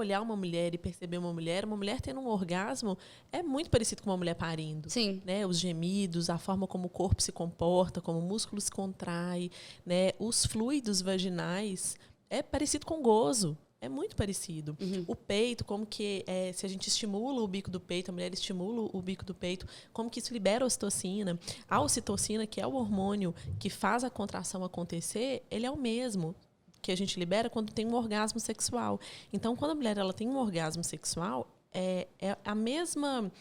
olhar uma mulher e perceber uma mulher tendo um orgasmo é muito parecido com uma mulher parindo. Sim. Né? Os gemidos, a forma como o corpo se comporta, como o músculo se contrai, né? Os fluidos vaginais é parecido com gozo. É muito parecido. O peito, como que se a gente estimula o bico do peito, a mulher estimula o bico do peito, como que isso libera a ocitocina. A ocitocina, que é o hormônio que faz a contração acontecer, ele é o mesmo que a gente libera quando tem um orgasmo sexual. Então, quando a mulher ela tem um orgasmo sexual, é a mesma...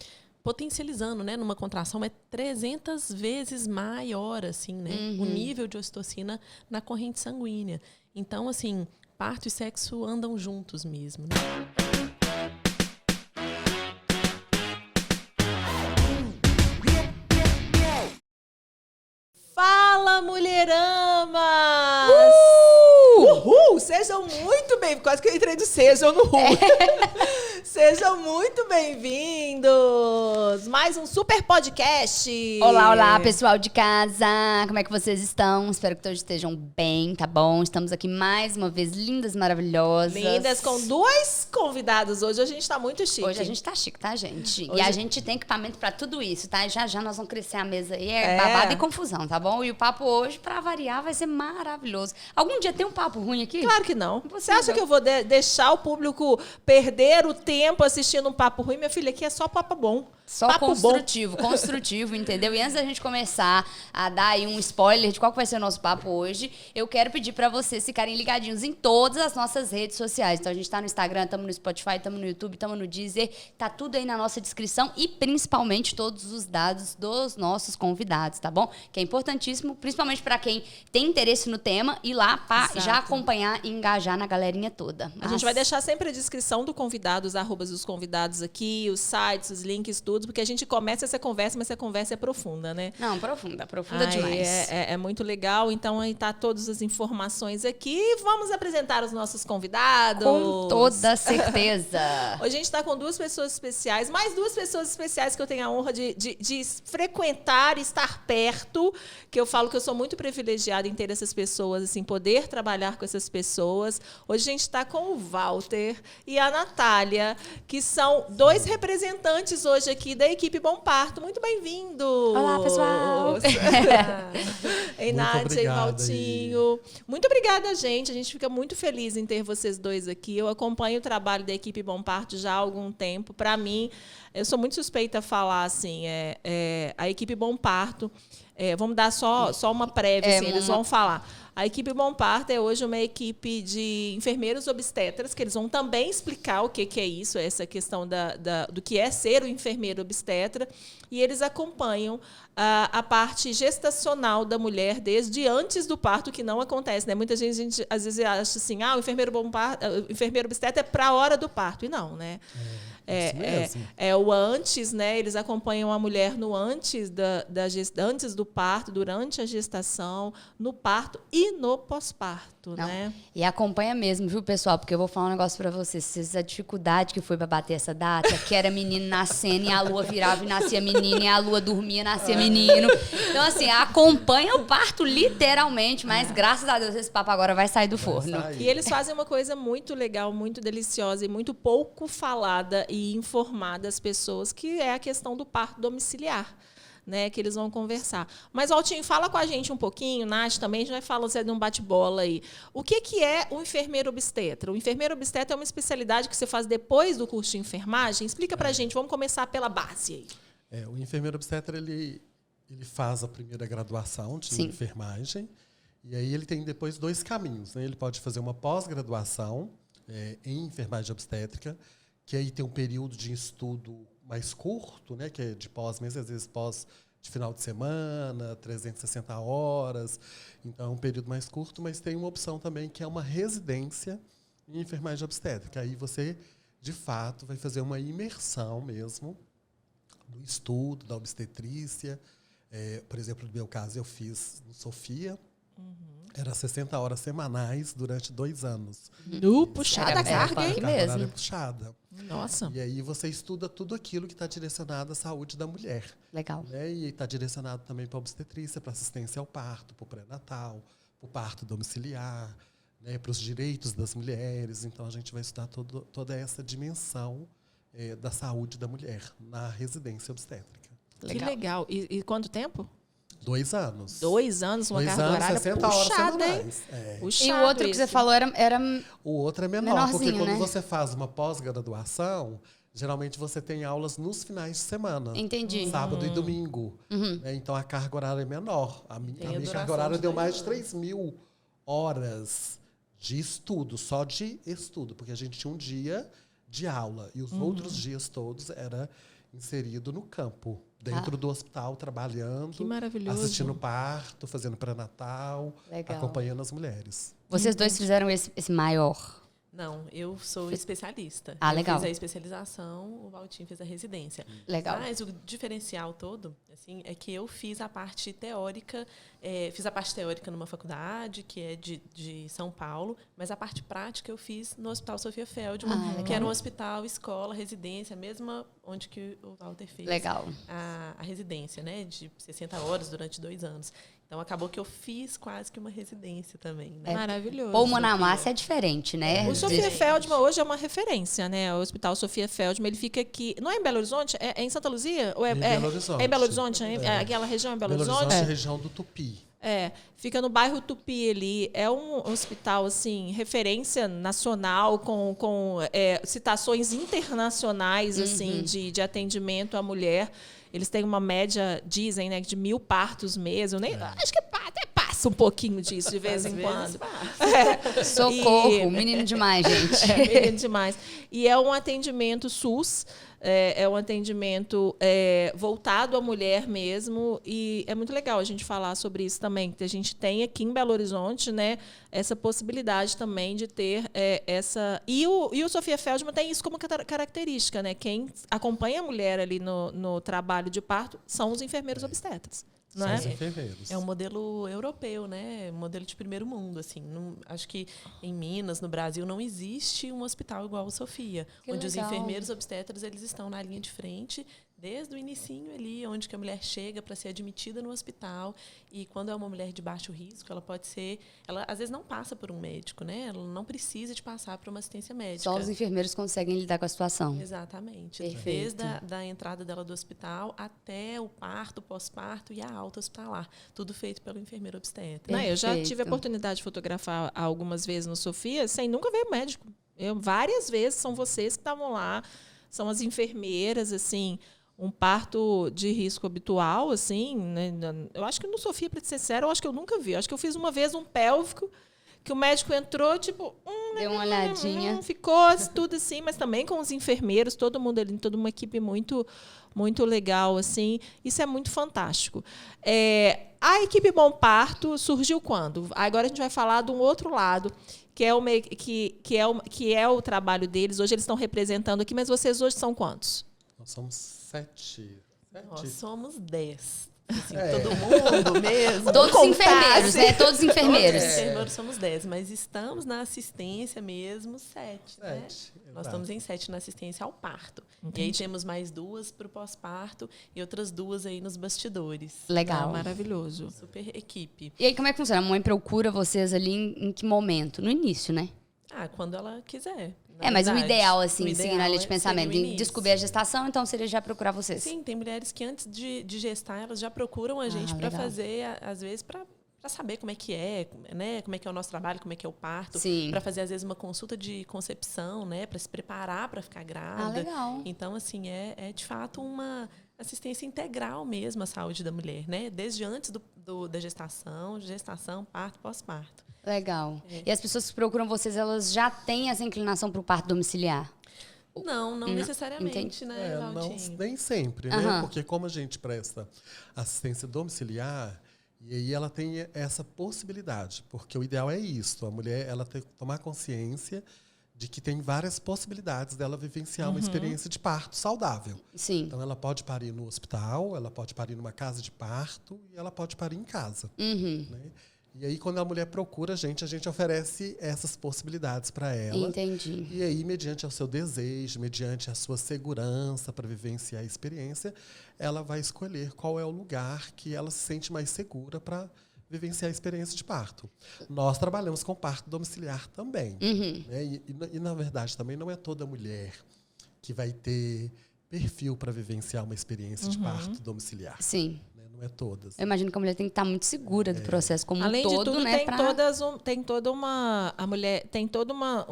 Potencializando, né? Numa contração é 300 vezes maior, assim, né? O nível de ocitocina na corrente sanguínea. Então, assim, parto e sexo andam juntos mesmo, né? Fala, mulheramas! Uhul! Sejam muito bem-vindos. Quase que eu entrei do sejam no Ru. Sejam muito bem-vindos. Mais um super podcast. Olá, pessoal de casa. Como é que vocês estão? Espero que todos estejam bem, tá bom? Estamos aqui mais uma vez, lindas, maravilhosas. Lindas, com dois convidados. Hoje a gente tá muito chique. Hoje a gente tá chique, tá, gente? Hoje... E a gente tem equipamento pra tudo isso, tá? Já já nós vamos crescer a mesa aí. É babado e confusão, tá bom? E o papo hoje, pra variar, vai ser maravilhoso. Algum dia tem um papo ruim aqui? Claro que não. Você acha que eu vou deixar o público perder o tempo assistindo um papo ruim? Minha filha, aqui é só papo bom. Só papo construtivo, entendeu? E antes da gente começar a dar aí um spoiler de qual que vai ser o nosso papo hoje, eu quero pedir pra vocês ficarem ligadinhos em todas as nossas redes sociais. Então, a gente tá no Instagram, estamos no Spotify, estamos no YouTube, estamos no Deezer, tá tudo aí na nossa descrição e principalmente todos os dados dos nossos convidados, tá bom? Que é importantíssimo, principalmente pra quem tem interesse no tema, ir lá pra já acompanhar e engajar na galerinha toda. A gente vai deixar sempre a descrição do convidado, os arrobas dos convidados aqui, os sites, os links, tudo, porque a gente começa essa conversa, mas essa conversa é profunda, né? Não, profunda demais. É muito legal, então aí tá todas as informações aqui. Vamos apresentar os nossos convidados. Com toda certeza. Hoje a gente está com duas pessoas especiais, mais duas pessoas especiais que eu tenho a honra de frequentar e estar perto, que eu falo que eu sou muito privilegiada em ter essas pessoas, assim, poder trabalhar com essas pessoas. Hoje a gente está com o Walter e a Natália, que são dois representantes hoje aqui da equipe Bom Parto. Muito bem-vindos! Olá, pessoal! Ei, Nádia e Valtinho. Muito obrigada, gente. A gente fica muito feliz em ter vocês dois aqui. Eu acompanho o trabalho da equipe Bom Parto já há algum tempo. Para mim, eu sou muito suspeita a falar, assim, a equipe Bom Parto... vamos dar só uma prévia, assim, eles vão falar. A equipe Bom Parto é hoje uma equipe de enfermeiros obstetras, que eles vão também explicar o que é isso, essa questão do que é ser o enfermeiro obstetra, e eles acompanham a parte gestacional da mulher desde antes do parto, que não acontece, né? Muita gente às vezes acha assim, o enfermeiro obstetra é para a hora do parto, e não, né? É o antes, né? Eles acompanham a mulher no antes antes do parto, durante a gestação, no parto e no pós-parto, né? E acompanha mesmo, viu, pessoal? Porque eu vou falar um negócio pra vocês. A dificuldade que foi pra bater essa data, que era menino nascendo e a lua virava e nascia menino, e a lua dormia e nascia menino. Então, assim, acompanha o parto literalmente, mas graças a Deus esse papo agora vai sair do forno. E eles fazem uma coisa muito legal, muito deliciosa e muito pouco falada e informada às pessoas, que é a questão do parto domiciliar, né, que eles vão conversar. Mas, Altinho, fala com a gente um pouquinho, Nath também, a gente vai falar de um bate-bola aí. O que é o enfermeiro obstetra? O enfermeiro obstetra é uma especialidade que você faz depois do curso de enfermagem? Explica pra gente, vamos começar pela base aí. O enfermeiro obstetra, ele faz a primeira graduação de enfermagem, e aí ele tem depois dois caminhos, né? Ele pode fazer uma pós-graduação em enfermagem obstétrica, que aí tem um período de estudo mais curto, né, que é de pós-mês, às vezes pós de final de semana, 360 horas. Então, é um período mais curto, mas tem uma opção também que é uma residência em enfermagem obstétrica. Aí você, de fato, vai fazer uma imersão mesmo do estudo, da obstetrícia. Por exemplo, no meu caso, eu fiz no Sofia. Era 60 horas semanais durante 2 anos. Puxada a carga, hein? Mesmo. Puxada. Nossa. E aí você estuda tudo aquilo que está direcionado à saúde da mulher. Legal. Né? E está direcionado também para a obstetrícia, para assistência ao parto, para o pré-natal, para o parto domiciliar. né, para os direitos das mulheres. Então, a gente vai estudar toda essa dimensão da saúde da mulher na residência obstétrica. Que legal. E quanto tempo? 2 anos. 2 anos, uma carga horária 60 puxada, hein? E o outro que você falou era O outro é menor, porque quando né? você faz uma pós-graduação, geralmente você tem aulas nos finais de semana. Entendi. Sábado e domingo. Né? Então, a carga horária é menor. A minha carga horária deu mais de 3.000 horas de estudo, só de estudo, porque a gente tinha um dia de aula e os outros dias todos era inserido no campo, dentro do hospital, trabalhando, Que maravilhoso. assistindo parto, fazendo pré-natal, acompanhando as mulheres. Vocês dois fizeram esse maior. Não, eu sou especialista. Legal. Eu fiz a especialização, o Valtinho fez a residência. Legal. Mas o diferencial todo, assim, é que eu fiz a parte teórica, fiz a parte teórica numa faculdade, que é de São Paulo, mas a parte prática eu fiz no Hospital Sofia Feldman, que era um hospital, escola, residência, mesma onde que o Walter fez a residência, né, de 60 horas durante 2 anos. Então, acabou que eu fiz quase que uma residência também. Né? Maravilhoso. Ou na massa é diferente, né? O Sofia Feldman hoje é uma referência, né? O Hospital Sofia Feldman, ele fica aqui... Não é em Belo Horizonte? É em Santa Luzia? Ou Em Belo Horizonte. É em Belo Horizonte? Aquela região é em Belo Horizonte? Belo Horizonte, região do Tupi. Fica no bairro Tupi ali. É um hospital, assim, referência nacional, com citações internacionais, assim, de atendimento à mulher. Eles têm uma média, dizem, né, de 1.000 partos mês. Eu nem, acho que até passa um pouquinho disso de vez em quando. Socorro, menino demais, gente. Menino demais. E é um atendimento SUS, é um atendimento voltado à mulher mesmo. E é muito legal a gente falar sobre isso também, que a gente tem aqui em Belo Horizonte, né, essa possibilidade também de ter essa... E o Sofia Feldman tem isso como característica, né? Quem acompanha a mulher ali no trabalho de parto são os enfermeiros obstetras. Não São os enfermeiros. É um modelo europeu, né? Um modelo de primeiro mundo, assim. Acho que em Minas, no Brasil, não existe um hospital igual o Sofia, onde os enfermeiros obstetras eles estão na linha de frente desde o inicinho ali, onde que a mulher chega para ser admitida no hospital. E quando é uma mulher de baixo risco, ela pode ser... Ela, às vezes, não passa por um médico, né? Ela não precisa de passar por uma assistência médica. Só os enfermeiros conseguem lidar com a situação. Exatamente. Perfeito. Desde da entrada dela do hospital até o parto, pós-parto e a alta hospitalar. Tudo feito pelo enfermeiro obstetra. Não, eu já tive a oportunidade de fotografar algumas vezes no Sofia sem nunca ver médico. Várias vezes são vocês que estavam lá, são as enfermeiras, assim... Um parto de risco habitual, assim, né? Eu acho que no Sofia, para ser sincero, eu acho que eu nunca vi. Eu acho que eu fiz uma vez um pélvico, que o médico entrou, tipo... Deu uma olhadinha. Ficou tudo assim, mas também com os enfermeiros, todo mundo ali, toda uma equipe muito, muito legal, assim. Isso é muito fantástico. A equipe Bom Parto surgiu quando? Agora a gente vai falar de um outro lado, que é o trabalho deles. Hoje eles estão representando aqui, mas vocês hoje são quantos? Nós somos 7. Nós somos 10. Assim, todo mundo mesmo. Todos enfermeiros, né? Todos enfermeiros. Todos enfermeiros somos 10, mas estamos na assistência mesmo 7. Né? Nós estamos em 7 na assistência ao parto. Entendi. E aí temos mais 2 para o pós-parto e outras 2 aí nos bastidores. Legal. Maravilhoso. Super equipe. E aí, como é que funciona? A mãe procura vocês ali em que momento? No início, né? Quando ela quiser. Mas o ideal, assim, seguindo a linha de pensamento, em descobrir a gestação, então seria já procurar vocês. Sim, tem mulheres que antes de gestar, elas já procuram a gente para fazer, às vezes, para saber como é que é, né? Como é que é o nosso trabalho, como é que é o parto. Para fazer, às vezes, uma consulta de concepção, né? Para se preparar para ficar grávida. Legal. Então, assim, é de fato uma assistência integral mesmo à saúde da mulher, né? Desde antes da gestação, parto, pós-parto. Legal. E as pessoas que procuram vocês, elas já têm essa inclinação para o parto domiciliar? Não necessariamente, né, Valtinho? Nem sempre, né? Porque como a gente presta assistência domiciliar, e aí ela tem essa possibilidade, porque o ideal é isso, a mulher ela tem que tomar consciência de que tem várias possibilidades dela vivenciar uma experiência de parto saudável. Sim. Então, ela pode parir no hospital, ela pode parir numa casa de parto e ela pode parir em casa. Né? E aí, quando a mulher procura a gente oferece essas possibilidades para ela. Entendi. E aí, mediante o seu desejo, mediante a sua segurança para vivenciar a experiência, ela vai escolher qual é o lugar que ela se sente mais segura para vivenciar a experiência de parto. Nós trabalhamos com parto domiciliar também. Né? E, na verdade, também não é toda mulher que vai ter perfil para vivenciar uma experiência de parto domiciliar. Sim. Né? Não é todas. Eu imagino que a mulher tem que estar muito segura do processo como Além um todo, de tudo, né? tem toda uma... A mulher tem toda uma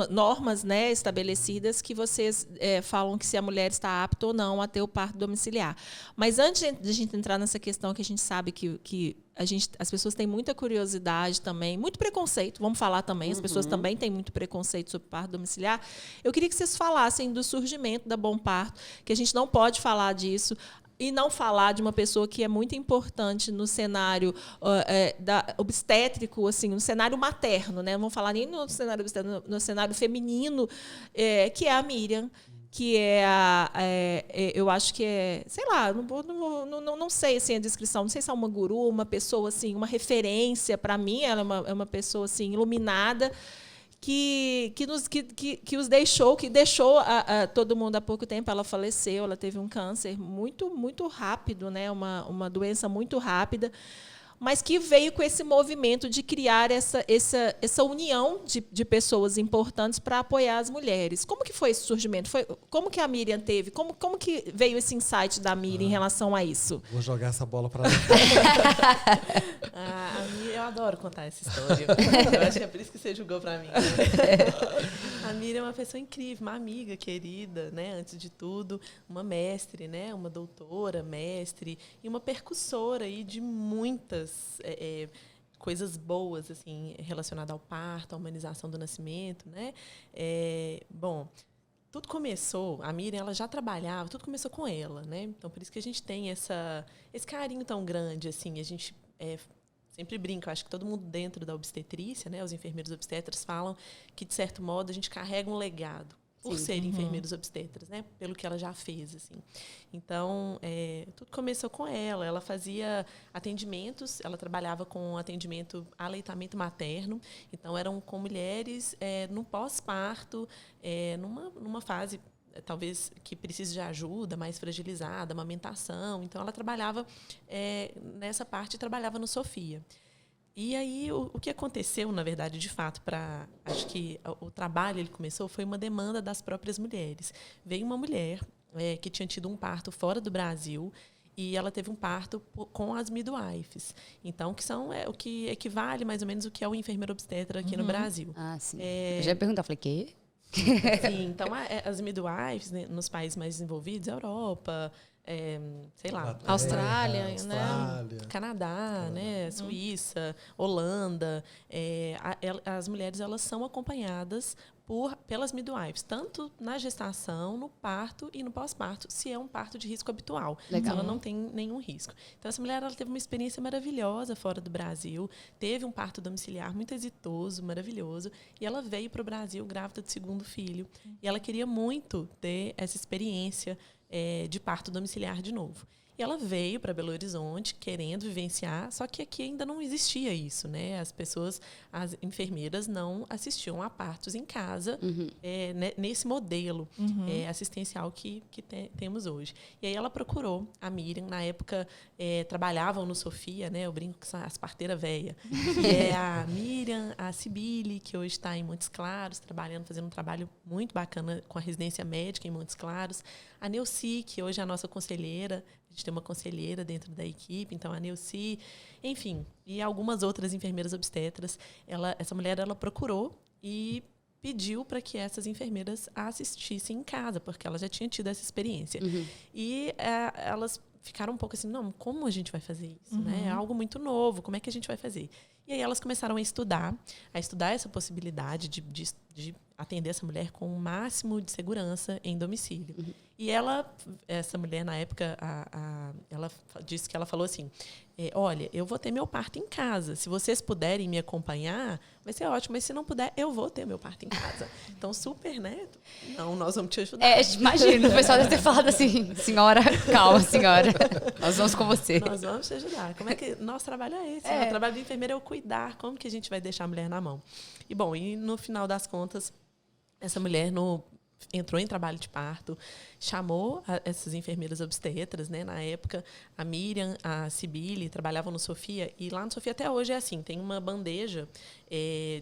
normas, né, estabelecidas que vocês falam que se a mulher está apta ou não a ter o parto domiciliar. Mas antes de a gente entrar nessa questão que a gente sabe que as pessoas têm muita curiosidade também, muito preconceito, vamos falar também, as pessoas também têm muito preconceito sobre parto domiciliar. Eu queria que vocês falassem do surgimento da Bom Parto, que a gente não pode falar disso e não falar de uma pessoa que é muito importante no cenário obstétrico, assim, no cenário materno, né? Não vamos falar nem no cenário obstétrico, no cenário feminino, que é a Miriam, que eu acho que sei lá, não sei assim, a descrição, não sei se é uma guru, uma pessoa assim, uma referência para mim, ela é uma pessoa assim iluminada que os deixou, todo mundo há pouco tempo. Ela faleceu, ela teve um câncer muito muito rápido, né, uma doença muito rápida, mas que veio com esse movimento de criar essa união de pessoas importantes para apoiar as mulheres. Como que foi esse surgimento? Como que a Miriam teve? Como que veio esse insight da Miriam em relação a isso? Vou jogar essa bola para lá. Eu adoro contar essa história. Eu acho que é por isso que você julgou para mim. A Miriam é uma pessoa incrível, uma amiga querida, né? Antes de tudo, uma mestre, né? Uma doutora, mestre e uma percussora aí de muitas coisas boas assim relacionadas ao parto, à humanização do nascimento, né? Bom, tudo começou, a Miriam ela já trabalhava, tudo começou com ela, né? Então por isso que a gente tem esse carinho tão grande, assim, a gente sempre brinca, acho que todo mundo dentro da obstetrícia, né? Os enfermeiros obstetras falam que de certo modo a gente carrega um legado. Por ser enfermeiros obstetras, né? Pelo que ela já fez, assim. Então, tudo começou com ela. Ela fazia atendimentos, ela trabalhava com atendimento aleitamento materno. Então, eram com mulheres no pós-parto, numa fase, talvez, que precise de ajuda, mais fragilizada, amamentação. Então, ela trabalhava nessa parte, trabalhava no Sofia. E aí, o que aconteceu, na verdade, de fato, acho que o trabalho ele começou, foi uma demanda das próprias mulheres. Veio uma mulher que tinha tido um parto fora do Brasil e ela teve um parto com as midwives. Então, que são o que equivale mais ou menos o que é o enfermeiro obstetra aqui no Brasil. Ah, sim. Eu já ia perguntar, falei, quê? Sim, então as midwives, né, nos países mais desenvolvidos, Europa, sei lá, Austrália, né? Canadá, né? Suíça, Holanda, as mulheres elas são acompanhadas pelas midwives, tanto na gestação, no parto e no pós-parto, se é um parto de risco habitual. Legal. Ela não tem nenhum risco. Então, essa mulher ela teve uma experiência maravilhosa fora do Brasil, teve um parto domiciliar muito exitoso, maravilhoso, e ela veio para o Brasil grávida do segundo filho. E ela queria muito ter essa experiência de parto domiciliar de novo. E ela veio para Belo Horizonte querendo vivenciar, só que aqui ainda não existia isso, né? As enfermeiras não assistiam a partos em casa, nesse modelo assistencial que temos hoje. E aí ela procurou a Miriam, na época trabalhavam no Sofia, né? Eu brinco que são as parteiras velhas. A Miriam, a Cibele, que hoje está em Montes Claros, fazendo um trabalho muito bacana com a residência médica em Montes Claros. A Neuci, que hoje é a nossa conselheira, a gente tem uma conselheira dentro da equipe, então a Neuci, enfim, e algumas outras enfermeiras obstetras. Essa mulher ela procurou e pediu para que essas enfermeiras a assistissem em casa, porque ela já tinha tido essa experiência. E elas ficaram um pouco assim, não, como a gente vai fazer isso? Né? É algo muito novo, como é que a gente vai fazer? E aí elas começaram a estudar essa possibilidade de atender essa mulher com o máximo de segurança em domicílio. E essa mulher, na época, ela disse que ela falou assim, olha, eu vou ter meu parto em casa. Se vocês puderem me acompanhar, vai ser ótimo. Mas se não puder, eu vou ter meu parto em casa. Então, super, né? Não, nós vamos te ajudar. Imagina, o pessoal deve ter falado assim, senhora, calma, senhora. Nós vamos com você. Nós vamos te ajudar. Como é que nosso trabalho é esse? O trabalho do enfermeiro é eu cuidar. Como que a gente vai deixar a mulher na mão? E, bom, no final das contas, essa mulher, no entrou em trabalho de parto, chamou essas enfermeiras obstetras, né? Na época, a Miriam, a Sibili trabalhavam no Sofia, e lá no Sofia até hoje é assim, tem uma bandeja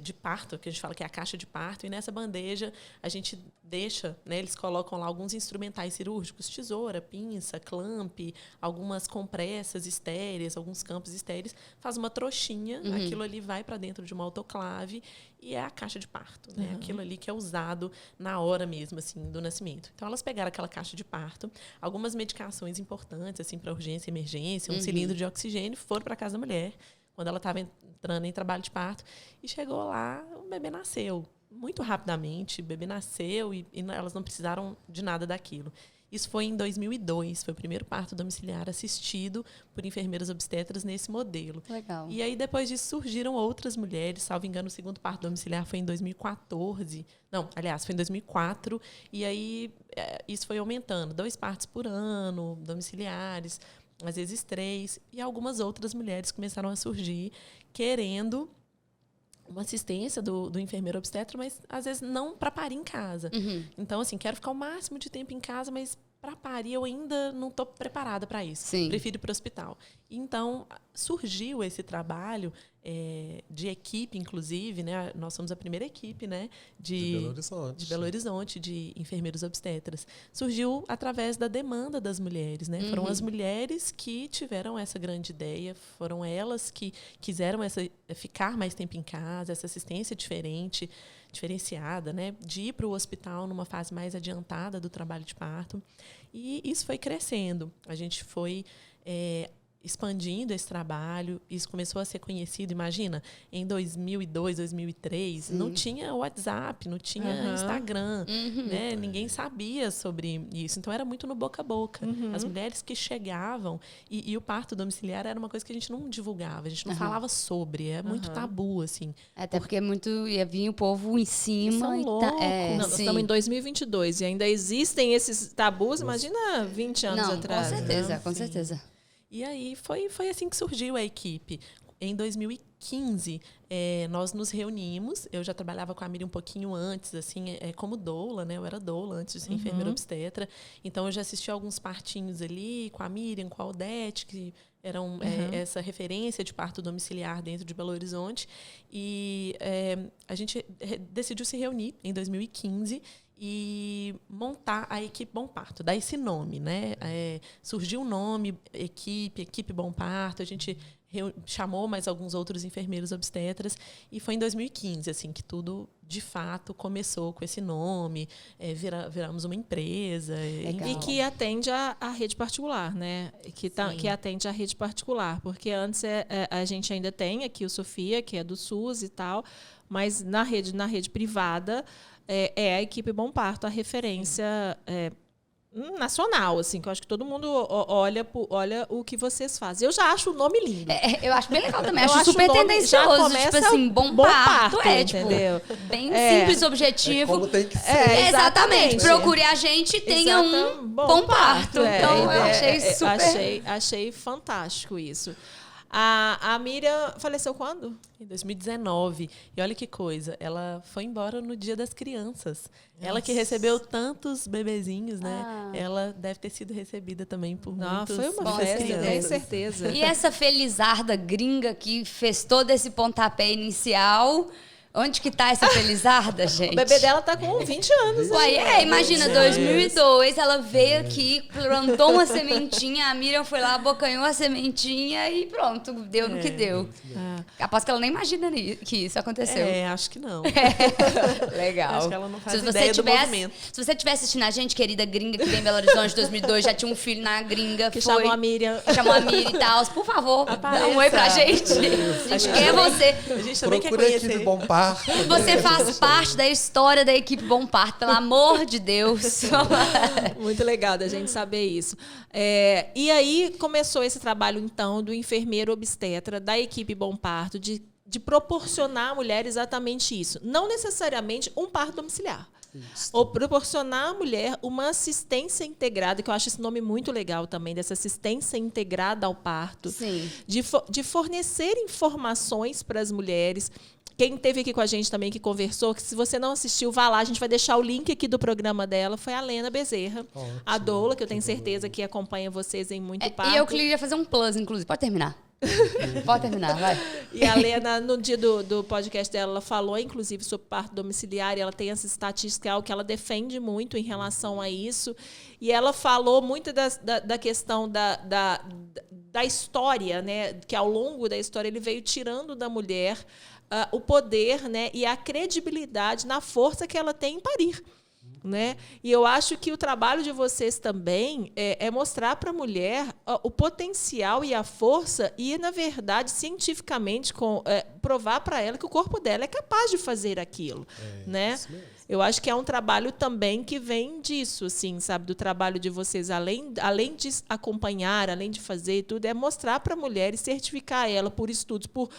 de parto, que a gente fala que é a caixa de parto, e nessa bandeja a gente deixa, né? Eles colocam lá alguns instrumentais cirúrgicos, tesoura, pinça, clamp, algumas compressas estéreis, alguns campos estéreis, faz uma trouxinha, aquilo ali vai para dentro de uma autoclave e é a caixa de parto, né? Aquilo ali que é usado na hora mesmo, assim, do nascimento. Então, elas pegaram aquela caixa de parto, algumas medicações importantes, assim, para urgência e emergência, um cilindro de oxigênio, foram para a casa da mulher, quando ela estava entrando em trabalho de parto, e chegou lá, o bebê nasceu. Muito rapidamente, o bebê nasceu e elas não precisaram de nada daquilo. Isso foi em 2002, foi o primeiro parto domiciliar assistido por enfermeiras obstetras nesse modelo. Legal. E aí, depois disso, surgiram outras mulheres, salvo engano, o segundo parto domiciliar foi em 2014. Não, aliás, foi em 2004. E aí, isso foi aumentando. 2 partos por ano, domiciliares, às vezes 3. E algumas outras mulheres começaram a surgir querendo uma assistência do enfermeiro obstetra, mas às vezes não para parir em casa. Então, assim, quero ficar o máximo de tempo em casa, mas para parir eu ainda não estou preparada para isso. Sim. Prefiro ir para o hospital. Então, surgiu esse trabalho de equipe, inclusive, né? Nós somos a primeira equipe, né? De Belo Horizonte, de enfermeiros obstetras. Surgiu através da demanda das mulheres, né? Foram as mulheres que tiveram essa grande ideia, foram elas que quiseram ficar mais tempo em casa, essa assistência diferenciada, né? De ir para o hospital numa fase mais adiantada do trabalho de parto. E isso foi crescendo. A gente foi expandindo esse trabalho, isso começou a ser conhecido. Imagina, em 2002, 2003, não tinha WhatsApp, não tinha Instagram, né? Ninguém sabia sobre isso. Então, era muito no boca a boca. As mulheres que chegavam, e o parto domiciliar era uma coisa que a gente não divulgava, a gente não falava sobre, é muito tabu, assim. Até porque ia vir o povo em cima. São loucos. Nós estamos em 2022 e ainda existem esses tabus, imagina 20 anos atrás. Com certeza, né? com certeza. E aí foi assim que surgiu a equipe. Em 2015, nós nos reunimos. Eu já trabalhava com a Miriam um pouquinho antes, assim, como doula, né? Eu era doula antes de ser enfermeira obstetra. Então, eu já assisti alguns partinhos ali com a Miriam, com a Aldete, que eram essa referência de parto domiciliar dentro de Belo Horizonte. E a gente decidiu se reunir em 2015 e montar a equipe Bom Parto, dar esse nome, né? Surgiu o nome, equipe Bom Parto, a gente chamou mais alguns outros enfermeiros obstetras e foi em 2015 assim que tudo de fato começou com esse nome, viramos uma empresa. E que atende a rede particular, né? Que atende a rede particular, porque antes a gente ainda tem aqui o Sofia, que é do SUS e tal, mas na rede privada é a equipe Bom Parto, a referência nacional, assim, que eu acho que todo mundo olha o que vocês fazem. Eu já acho o nome lindo. Eu acho bem legal também. Acho super tendencioso. Tipo assim, Bom Parto. Entendeu? Tipo, bem simples, objetivo. Como tem que ser. Exatamente. Procure a gente e tenha um bom parto. Então, eu achei super... Achei fantástico isso. A Miriam faleceu quando? Em 2019. E olha que coisa, ela foi embora no Dia das Crianças. Nossa. Ela que recebeu tantos bebezinhos, né? Ela deve ter sido recebida também por muitos. Foi uma festa, tenho certeza. E essa felizarda gringa que fez todo esse pontapé inicial... Onde que tá essa felizarda, gente? O bebê dela tá com 20 anos. Uai, imagina, 2002, ela veio aqui, plantou uma sementinha, a Miriam foi lá, abocanhou a sementinha e pronto, deu no que deu. Capaz que ela nem imagina que isso aconteceu. Acho que não. Legal. Acho que ela não faz ideia do movimento. Se você estiver assistindo a gente, querida gringa, que vem em Belo Horizonte 2002, já tinha um filho na gringa. Chamou a Miriam. Chamou a Miriam e tal. Por favor, dá um oi pra gente. Quem é você? A gente também quer Procura a conhecer. equipe Bom Parto. Você faz parte da história da equipe Bom Parto, pelo amor de Deus. Muito legal da gente saber isso. E aí começou esse trabalho, então, do enfermeiro obstetra, da equipe Bom Parto, de proporcionar à mulher exatamente isso. Não necessariamente um parto domiciliar. Isso. Ou proporcionar à mulher uma assistência integrada, que eu acho esse nome muito legal também, dessa assistência integrada ao parto. Sim. De fornecer informações para as mulheres quem esteve aqui com a gente também, que conversou, que se você não assistiu, vá lá, a gente vai deixar o link aqui do programa dela, foi a Lena Bezerra, a doula, que eu tenho certeza que acompanha vocês em muito parto. E eu queria fazer um plus, inclusive. Pode terminar. Pode terminar, vai. E a Lena, no dia do podcast dela, ela falou, inclusive, sobre parto domiciliar, e ela tem essa estatística, algo que ela defende muito em relação a isso. E ela falou muito da questão da história, né? Que ao longo da história ele veio tirando da mulher o poder, né? E a credibilidade na força que ela tem em parir. Né? E eu acho que o trabalho de vocês também é mostrar para a mulher o potencial e a força e, na verdade, cientificamente, provar para ela que o corpo dela é capaz de fazer aquilo. Né? Isso mesmo. Eu acho que é um trabalho também que vem disso, assim, sabe? Do trabalho de vocês, além de acompanhar, além de fazer tudo, é mostrar para a mulher e certificar ela por estudos, por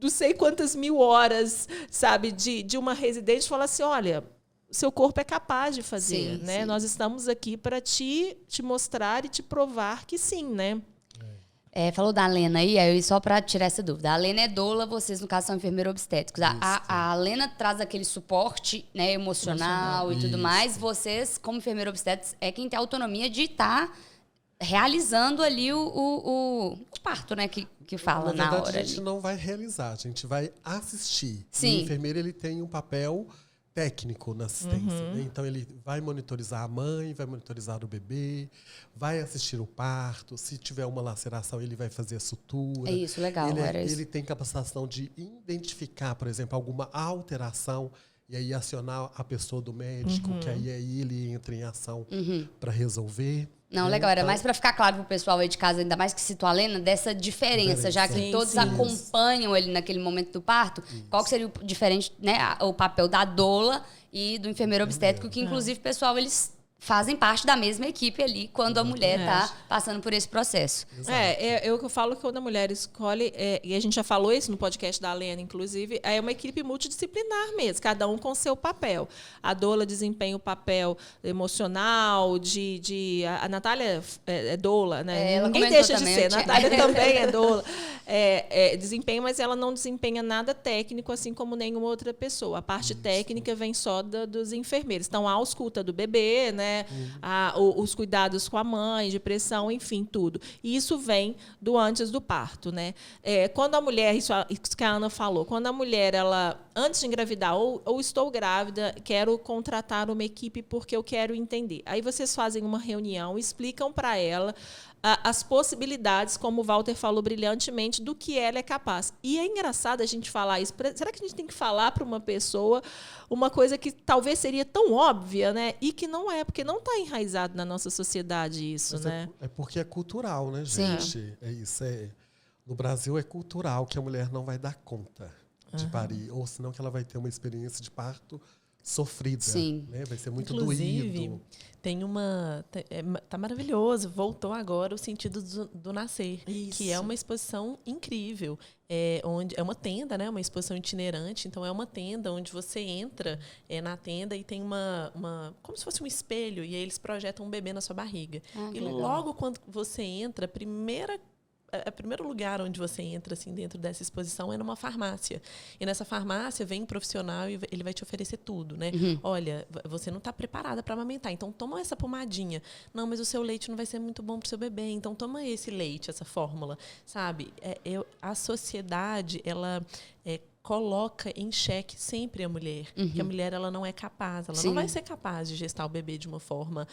não sei quantas mil horas, sabe? De uma residente, falar assim, olha, seu corpo é capaz de fazer, sim, né? Sim. Nós estamos aqui para te mostrar e te provar que sim, né? Falou da Lena aí só para tirar essa dúvida. A Lena é doula, vocês, no caso, são enfermeiros obstétricos. A Lena traz aquele suporte, né, emocional e tudo mais. Vocês, como enfermeiro obstétrico, é quem tem a autonomia de estar realizando ali o parto, né, que fala na hora. A gente não vai realizar, a gente vai assistir. Sim. O enfermeiro, ele tem um papel técnico na assistência. Né? Então, ele vai monitorizar a mãe, vai monitorizar o bebê, vai assistir o parto. Se tiver uma laceração, ele vai fazer a sutura. É isso, legal. Ele tem capacitação de identificar, por exemplo, alguma alteração e aí acionar a pessoa do médico, que aí ele entra em ação para resolver. Não, legal. Era mais para ficar claro pro pessoal aí de casa, ainda mais que citou a Lena, dessa diferença, já que todos acompanham ele naquele momento do parto. Isso. Qual que seria o diferente, né, o papel da doula e do enfermeiro obstétrico, que inclusive, pessoal, eles fazem parte da mesma equipe ali quando a mulher está passando por esse processo. Eu falo que quando a mulher escolhe, e a gente já falou isso no podcast da Lena, inclusive, é uma equipe multidisciplinar mesmo, cada um com seu papel. A doula desempenha o papel emocional, a Natália é doula, né? Ninguém deixa de ser, a Natália também é doula. Desempenha, mas ela não desempenha nada técnico, assim como nenhuma outra pessoa. A parte técnica vem só dos enfermeiros. Então, a ausculta do bebê, né? Os cuidados com a mãe, de pressão, enfim, tudo. E isso vem do antes do parto, né? Quando a mulher, isso que a Ana falou, quando a mulher, ela, antes de engravidar, ou estou grávida, quero contratar uma equipe porque eu quero entender. Aí vocês fazem uma reunião, explicam para ela as possibilidades, como o Walter falou brilhantemente, do que ela é capaz. E é engraçado a gente falar isso. Será que a gente tem que falar para uma pessoa uma coisa que talvez seria tão óbvia, né? E que não é, porque não está enraizado na nossa sociedade isso, mas né? É porque é cultural, né, gente? Sim. É isso. No Brasil é cultural que a mulher não vai dar conta de parir, ou senão que ela vai ter uma experiência de parto sofrida. Sim. Né? Vai ser muito Inclusive, doído. Tem tá maravilhoso, voltou agora o sentido do nascer, que é uma exposição incrível, onde é uma tenda, né, uma exposição itinerante, então é uma tenda onde você entra na tenda e tem uma como se fosse um espelho, e aí eles projetam um bebê na sua barriga. E logo quando você entra, o primeiro lugar onde você entra assim dentro dessa exposição é numa farmácia. E nessa farmácia vem um profissional e ele vai te oferecer tudo, né? Olha, você não está preparada para amamentar, então toma essa pomadinha. Não, mas o seu leite não vai ser muito bom para o seu bebê, então toma esse leite, essa fórmula, sabe? A sociedade, ela coloca em xeque sempre a mulher, que a mulher ela não é capaz, ela não vai ser capaz de gestar o bebê de uma forma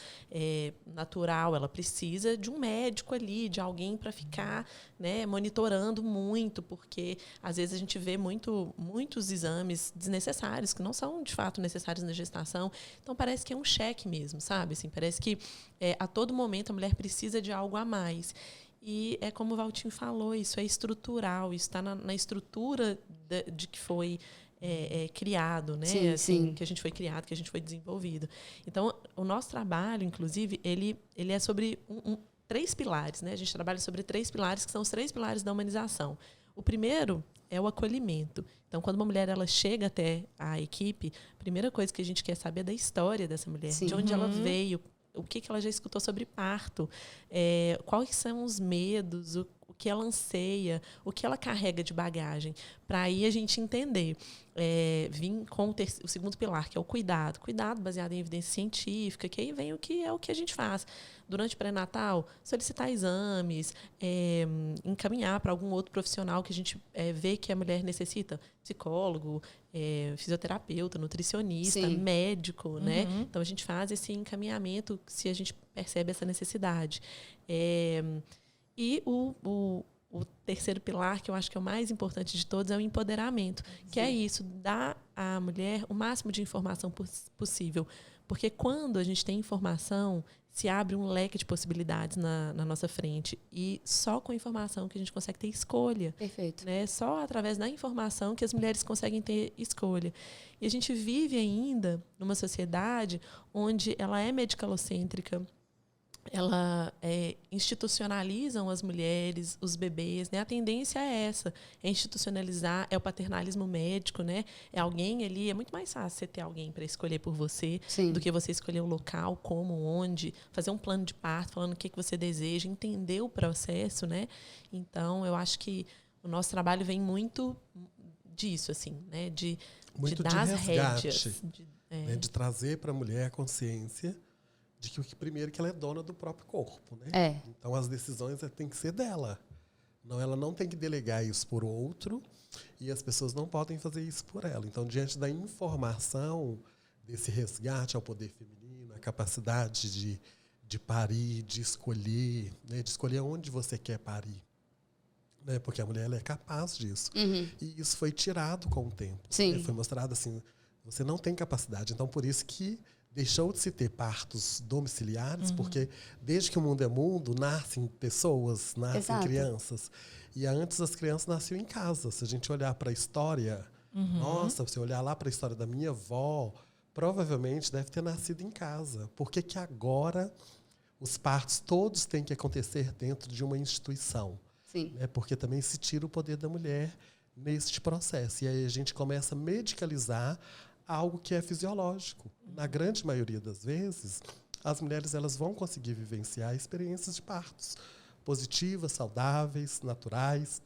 natural, ela precisa de um médico ali, de alguém para ficar, né, monitorando muito, porque às vezes a gente vê muitos exames desnecessários, que não são de fato necessários na gestação, então parece que é um cheque mesmo, sabe? Assim, parece que a todo momento a mulher precisa de algo a mais. E é como o Valtinho falou, isso é estrutural, isso está na estrutura de que foi criado, né? Sim, assim, que a gente foi criado, que a gente foi desenvolvido. Então, o nosso trabalho, inclusive, ele é sobre 3 pilares, né? A gente trabalha sobre 3 pilares, que são os 3 pilares da humanização. O primeiro é o acolhimento. Então, quando uma mulher ela chega até a equipe, a primeira coisa que a gente quer saber é da história dessa mulher, de onde ela veio, o que ela já escutou sobre parto, quais são os medos, o que ela anseia, o que ela carrega de bagagem, para aí a gente entender. Vim com o segundo pilar, que é o cuidado. Cuidado baseado em evidência científica, que aí vem o que a gente faz. Durante o pré-natal, solicitar exames, encaminhar para algum outro profissional que a gente vê que a mulher necessita. Psicólogo, fisioterapeuta, nutricionista, Sim. médico, né? Então, a gente faz esse encaminhamento se a gente percebe essa necessidade. E o terceiro pilar, que eu acho que é o mais importante de todos, é o empoderamento, que é isso, dar à mulher o máximo de informação possível. Porque quando a gente tem informação, se abre um leque de possibilidades na nossa frente. E só com informação que a gente consegue ter escolha. Perfeito. Né? Só através da informação que as mulheres conseguem ter escolha. E a gente vive ainda numa sociedade onde ela é medicalocêntrica, ela institucionalizam as mulheres, os bebês, né? A tendência é essa, é institucionalizar, é o paternalismo médico, né? É alguém ali, é muito mais fácil você ter alguém para escolher por você, Sim. do que você escolher o local, como, onde, fazer um plano de parto, falando o que você deseja, entender o processo, né? Então, eu acho que o nosso trabalho vem muito disso, assim, né? De dar as rédeas. De trazer para a mulher a consciência de que primeiro que ela é dona do próprio corpo, né? Então as decisões têm que ser dela. Ela não tem que delegar isso por outro e as pessoas não podem fazer isso por ela. Então, diante da informação desse resgate ao poder feminino, a capacidade de parir, de escolher, né? De escolher onde você quer parir, né? Porque a mulher ela é capaz disso. E isso foi tirado com o tempo. Sim. Né? Foi mostrado assim, você não tem capacidade. Então, por isso que deixou de se ter partos domiciliares, porque desde que o mundo é mundo, nascem pessoas, nascem Exato. crianças. E antes as crianças nasciam em casa. Se a gente olhar para a história, nossa, se olhar lá para a história da minha avó, provavelmente deve ter nascido em casa. Por que que agora os partos todos têm que acontecer dentro de uma instituição? Sim. Né? Porque também se tira o poder da mulher neste processo. E aí a gente começa a medicalizar algo que é fisiológico. Na grande maioria das vezes, as mulheres elas vão conseguir vivenciar experiências de partos positivas, saudáveis, naturais.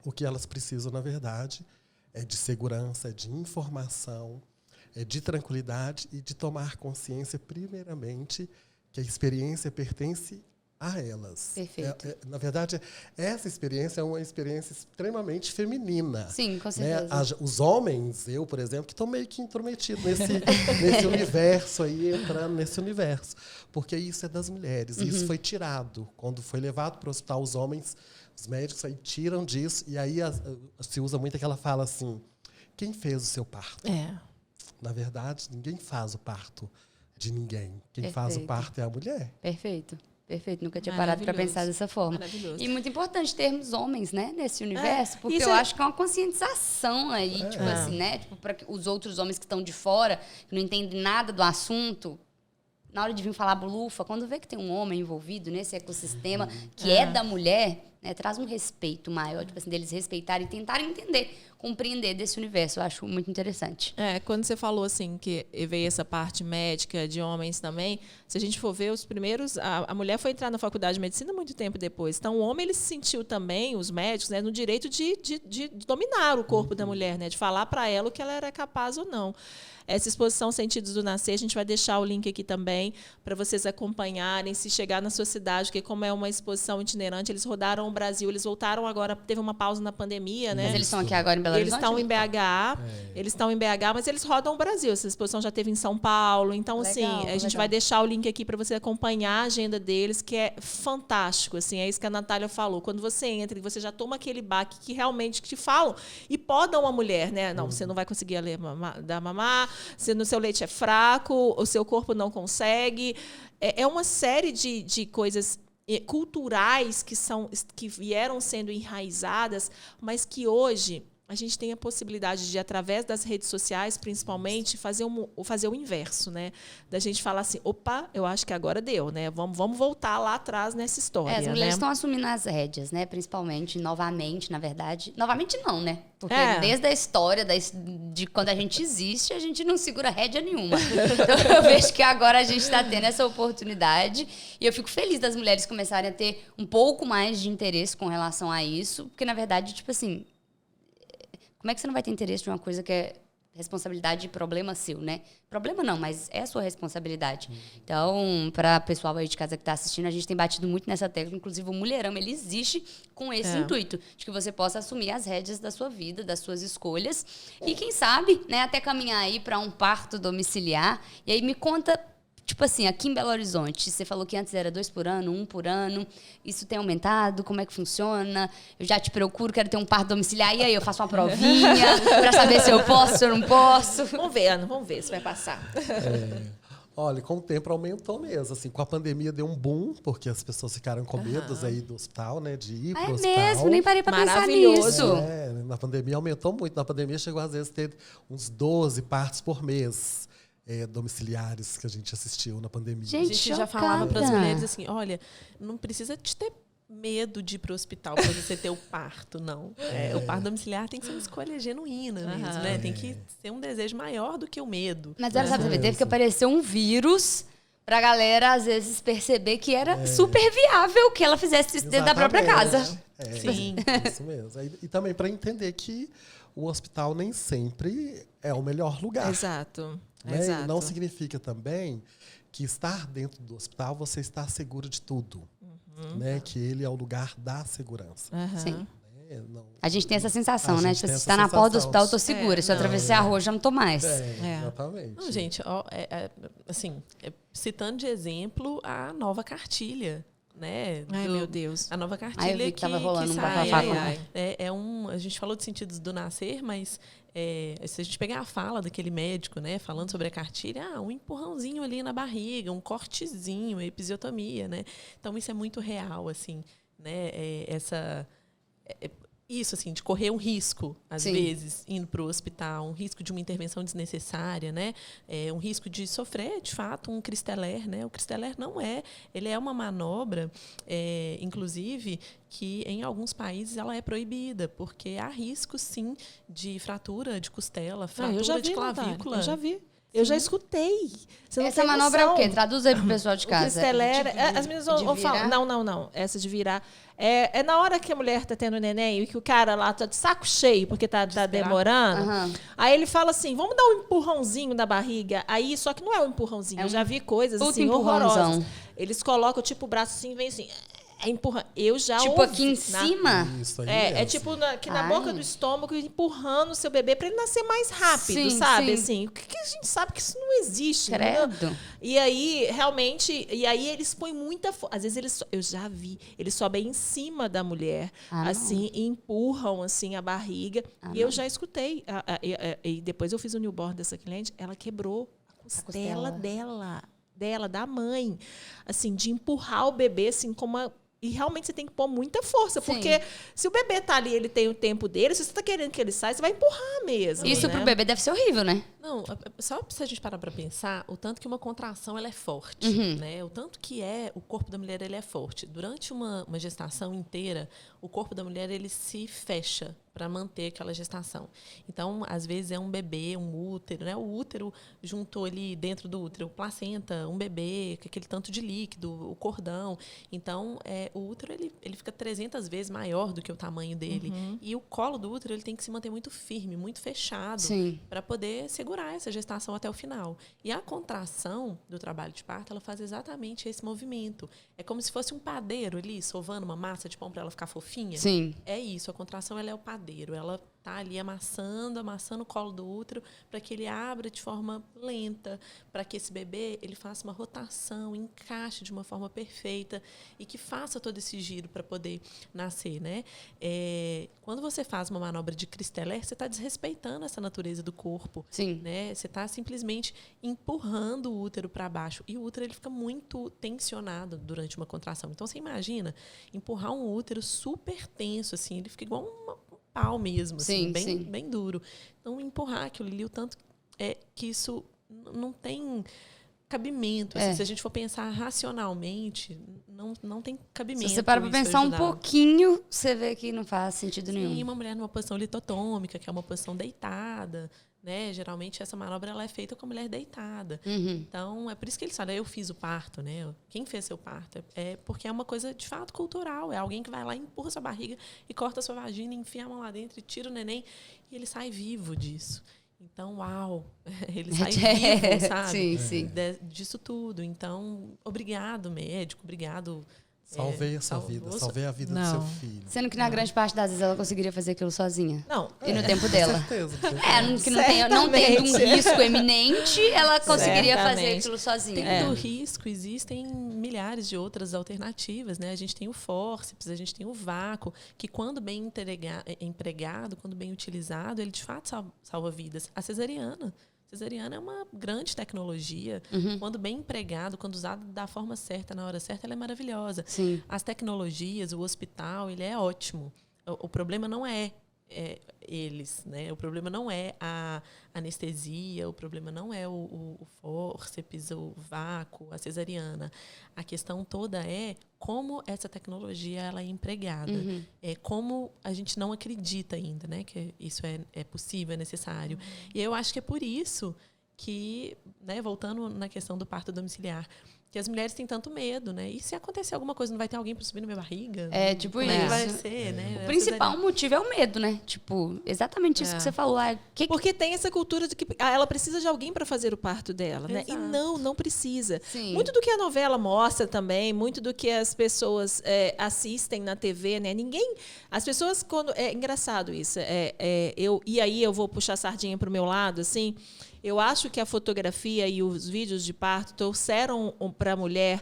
O que elas precisam, na verdade, é de segurança, é de informação, é de tranquilidade e de tomar consciência, primeiramente, que a experiência pertence a elas. Perfeito. Na verdade, essa experiência é uma experiência extremamente feminina. Sim, com Né? certeza. Os homens, eu, por exemplo, que estou meio que intrometido nesse universo aí, entrando nesse universo. Porque isso é das mulheres. E isso foi tirado. Quando foi levado para o hospital, os homens, os médicos aí tiram disso. E aí se usa muito aquela fala assim, quem fez o seu parto? Na verdade, ninguém faz o parto de ninguém. Quem faz o parto é a mulher. Perfeito. Perfeito, nunca tinha parado para pensar dessa forma. Maravilhoso. E muito importante termos homens, né, nesse universo, porque eu acho que é uma conscientização aí, tipo assim, né, tipo, para os outros homens que estão de fora, que não entendem nada do assunto, na hora de vir falar blufa, quando vê que tem um homem envolvido nesse ecossistema que é da mulher, né, traz um respeito maior, tipo assim, deles respeitarem e tentarem entender, compreender desse universo. Eu acho muito interessante. Quando você falou assim que veio essa parte médica de homens também, se a gente for ver os primeiros, a mulher foi entrar na faculdade de medicina muito tempo depois. Então o homem ele se sentiu também, os médicos, né, no direito de dominar o corpo da mulher, né, de falar para ela o que ela era capaz ou não. Essa exposição Sentidos do Nascer, a gente vai deixar o link aqui também para vocês acompanharem, se chegar na sua cidade, porque como é uma exposição itinerante, eles rodaram o Brasil, eles voltaram agora, teve uma pausa na pandemia, né? Mas eles estão aqui agora em Belo Horizonte? Eles estão em BH, eles estão em BH, mas eles rodam o Brasil. Essa exposição já teve em São Paulo, então Legal, assim, a gente vai deixar o link aqui para você acompanhar a agenda deles, que é fantástico, assim, é isso que a Natália falou. Quando você entra e você já toma aquele baque que realmente te falam e podam a mulher, né? Não, você não vai conseguir dar mamar, se no seu leite é fraco, o seu corpo não consegue. É uma série de coisas culturais que vieram sendo enraizadas, mas que hoje a gente tem a possibilidade de, através das redes sociais, principalmente, fazer o inverso, né? Da gente falar assim, opa, eu acho que agora deu, né? Vamos voltar lá atrás nessa história, as mulheres né? estão assumindo as rédeas, né? Principalmente, novamente, na verdade. Novamente não, né? Porque desde a história de quando a gente existe, a gente não segura rédea nenhuma. Então, eu vejo que agora a gente está tendo essa oportunidade. E eu fico feliz das mulheres começarem a ter um pouco mais de interesse com relação a isso. Porque, na verdade, tipo assim, como é que você não vai ter interesse de uma coisa que é responsabilidade e problema seu, né? Problema não, mas é a sua responsabilidade. Então, para o pessoal aí de casa que está assistindo, a gente tem batido muito nessa tecla. Inclusive, o Mulherama, ele existe com esse intuito, de que você possa assumir as rédeas da sua vida, das suas escolhas. E quem sabe, né, até caminhar aí para um parto domiciliar. E aí me conta, tipo assim, aqui em Belo Horizonte, você falou que antes era 2 por ano, 1 por ano. Isso tem aumentado? Como é que funciona? Eu já te procuro, quero ter um parto domiciliar. E aí, eu faço uma provinha para saber se eu posso, se eu não posso. Vamos ver, Ana, vamos ver se vai passar. Olha, com o tempo aumentou mesmo. Assim, com a pandemia deu um boom, porque as pessoas ficaram com medo aí do hospital, né? De ir pro hospital. É mesmo, nem parei para pensar Maravilhoso. nisso. Na pandemia aumentou muito. Na pandemia chegou, às vezes, a ter uns 12 partos por mês. Domiciliares que a gente assistiu na pandemia. A gente já falava para as mulheres assim, olha, não precisa te ter medo de ir para o hospital para você ter o parto, não. O parto domiciliar tem que ser uma escolha genuína mesmo, né? Tem que ser um desejo maior do que o medo. Mas ela sabe, teve que aparecer um vírus pra galera, às vezes, perceber que era super viável que ela fizesse isso dentro da própria casa. Sim. Isso mesmo. E também para entender que o hospital nem sempre é o melhor lugar. Exato. Né? Exato. Não significa também que estar dentro do hospital você está seguro de tudo. Né? Que ele é o lugar da segurança. Sim. Não, A gente tem essa sensação, né? Se tem você essa está na porta do sensação. hospital, eu tô segura. Se eu atravessar a rua, já não tô mais. Exatamente. Não, gente, assim, citando de exemplo a nova cartilha, né? Ai, meu Deus. A nova Eu cartilha vi que tava rolando um sai, bafafá. a gente falou de sentidos do nascer, mas se a gente pegar a fala daquele médico, né, falando sobre a cartilha, um empurrãozinho ali na barriga, um cortezinho, episiotomia, né? Então isso é muito real, assim, né? Isso, assim, de correr um risco, às vezes, indo para o hospital, um risco de uma intervenção desnecessária, né? Um risco de sofrer, de fato, um cristeler, né? O cristeler ele é uma manobra, inclusive, que em alguns países ela é proibida, porque há risco, sim, de fratura de costela, fratura de clavícula. Eu já vi. Eu já escutei. Você não Essa tem manobra é noção. o quê? Traduz aí pro pessoal de casa. O cristeler, as meninas vão falar. Não. Essa de virar. É na hora que a mulher tá tendo neném e que o cara lá tá de saco cheio porque tá demorando. Aí ele fala assim: vamos dar um empurrãozinho na barriga. Aí, só que não é um empurrãozinho. Eu já vi coisas assim horrorosas. Eles colocam tipo o braço assim, vem assim. Empurra. Eu já tipo ouvi, aqui em cima? Isso aí é tipo aqui na boca do estômago, empurrando o seu bebê para ele nascer mais rápido, sabe? Assim, o que a gente sabe que isso não existe. Credo. E aí, realmente, eles põem muita força. Às vezes, eu já vi, eles sobem em cima da mulher, assim, e empurram, assim, a barriga. E eu já escutei. E depois eu fiz o newborn dessa cliente, ela quebrou a costela dela, da mãe. Assim, de empurrar o bebê, assim, como uma... E realmente você tem que pôr muita força, porque se o bebê tá ali, ele tem o tempo dele, se você tá querendo que ele saia, você vai empurrar mesmo. Isso pro bebê deve ser horrível, né? Não, só se a gente parar para pensar, o tanto que uma contração ela é forte, né? O tanto que o corpo da mulher ele é forte. Durante uma gestação inteira, o corpo da mulher ele se fecha para manter aquela gestação. Então, às vezes é um bebê, um útero, né? O útero juntou ali dentro do útero, placenta, um bebê, com aquele tanto de líquido, o cordão. Então, o útero ele fica 300 vezes maior do que o tamanho dele. E o colo do útero ele tem que se manter muito firme, muito fechado, para poder segurar essa gestação até o final. E a contração do trabalho de parto, ela faz exatamente esse movimento. É como se fosse um padeiro ali, sovando uma massa de pão para ela ficar fofinha. Sim. É isso, a contração ela é o padeiro. Ela tá ali amassando o colo do útero para que ele abra de forma lenta, para que esse bebê ele faça uma rotação, encaixe de uma forma perfeita e que faça todo esse giro para poder nascer, né? Quando você faz uma manobra de cristeler, você está desrespeitando essa natureza do corpo. Sim. Né? Você está simplesmente empurrando o útero para baixo. E o útero ele fica muito tensionado durante uma contração. Então, você imagina empurrar um útero super tenso, assim, ele fica igual um pau mesmo, assim, Sim. bem duro. Então, empurrar aquilo ali, o tanto que isso não tem cabimento. Assim, se a gente for pensar racionalmente, não tem cabimento. Se você para pra pensar um pouquinho, você vê que não faz sentido nenhum. Sim, uma mulher numa posição litotômica, que é uma posição deitada, né? Geralmente essa manobra ela é feita com a mulher deitada. Então, é por isso que eles falam, eu fiz o parto, né? Quem fez seu parto? É porque é uma coisa de fato cultural. É alguém que vai lá, empurra sua barriga e corta sua vagina, enfia a mão lá dentro e tira o neném e ele sai vivo disso. Então, uau, ele sai vivo, sabe? Sim. Disso tudo. Então, obrigado, médico, obrigado. Salvei essa vida, salvei a vida do seu filho. Sendo que na grande parte das vezes ela conseguiria fazer aquilo sozinha. Não. E no tempo dela. Com certeza. Que não tendo um risco eminente, ela conseguiria fazer aquilo sozinha. Tendo risco, existem milhares de outras alternativas, né? A gente tem o fórceps, a gente tem o vácuo, que quando bem empregado, quando bem utilizado, ele de fato salva vidas. A cesariana é uma grande tecnologia. Quando bem empregado, quando usado da forma certa, na hora certa, ela é maravilhosa. Sim. As tecnologias, o hospital, ele é ótimo. O problema não é eles, né? O problema não é a anestesia, o problema não é o fórceps, o vácuo, a cesariana. A questão toda é como essa tecnologia ela é empregada. É como a gente não acredita ainda, né? Que isso é possível, é necessário. E eu acho que é por isso que, né, voltando na questão do parto domiciliar, que as mulheres têm tanto medo, né? E se acontecer alguma coisa, não vai ter alguém para subir na minha barriga? Tipo Como isso. é que vai ser, né? O principal motivo é o medo, né? Tipo, exatamente isso que você falou. Porque tem essa cultura de que ela precisa de alguém para fazer o parto dela, né? E Exato. não precisa. Sim. Muito do que a novela mostra também, muito do que as pessoas assistem na TV, né? As pessoas, quando... É engraçado isso. E aí eu vou puxar a sardinha para o meu lado, assim... Eu acho que a fotografia e os vídeos de parto trouxeram para a mulher,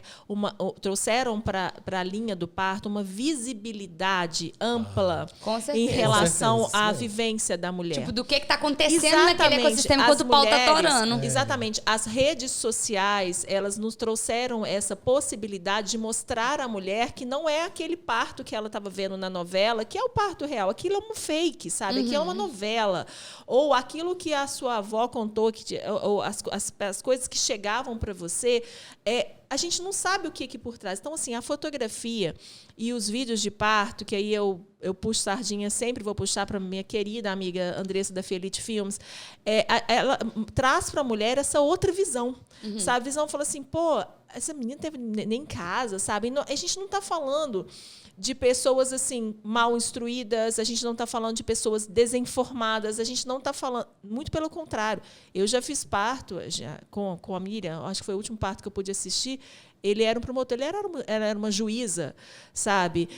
trouxeram para a linha do parto uma visibilidade ampla em relação à vivência da mulher. Tipo, do que está acontecendo naquele ecossistema enquanto o pau está torando. Exatamente. As redes sociais, elas nos trouxeram essa possibilidade de mostrar à mulher que não é aquele parto que ela estava vendo na novela, que é o parto real. Aquilo é um fake, sabe? Aquilo é uma novela. Ou aquilo que a sua avó contou, ou as coisas que chegavam para você, a gente não sabe o que por trás. Então, assim, a fotografia e os vídeos de parto, que aí eu puxo sardinha, sempre vou puxar para minha querida amiga Andressa da Fielite Filmes, ela traz para a mulher essa outra visão. Sabe? A visão fala assim, pô, essa menina teve nem em casa, sabe? A gente não está falando de pessoas assim mal instruídas, a gente não está falando de pessoas desinformadas, a gente não está falando, muito pelo contrário. Eu já fiz parto com a Miriam, acho que foi o último parto que eu pude assistir. Ele era um promotor, ela era uma juíza, sabe?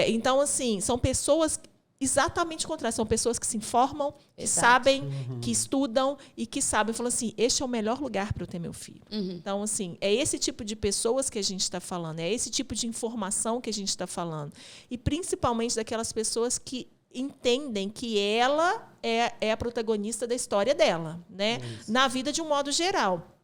Então, assim, são pessoas exatamente contrário. São pessoas que se informam, que sabem, que estudam e que sabem. Falam assim, este é o melhor lugar para eu ter meu filho. Então, assim, é esse tipo de pessoas que a gente está falando, é esse tipo de informação que a gente está falando. E, principalmente, daquelas pessoas que entendem que ela é a protagonista da história dela, né? Na vida de um modo geral.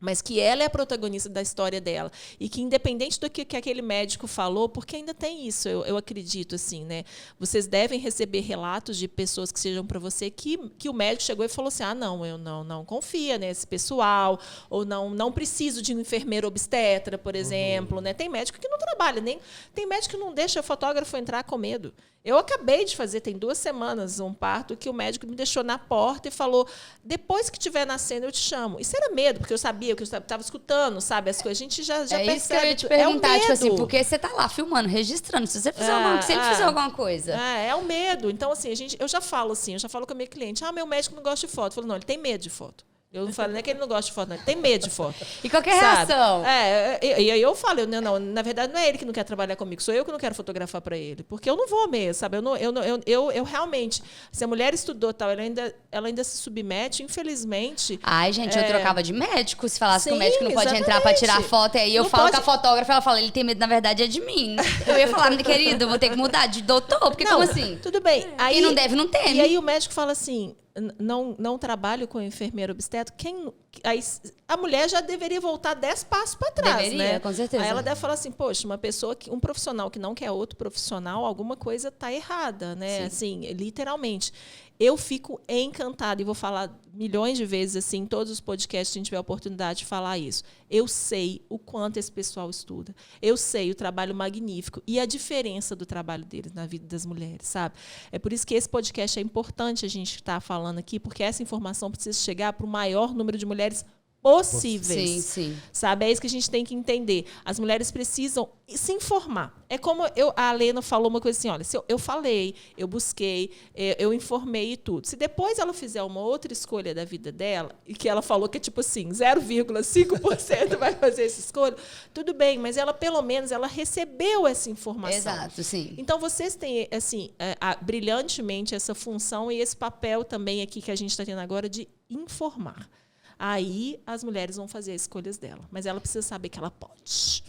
Mas que ela é a protagonista da história dela. E que, independente do que aquele médico falou, porque ainda tem isso, eu acredito, assim, né? Vocês devem receber relatos de pessoas que sejam para você que o médico chegou e falou assim, não, eu não confia nesse pessoal, ou não preciso de um enfermeiro obstetra, por exemplo, né? Tem médico que não trabalha, tem médico que não deixa o fotógrafo entrar com medo. Eu acabei de fazer, tem 2 semanas, um parto que o médico me deixou na porta e falou, depois que estiver nascendo, eu te chamo. Isso era medo, porque eu sabia que eu estava escutando, sabe? As coisas, a gente já percebe. É isso que eu ia te perguntar, tipo assim, porque você tá lá filmando, registrando, se você fizer se ele fizer alguma coisa. É o medo. Então, assim, eu já falo com a minha cliente, meu médico não gosta de foto. Eu falo, não, ele tem medo de foto. Eu não falo nem que ele não gosta de foto, não. Ele tem medo de foto. E qual que é a reação? E aí eu falo, não, na verdade não é ele que não quer trabalhar comigo, sou eu que não quero fotografar para ele. Porque eu não vou mesmo, sabe? Eu realmente, se a mulher estudou tal, ela ainda se submete, infelizmente. Ai, gente, eu trocava de médico. Se falasse que o médico não pode exatamente. Entrar para tirar foto, aí eu falo com a fotógrafa, ela fala, ele tem medo, na verdade, é de mim. Eu ia falar, minha querida, eu vou ter que mudar de doutor, porque como assim? Tudo bem. Quem não deve, não teme. E aí o médico fala assim, não trabalho com enfermeira obstetra, a mulher já deveria voltar 10 passos para trás, deveria, né? Com certeza. Aí ela deve falar assim, poxa, um profissional que não quer outro profissional, alguma coisa está errada, né? Sim. Assim, literalmente. Eu fico encantada, e vou falar milhões de vezes assim, em todos os podcasts que a gente tiver a oportunidade de falar isso. Eu sei o quanto esse pessoal estuda. Eu sei o trabalho magnífico e a diferença do trabalho deles na vida das mulheres, sabe? É por isso que esse podcast é importante a gente estar falando aqui, porque essa informação precisa chegar para o maior número de mulheres possíveis. Sim. Sabe? É isso que a gente tem que entender. As mulheres precisam se informar. É como a Lena falou uma coisa assim, olha, se eu falei, eu busquei, eu informei e tudo. Se depois ela fizer uma outra escolha da vida dela, e que ela falou que é tipo assim, 0,5% vai fazer essa escolha, tudo bem, mas ela pelo menos ela recebeu essa informação. Exato, sim. Então vocês têm assim, brilhantemente essa função e esse papel também aqui que a gente está tendo agora de informar. Aí as mulheres vão fazer as escolhas dela. Mas ela precisa saber que ela pode.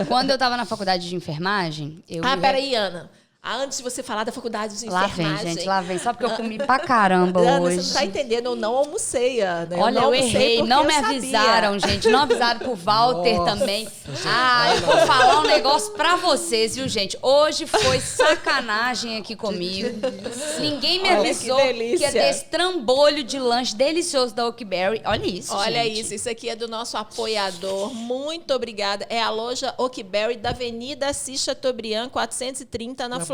Quando eu estava na faculdade de enfermagem, peraí, Ana. Antes de você falar da faculdade de Lá enfermagem... vem, gente, lá vem. Só porque eu comi pra caramba Ana, hoje. você não está entendendo, eu não almocei, Ana. Olha, eu errei, não me avisaram, gente. Não avisaram pro Walter também. Eu vou falar um negócio pra vocês, viu, gente? Hoje foi sacanagem aqui comigo. Ninguém me avisou que ia ter esse trambolho de lanche delicioso da Oakberry. Olha isso, Olha gente. isso aqui é do nosso apoiador. Muito obrigada. É a loja Oakberry da Avenida Assis Chateaubriand, 430, na Floresta.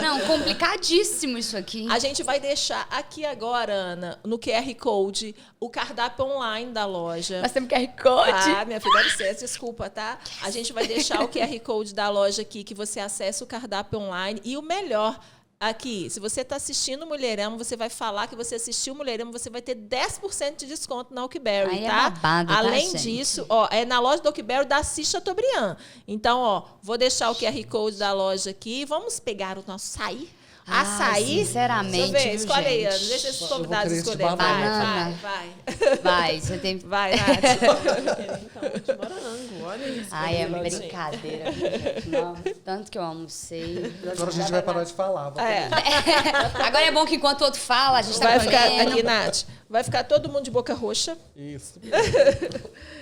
Não, complicadíssimo isso aqui. A gente vai deixar aqui agora, Ana, no QR Code, o cardápio online da loja. Nós temos QR Code. Minha filha, dá licença, desculpa, tá? A gente vai deixar o QR Code da loja aqui, que você acessa o cardápio online. E o melhor... Aqui, se você está assistindo Mulherama, você vai falar que você assistiu Mulherama, você vai ter 10% de desconto na Oakberry, Aí tá? É babado, Além tá, disso, é na loja da Oakberry da Assis Chateaubriand. Então, vou deixar o QR Code da loja aqui. Vamos pegar o nosso açaí? Açaí? Sinceramente, Deixa eu ver, escolhe aí, Ana. gente. Deixa esses convidados escolher. banana. Vai. Você tem... Vai, Nath. Então, de morango, olha isso. Ai, é brincadeira, gente. Nossa, tanto que eu almocei. Agora a gente vai parar de falar. Agora é bom que enquanto o outro fala, a gente Vai tá ficar comendo. aqui, Nath. Vai ficar todo mundo de boca roxa. Isso.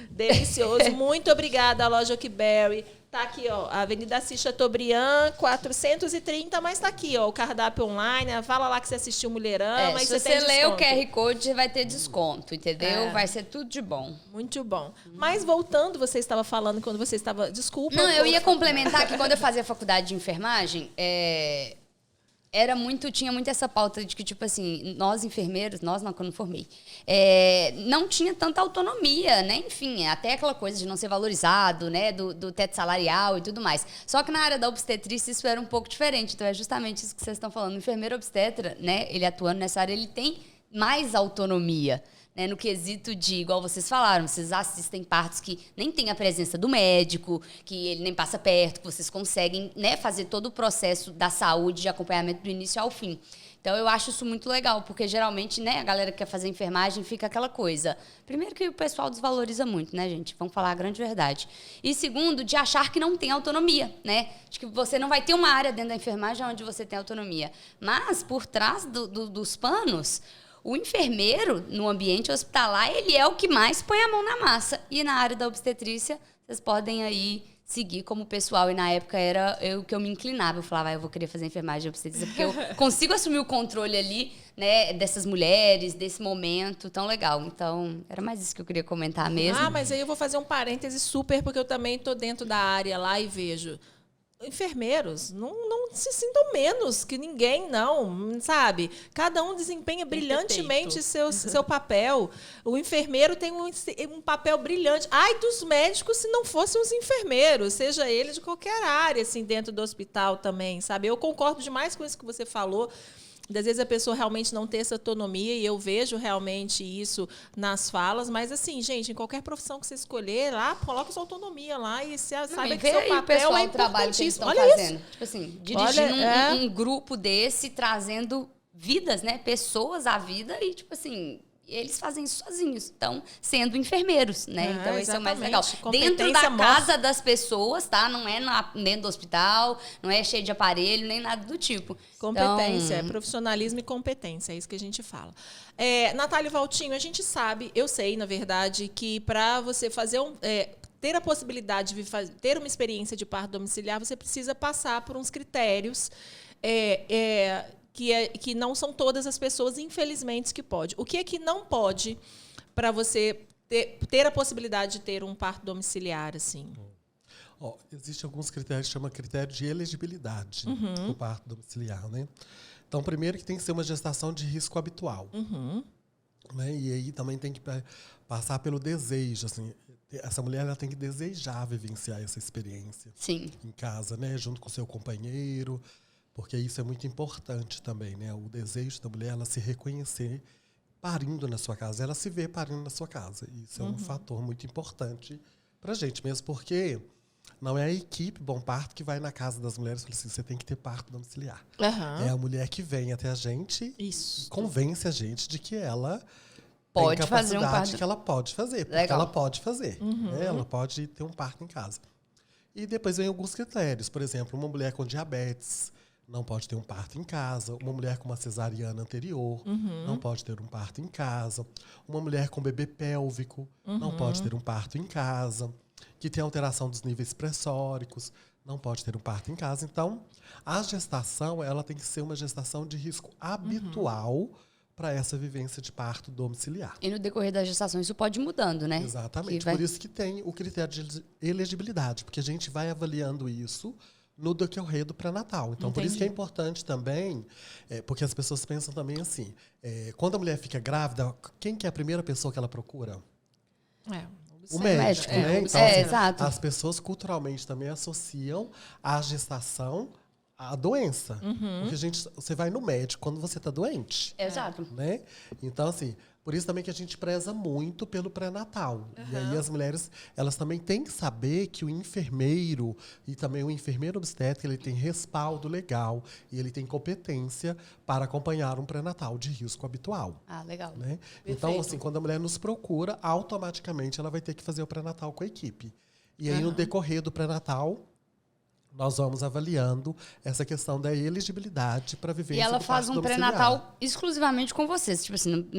Delicioso. Muito obrigada, loja Oakberry. Tá aqui, ó, a Avenida Assis Chateaubriand, 430, mas tá aqui, ó, o cardápio online. Fala lá que você assistiu Mulherama, mas se você ler o QR Code, você vai ter desconto, entendeu? Vai ser tudo de bom. Muito bom. Mas voltando, você estava falando quando você estava... Desculpa. Não, eu ia complementar que quando eu fazia faculdade de enfermagem, tinha muito essa pauta de que, tipo assim, nós enfermeiros, quando eu formei, não tinha tanta autonomia, né? Enfim, até aquela coisa de não ser valorizado, né? Do teto salarial e tudo mais. Só que na área da obstetrícia isso era um pouco diferente. Então é justamente isso que vocês estão falando. O enfermeiro obstetra, né? Ele atuando nessa área, ele tem mais autonomia. Né, no quesito de, igual vocês falaram, vocês assistem partos que nem tem a presença do médico, que ele nem passa perto, que vocês conseguem, né, fazer todo o processo da saúde, de acompanhamento do início ao fim. Então, eu acho isso muito legal, porque geralmente, né, a galera que quer fazer enfermagem fica aquela coisa. Primeiro que o pessoal desvaloriza muito, né, gente? Vamos falar a grande verdade. E segundo, de achar que não tem autonomia, né? De que você não vai ter uma área dentro da enfermagem onde você tem autonomia. Mas, por trás dos panos... O enfermeiro, no ambiente hospitalar, ele é o que mais põe a mão na massa. E na área da obstetrícia, vocês podem aí seguir como pessoal. E na época era o que eu me inclinava. Eu falava, eu vou querer fazer enfermagem de obstetrícia, porque eu consigo assumir o controle ali, né, dessas mulheres, desse momento tão legal. Então, era mais isso que eu queria comentar mesmo. Mas aí eu vou fazer um parêntese super, porque eu também estou dentro da área lá e vejo... Enfermeiros não se sintam menos que ninguém, não, sabe? Cada um desempenha brilhantemente seu papel. O enfermeiro tem um papel brilhante. Ai dos médicos se não fossem os enfermeiros, seja ele de qualquer área, assim, dentro do hospital também, sabe? Eu concordo demais com isso que você falou. Às vezes a pessoa realmente não tem essa autonomia e eu vejo realmente isso nas falas, mas assim, gente, em qualquer profissão que você escolher, lá, coloca sua autonomia lá e você saiba que seu papel é importantíssimo. Olha fazendo. Isso. Tipo assim, dirigindo um grupo desse, trazendo vidas, né? Pessoas à vida e, tipo assim, eles fazem isso sozinhos, estão sendo enfermeiros, né? Então, esse é o mais legal. Competência Dentro da mostra. casa das pessoas, tá? Não é dentro do hospital, não é cheio de aparelho, nem nada do tipo. Competência, Então, profissionalismo e competência, é isso que a gente fala. Natália e Valtinho, a gente sabe, eu sei, na verdade, que para você fazer ter a possibilidade de ter uma experiência de parto domiciliar, você precisa passar por uns critérios que não são todas as pessoas, infelizmente, que pode. O que é que não pode para você ter a possibilidade de ter um parto domiciliar, assim? Existem alguns critérios que chama critério de elegibilidade do parto domiciliar, né? Então, primeiro que tem que ser uma gestação de risco habitual. Né? E aí também tem que passar pelo desejo, assim. Essa mulher ela tem que desejar vivenciar essa experiência em casa, né? Junto com o seu companheiro, porque isso é muito importante também, né? O desejo da mulher, ela se reconhecer parindo na sua casa, ela se vê parindo na sua casa. Isso é um fator muito importante pra gente, mesmo porque não é a equipe Bom Parto que vai na casa das mulheres e fala assim, você tem que ter parto domiciliar. É a mulher que vem até a gente e convence a gente de que ela pode tem fazer um capacidade parto. que ela pode fazer, porque Legal. ela pode fazer. Né? Ela pode ter um parto em casa. E depois vem alguns critérios. Por exemplo, uma mulher com diabetes não pode ter um parto em casa. Uma mulher com uma cesariana anterior não pode ter um parto em casa. Uma mulher com bebê pélvico não pode ter um parto em casa. Que tem alteração dos níveis pressóricos não pode ter um parto em casa. Então, a gestação ela tem que ser uma gestação de risco habitual para essa vivência de parto domiciliar. E no decorrer da gestação isso pode ir mudando, né? Exatamente. Por isso que tem o critério de elegibilidade, porque a gente vai avaliando isso no decorrer do pré-natal. Então, por isso que é importante também, porque as pessoas pensam também assim, quando a mulher fica grávida, quem que é a primeira pessoa que ela procura? O médico, né? Então, exato. as pessoas culturalmente também associam a gestação à doença. Porque você vai no médico quando você está doente. Exato. Né? Então, assim, por isso também que a gente preza muito pelo pré-natal. E aí as mulheres, elas também têm que saber que o enfermeiro e também o enfermeiro obstétrico, ele tem respaldo legal e ele tem competência para acompanhar um pré-natal de risco habitual. Ah, legal. Né? Então, assim, quando a mulher nos procura, automaticamente ela vai ter que fazer o pré-natal com a equipe. E aí, no decorrer do pré-natal, nós vamos avaliando essa questão da elegibilidade para vivência E ela do faz parto um domiciliar. pré-natal exclusivamente com vocês. Tipo assim,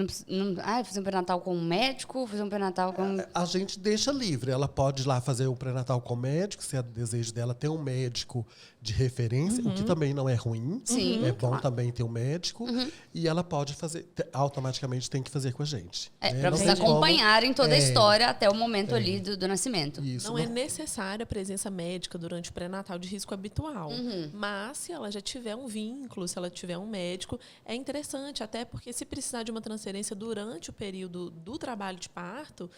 fazer um pré-natal com um médico, fazer um pré-natal com... A gente deixa livre. Ela pode ir lá fazer o pré-natal com o médico, se é desejo dela ter um médico de referência, o que também não é ruim. Sim, é bom também ter um médico. E ela pode fazer, automaticamente tem que fazer com a gente. Para Não vocês tem como- acompanharem toda a história até o momento ali do nascimento. Isso, Não é necessária a presença médica durante o pré-natal de risco habitual. Mas, se ela já tiver um vínculo, se ela tiver um médico, é interessante, até porque se precisar de uma transferência durante o período do trabalho de parto,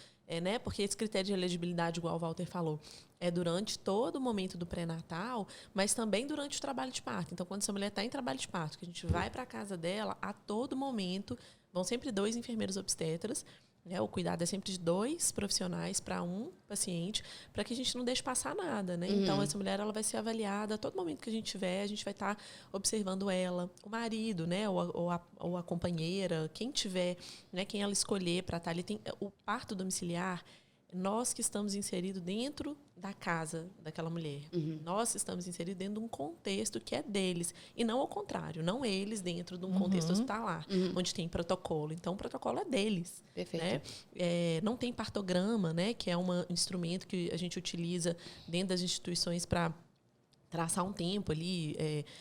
né, porque esse critério de elegibilidade, igual o Walter falou, é durante todo o momento do pré-natal, mas também durante o trabalho de parto. Então, quando essa mulher está em trabalho de parto, que a gente vai para a casa dela, a todo momento, vão sempre 2 enfermeiros obstetras, né? O cuidado é sempre de 2 profissionais para um paciente, para que a gente não deixe passar nada, né? Então, essa mulher ela vai ser avaliada a todo momento que a gente tiver, a gente vai estar observando ela, o marido, né? Ou a companheira, quem tiver, né? Quem ela escolher para estar ali. O parto domiciliar, nós que estamos inseridos dentro da casa daquela mulher. Nós estamos inseridos dentro de um contexto que é deles. E não ao contrário, não eles dentro de um contexto hospitalar, onde tem protocolo. Então, o protocolo é deles. Perfeito. Né? Não tem partograma, né, que é um instrumento que a gente utiliza dentro das instituições para traçar um tempo ali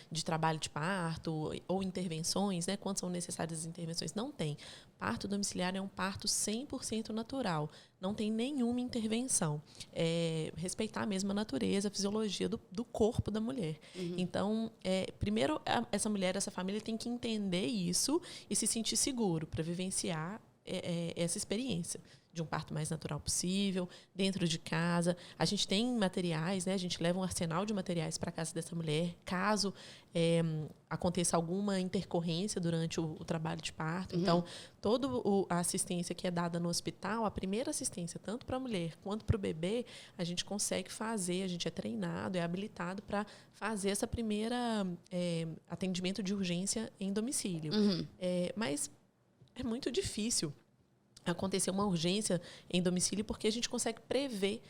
de trabalho de parto ou intervenções, né? Quando são necessárias as intervenções. Não tem. Parto domiciliar é um parto 100% natural. Não tem nenhuma intervenção. Respeitar mesmo a natureza, a fisiologia do corpo da mulher. Então, primeiro, essa mulher, essa família tem que entender isso e se sentir seguro para vivenciar essa experiência de um parto mais natural possível, dentro de casa. A gente tem materiais, né? A gente leva um arsenal de materiais para a casa dessa mulher, caso aconteça alguma intercorrência durante o trabalho de parto. Então, toda a assistência que é dada no hospital, a primeira assistência, tanto para a mulher quanto para o bebê, a gente consegue fazer, a gente é treinado, é habilitado para fazer essa primeira atendimento de urgência em domicílio. Mas é muito difícil acontecer uma urgência em domicílio, porque a gente consegue prever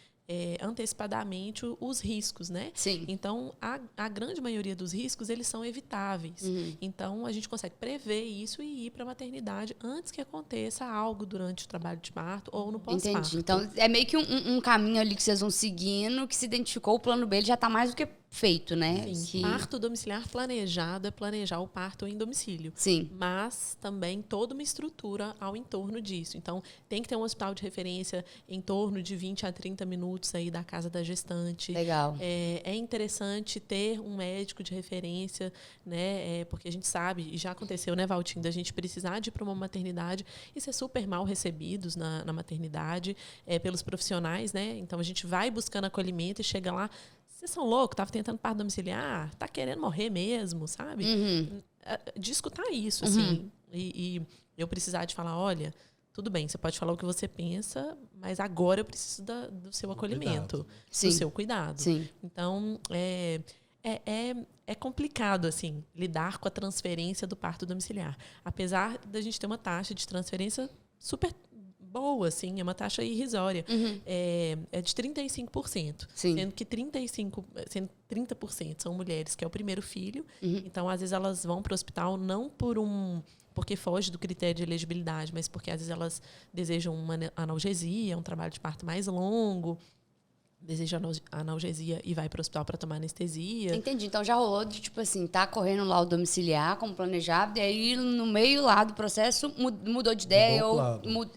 antecipadamente os riscos, né? Sim. Então, a grande maioria dos riscos, eles são evitáveis. Então, a gente consegue prever isso e ir para a maternidade antes que aconteça algo durante o trabalho de parto ou no pós-parto. Entendi. Então, é meio que um caminho ali que vocês vão seguindo, que se identificou, o plano B ele já está mais do que feito, né? Sim. Parto domiciliar planejado é planejar o parto em domicílio. Sim. Mas também toda uma estrutura ao entorno disso. Então, tem que ter um hospital de referência em torno de 20 a 30 minutos aí da casa da gestante. Legal. É interessante ter um médico de referência, né? Porque a gente sabe, e já aconteceu, né, Valtinho, da gente precisar de ir para uma maternidade e ser super mal recebidos na maternidade pelos profissionais, né? Então, a gente vai buscando acolhimento e chega lá, vocês são loucos, estava tentando parto domiciliar, tá querendo morrer mesmo, sabe? De escutar isso, assim. E eu precisar de falar, olha, tudo bem, você pode falar o que você pensa, mas agora eu preciso do seu acolhimento, do seu cuidado. Sim. Então, é complicado, assim, lidar com a transferência do parto domiciliar. Apesar da gente ter uma taxa de transferência super boa, assim, é uma taxa irrisória. É de 35%. Sim. Sendo que 30% são mulheres, que é o primeiro filho. Então, às vezes, elas vão para o hospital não porque foge do critério de elegibilidade, mas porque, às vezes, elas desejam uma analgesia, um trabalho de parto mais longo, deseja analgesia e vai para o hospital para tomar anestesia. Entendi. Então já rolou de, tipo assim, tá correndo lá o domiciliar como planejado, e aí no meio lá do processo mudou de ideia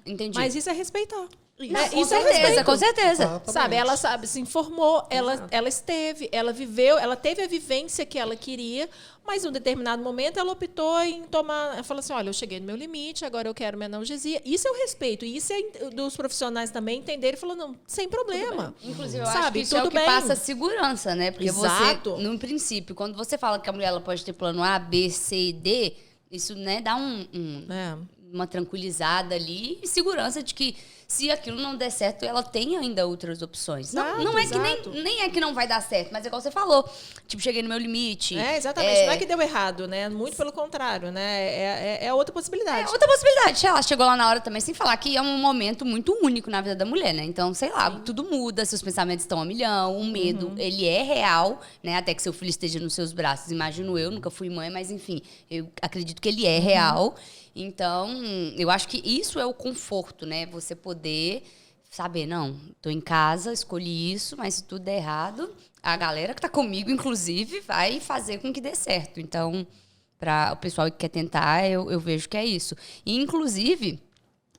entendi. Mas isso é respeitar. Com certeza, com certeza. Exatamente. Sabe, ela se informou, ela esteve, ela viveu, ela teve a vivência que ela queria, mas em um determinado momento ela optou em tomar, ela falou assim, olha, eu cheguei no meu limite, agora eu quero minha analgesia. Isso eu respeito, e isso é dos profissionais também entenderem e falar, não, sem problema. Inclusive, eu acho que isso é o que passa segurança, né? Porque Exato. você, no princípio, quando você fala que a mulher ela pode ter plano A, B, C e D, isso, né, dá uma tranquilizada ali e segurança de que se aquilo não der certo, ela tem ainda outras opções. Exato, não é que nem é que não vai dar certo, mas é igual você falou. Tipo, cheguei no meu limite. Exatamente. Não é que deu errado, né? Muito pelo contrário, né? É outra possibilidade. É outra possibilidade. Sei lá, chegou lá na hora também, sem falar que é um momento muito único na vida da mulher, né? Então, sei lá, tudo muda, seus pensamentos estão a milhão, o medo, ele é real, né? Até que seu filho esteja nos seus braços. Imagino eu, nunca fui mãe, mas enfim, eu acredito que ele é real. Então, eu acho que isso é o conforto, né? Você poder saber, não, tô em casa, escolhi isso, mas se tudo der errado, a galera que tá comigo, inclusive, vai fazer com que dê certo. Então, para o pessoal que quer tentar, eu vejo que é isso. E, inclusive,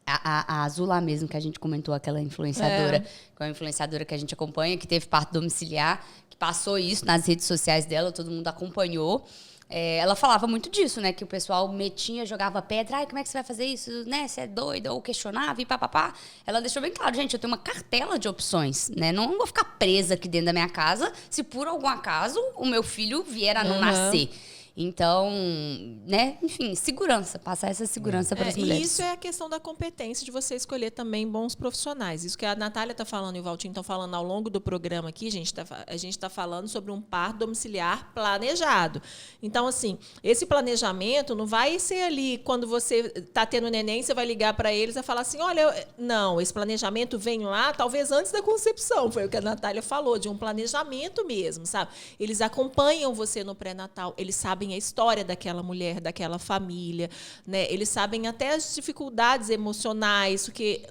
a Azulá mesmo, que a gente comentou, aquela influenciadora, que é uma influenciadora que a gente acompanha, que teve parto domiciliar, que passou isso nas redes sociais dela, todo mundo acompanhou. Ela falava muito disso, né? Que o pessoal metia, jogava pedra. Ai, como é que você vai fazer isso? Né? Você é doida? Ou questionava e papapá. Ela deixou bem claro, gente, eu tenho uma cartela de opções, né? Não vou ficar presa aqui dentro da minha casa se por algum acaso o meu filho vier a não nascer. Então, né? Enfim, segurança. Passar essa segurança para as mulheres. E isso é a questão da competência de você escolher também bons profissionais. Isso que a Natália está falando e o Valtinho estão falando ao longo do programa aqui, a gente está falando sobre um parto domiciliar planejado. Então, assim, esse planejamento não vai ser ali quando você está tendo neném, você vai ligar para eles e falar assim, olha, não, esse planejamento vem lá, talvez antes da concepção, foi o que a Natália falou, de um planejamento mesmo, sabe? Eles acompanham você no pré-natal, eles sabem a história daquela mulher, daquela família, né? Eles sabem até as dificuldades emocionais, porque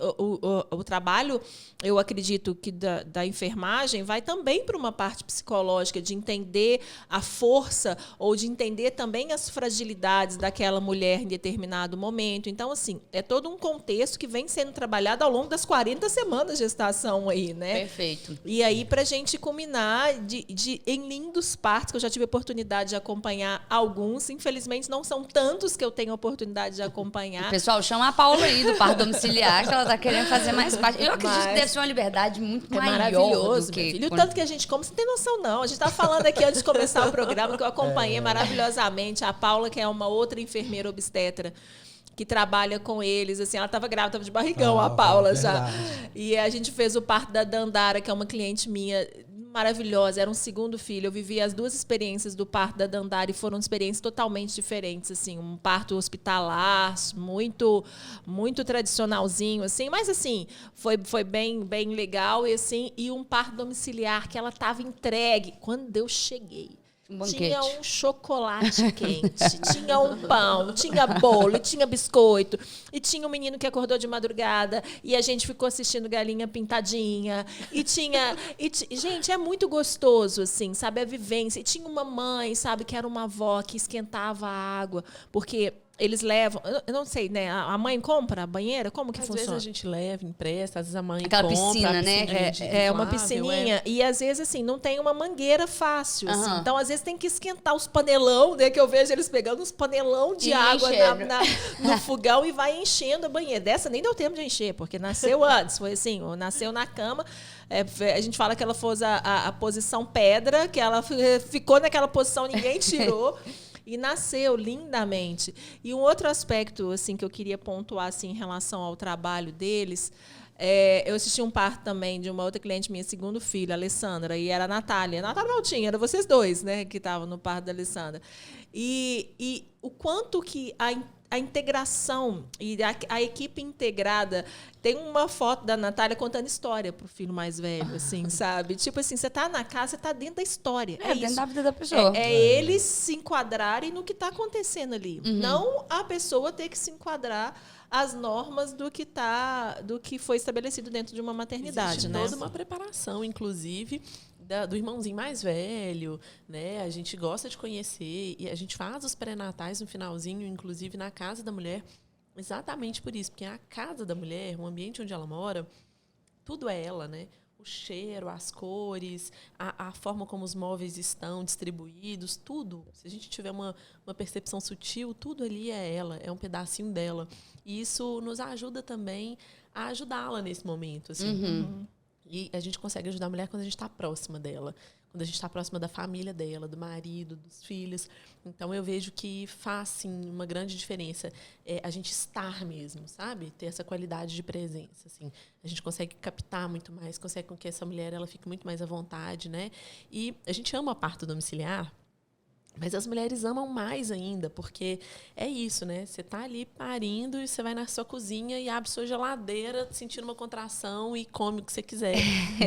o trabalho, eu acredito que da enfermagem vai também para uma parte psicológica, de entender a força ou de entender também as fragilidades daquela mulher em determinado momento. Então, assim, é todo um contexto que vem sendo trabalhado ao longo das 40 semanas de gestação aí, né? Perfeito. E aí, para a gente culminar em lindos partos, que eu já tive a oportunidade de acompanhar alguns, infelizmente não são tantos que eu tenho a oportunidade de acompanhar. Pessoal, chama a Paula aí do parto domiciliar, que ela tá querendo fazer mais parte. Eu acredito que deve ser uma liberdade muito maior. Maravilhoso, do que filho. O tanto que a gente come, você não tem noção, não. A gente estava falando aqui antes de começar o programa, que eu acompanhei maravilhosamente a Paula, que é uma outra enfermeira obstetra, que trabalha com eles, assim, ela estava grávida, estava de barrigão, a Paula já. E a gente fez o parto da Dandara, que é uma cliente minha, maravilhosa, era um segundo filho. Eu vivi as duas experiências do parto da Dandara e foram experiências totalmente diferentes, assim, um parto hospitalar, muito muito tradicionalzinho, assim, mas assim, foi bem legal e assim, e um parto domiciliar que ela estava entregue quando eu cheguei. Tinha um chocolate quente, tinha um pão, tinha bolo, tinha biscoito, e tinha um menino que acordou de madrugada e a gente ficou assistindo Galinha Pintadinha. Gente, é muito gostoso, assim, sabe? A vivência. E tinha uma mãe, sabe, que era uma avó que esquentava a água, porque eles levam, eu não sei, né? A mãe compra a banheira? Como que funciona? Às vezes a gente leva, empresta, às vezes a mãe aquela compra. piscina, né? É uma piscininha. E às vezes, assim, não tem uma mangueira fácil. Assim. Então, às vezes, tem que esquentar os panelão, né? Que eu vejo eles pegando uns panelão de água no fogão e vai enchendo a banheira. Dessa nem deu tempo de encher, porque nasceu antes. Foi assim, nasceu na cama. A gente fala que ela fez a posição pedra, que ela ficou naquela posição, ninguém tirou. E nasceu lindamente. E um outro aspecto assim, que eu queria pontuar assim, em relação ao trabalho deles, eu assisti um parto também de uma outra cliente minha, segundo filho, a Alessandra, e era a Natália. Natália Maltinha, era vocês dois, né, que estavam no parto da Alessandra. E o quanto que a integração e a equipe integrada. Tem uma foto da Natália contando história pro filho mais velho, assim, sabe? Tipo assim, você tá na casa, você tá dentro da história. É dentro isso. da vida da pessoa. Eles se enquadrarem no que tá acontecendo ali. Não a pessoa ter que se enquadrar às normas do que foi estabelecido dentro de uma maternidade. Existe né? toda uma preparação, inclusive, do irmãozinho mais velho, né? A gente gosta de conhecer e a gente faz os pré-natais no finalzinho, inclusive na casa da mulher, exatamente por isso, porque a casa da mulher, o ambiente onde ela mora, tudo é ela, né? O cheiro, as cores, a forma como os móveis estão distribuídos, tudo. Se a gente tiver uma percepção sutil, tudo ali é ela, é um pedacinho dela. E isso nos ajuda também a ajudá-la nesse momento, assim. E a gente consegue ajudar a mulher quando a gente está próxima dela, quando a gente está próxima da família dela, do marido, dos filhos. Então, eu vejo que faz, sim, uma grande diferença a gente estar mesmo, sabe? Ter essa qualidade de presença, assim. A gente consegue captar muito mais, consegue com que essa mulher ela fique muito mais à vontade, né? E a gente ama a parto domiciliar, mas as mulheres amam mais ainda, porque é isso, né? Você tá ali parindo e você vai na sua cozinha e abre sua geladeira sentindo uma contração e come o que você quiser,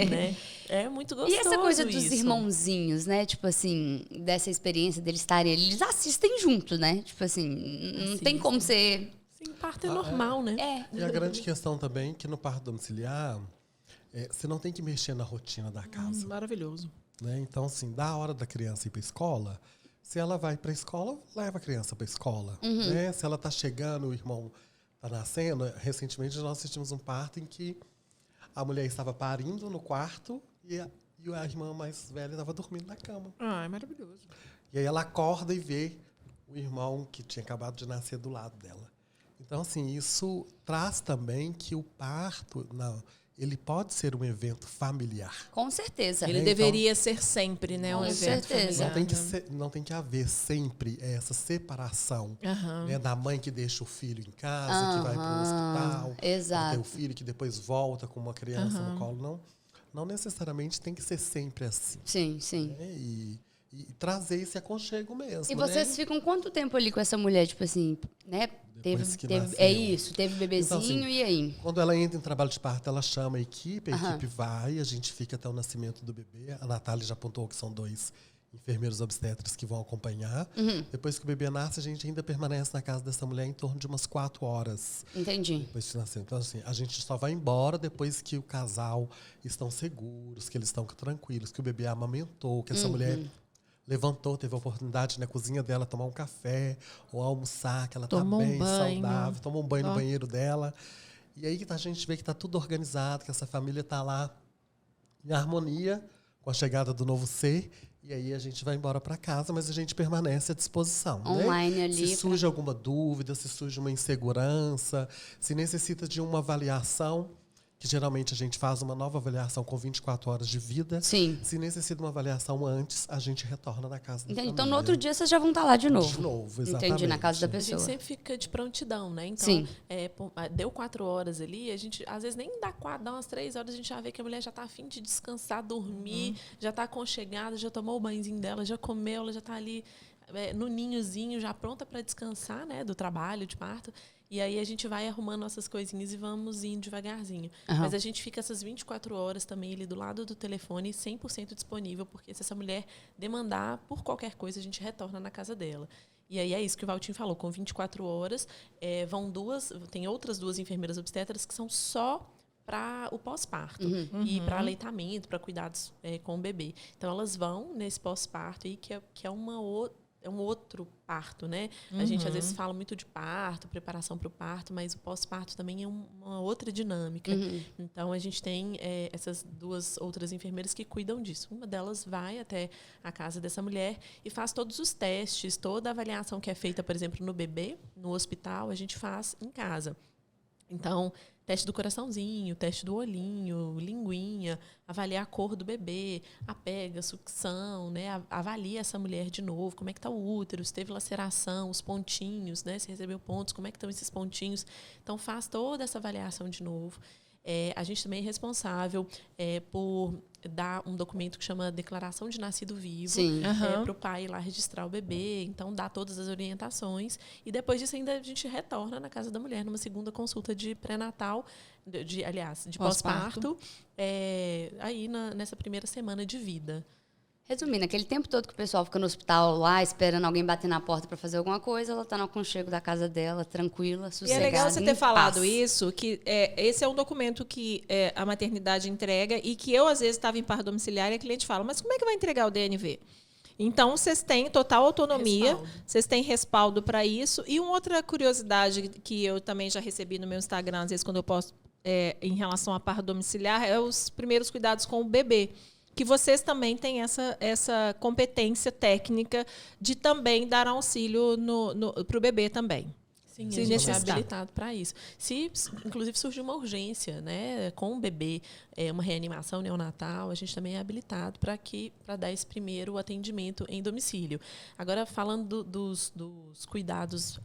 né? É muito gostoso. E essa coisa dos isso. irmãozinhos, né? Tipo assim, dessa experiência deles estarem ali, eles assistem junto, né? Tipo assim, não tem como ser... Sim, parto é normal, né? E a grande questão também é que no parto domiciliar, você não tem que mexer na rotina da casa. Maravilhoso. Né? Então, assim, da hora da criança ir para a escola, se ela vai para a escola, leva a criança para a escola. Né? Se ela está chegando, o irmão está nascendo. Recentemente, nós assistimos um parto em que a mulher estava parindo no quarto e a irmã mais velha estava dormindo na cama. Ah, é maravilhoso. E aí ela acorda e vê o irmão que tinha acabado de nascer do lado dela. Então, assim, isso traz também que o parto... ele pode ser um evento familiar. Com certeza. Ele deveria ser sempre, né, um evento certeza. familiar. Não tem que haver sempre essa separação né, da mãe que deixa o filho em casa, que vai para o hospital, exato. tem o filho que depois volta com uma criança no colo. Não necessariamente tem que ser sempre assim. Sim, sim. Né? E trazer esse aconchego mesmo. E vocês ficam quanto tempo ali com essa mulher, tipo assim, né? Teve bebezinho, então, assim, e aí? Quando ela entra em trabalho de parto, ela chama a equipe vai, a gente fica até o nascimento do bebê. A Natália já apontou que são 2 enfermeiros obstetras que vão acompanhar. Depois que o bebê nasce, a gente ainda permanece na casa dessa mulher em torno de umas 4 horas. Entendi. Depois de nascer. Então, assim, a gente só vai embora depois que o casal estão seguros, que eles estão tranquilos, que o bebê amamentou, que essa mulher levantou, teve a oportunidade na cozinha dela tomar um café ou almoçar, que ela está bem, saudável, tomou um banho no banheiro dela. E aí a gente vê que está tudo organizado, que essa família está lá em harmonia com a chegada do novo ser. E aí a gente vai embora para casa, mas a gente permanece à disposição. Online, né? ali. Se surge alguma dúvida, se surge uma insegurança, se necessita de uma avaliação, que geralmente a gente faz uma nova avaliação com 24 horas de vida. Sim. Se necessita de uma avaliação antes, a gente retorna na casa da família. Então, no outro dia, vocês já vão estar lá de novo. De novo, exatamente. Entendi, na casa da A pessoa. gente sempre fica de prontidão, né? Então, Sim. deu 4 horas ali, a gente, às vezes, nem dá umas 3 horas, a gente já vê que a mulher já tá a fim de descansar, dormir, já tá aconchegada, já tomou o banhozinho dela, já comeu, ela já tá ali no ninhozinho, já pronta para descansar, né? Do trabalho, de parto. E aí a gente vai arrumando nossas coisinhas e vamos indo devagarzinho. Mas a gente fica essas 24 horas também ali do lado do telefone, 100% disponível, porque se essa mulher demandar por qualquer coisa, a gente retorna na casa dela. E aí é isso que o Valtinho falou, com 24 horas, tem outras 2 enfermeiras obstetras que são só para o pós-parto e para aleitamento, para cuidados com o bebê. Então, elas vão nesse pós-parto aí, que é um outro parto, né? A gente, às vezes, fala muito de parto, preparação para o parto, mas o pós-parto também é uma outra dinâmica. Então, a gente tem essas 2 outras enfermeiras que cuidam disso. Uma delas vai até a casa dessa mulher e faz todos os testes, toda a avaliação que é feita, por exemplo, no bebê, no hospital, a gente faz em casa. Então, teste do coraçãozinho, teste do olhinho, linguinha, avaliar a cor do bebê, a pega, a sucção, né? Avalia essa mulher de novo, como é que está o útero, se teve laceração, os pontinhos, né? Se recebeu pontos, como é que estão esses pontinhos. Então, faz toda essa avaliação de novo. A gente também é responsável por dar um documento que chama Declaração de Nascido Vivo para o pai ir lá registrar o bebê. Então, dá todas as orientações. E depois disso, ainda a gente retorna na casa da mulher numa segunda consulta de pré-natal, de pós-parto, aí nessa primeira semana de vida. Resumindo, aquele tempo todo que o pessoal fica no hospital lá, esperando alguém bater na porta para fazer alguma coisa, ela está no aconchego da casa dela, tranquila, sossegada. E é legal você ter falado paz. isso, que esse é um documento que a maternidade entrega e que eu, às vezes, estava em parto domiciliar e a cliente fala, mas como é que vai entregar o DNV? Então, vocês têm total autonomia, vocês têm respaldo para isso. E uma outra curiosidade que eu também já recebi no meu Instagram, às vezes, quando eu posto em relação a parto domiciliar, é os primeiros cuidados com o bebê. Que vocês também têm essa competência técnica de também dar auxílio para o bebê também. Sim, a gente é habilitado para isso. Se, inclusive, surge uma urgência, né, com o bebê, uma reanimação neonatal, a gente também é habilitado para dar esse primeiro atendimento em domicílio. Agora, falando dos cuidados,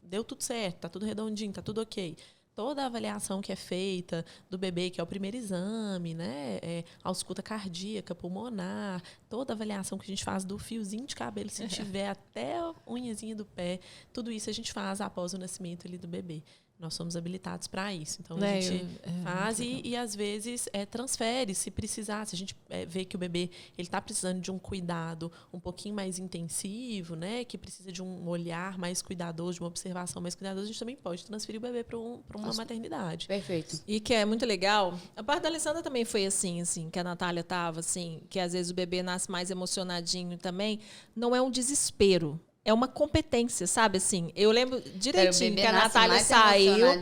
deu tudo certo, está tudo redondinho, está tudo ok. Toda a avaliação que é feita do bebê, que é o primeiro exame, né? A ausculta cardíaca, pulmonar, toda a avaliação que a gente faz do fiozinho de cabelo, se tiver até a unhazinha do pé, tudo isso a gente faz após o nascimento ali do bebê. Nós somos habilitados para isso. Então, a gente faz e às vezes, transfere, se precisar. Se a gente vê que o bebê está precisando de um cuidado um pouquinho mais intensivo, né, que precisa de um olhar mais cuidadoso, de uma observação mais cuidadosa, a gente também pode transferir o bebê para uma maternidade. Perfeito. E que é muito legal. A parte da Alessandra também foi assim, que a Natália estava, assim, que às vezes o bebê nasce mais emocionadinho também. Não é um desespero. É uma competência, sabe? Assim, eu lembro direitinho que a Natália saiu.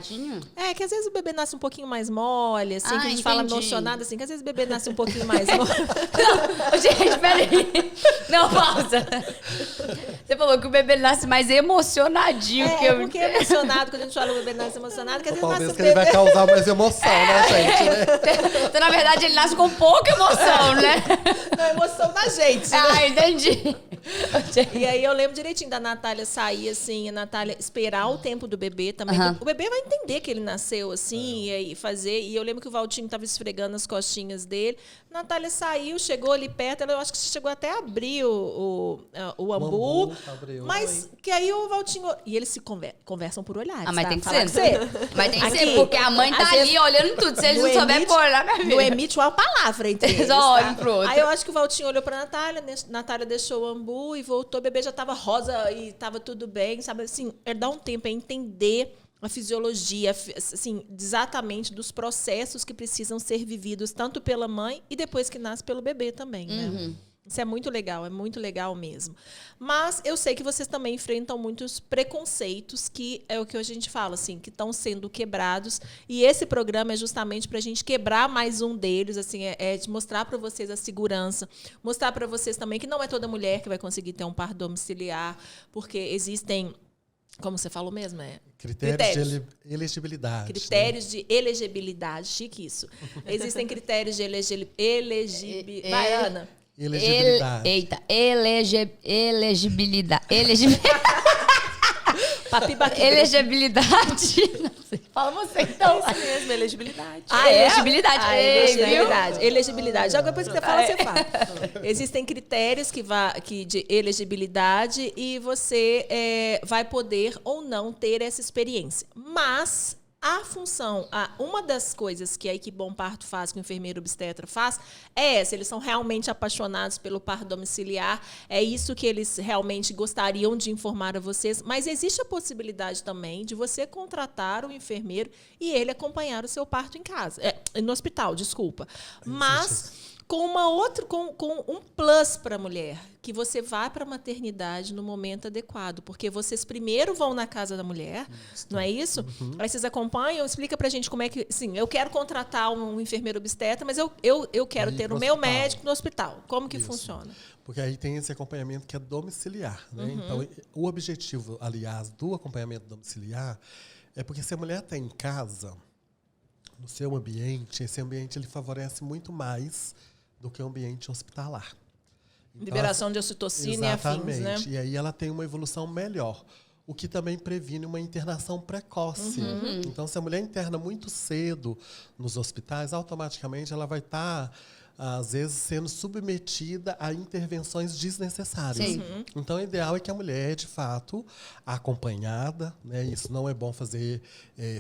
Que às vezes o bebê nasce um pouquinho mais mole, assim, que a gente fala emocionado, assim, que às vezes o bebê nasce um pouquinho mais mole. Não, gente, peraí. Não, pausa. Você falou que o bebê nasce mais emocionadinho. Porque é emocionado, quando a gente fala o bebê nasce emocionado, que às vezes nasce que ele vai causar mais emoção, né, gente? Né? Então, na verdade, ele nasce com pouca emoção, né? Não, a emoção da gente, né? Entendi. E aí eu lembro direitinho da Natália sair, assim, a Natália esperar o tempo do bebê também. O bebê vai entender que ele nasceu, assim, e aí fazer. E eu lembro que o Valtinho estava esfregando as costinhas dele. A Natália saiu, chegou ali perto, eu acho que chegou até a abrir o ambu. Mas que aí o Valtinho... E eles se conversam por olhares. Mas tá? tem que ser. Mas tem que ser, porque a mãe tá ali olhando tudo. Se eles não souberem por olhar, minha filha. Não emite uma palavra entre eles. Só olhem pro outro. Aí eu acho que o Valtinho olhou pra Natália, Natália deixou o ambu e voltou. O bebê já tava rosa e tava tudo bem, sabe? Assim, dá um tempo é entender a fisiologia, assim, exatamente dos processos que precisam ser vividos tanto pela mãe e depois que nasce pelo bebê também, né? Isso é muito legal mesmo. Mas eu sei que vocês também enfrentam muitos preconceitos, que é o que a gente fala, assim, que estão sendo quebrados. E esse programa é justamente para a gente quebrar mais um deles, assim, de mostrar para vocês a segurança, mostrar para vocês também que não é toda mulher que vai conseguir ter um parto domiciliar, porque existem Como você falou mesmo? Critérios de elegibilidade. Critérios de elegibilidade. Chique isso. Existem critérios de elegibilidade. Vai, Ana. Elegibilidade. Elegibilidade. Elegibilidade. Não sei. Fala você, então. Isso mesmo, elegibilidade. Elegibilidade. Elegibilidade. Já depois que você fala, você fala. Existem critérios de elegibilidade e você vai poder ou não ter essa experiência. Mas a função, uma das coisas que a equipe Bom Parto faz, que o enfermeiro obstetra faz, é essa. Eles são realmente apaixonados pelo parto domiciliar. É isso que eles realmente gostariam de informar a vocês. Mas existe a possibilidade também de você contratar um enfermeiro e ele acompanhar o seu parto em casa. No hospital, desculpa. Mas com um plus para a mulher, que você vá para a maternidade no momento adequado, porque vocês primeiro vão na casa da mulher, não é isso? Aí vocês acompanham, explica para a gente como é que... Sim, eu quero contratar um enfermeiro obstetra, mas eu quero ter o meu médico no hospital. Como que funciona? Porque aí tem esse acompanhamento que é domiciliar, né? Então, o objetivo, aliás, do acompanhamento domiciliar é porque se a mulher está em casa, no seu ambiente, esse ambiente ele favorece muito mais do que o ambiente hospitalar. Então, liberação de ocitocina e afins, né? E aí ela tem uma evolução melhor, o que também previne uma internação precoce. Então, se a mulher interna muito cedo nos hospitais, automaticamente ela vai estar, às vezes, sendo submetida a intervenções desnecessárias. Então, o ideal é que a mulher, de fato, acompanhada, né? Isso não é bom fazer,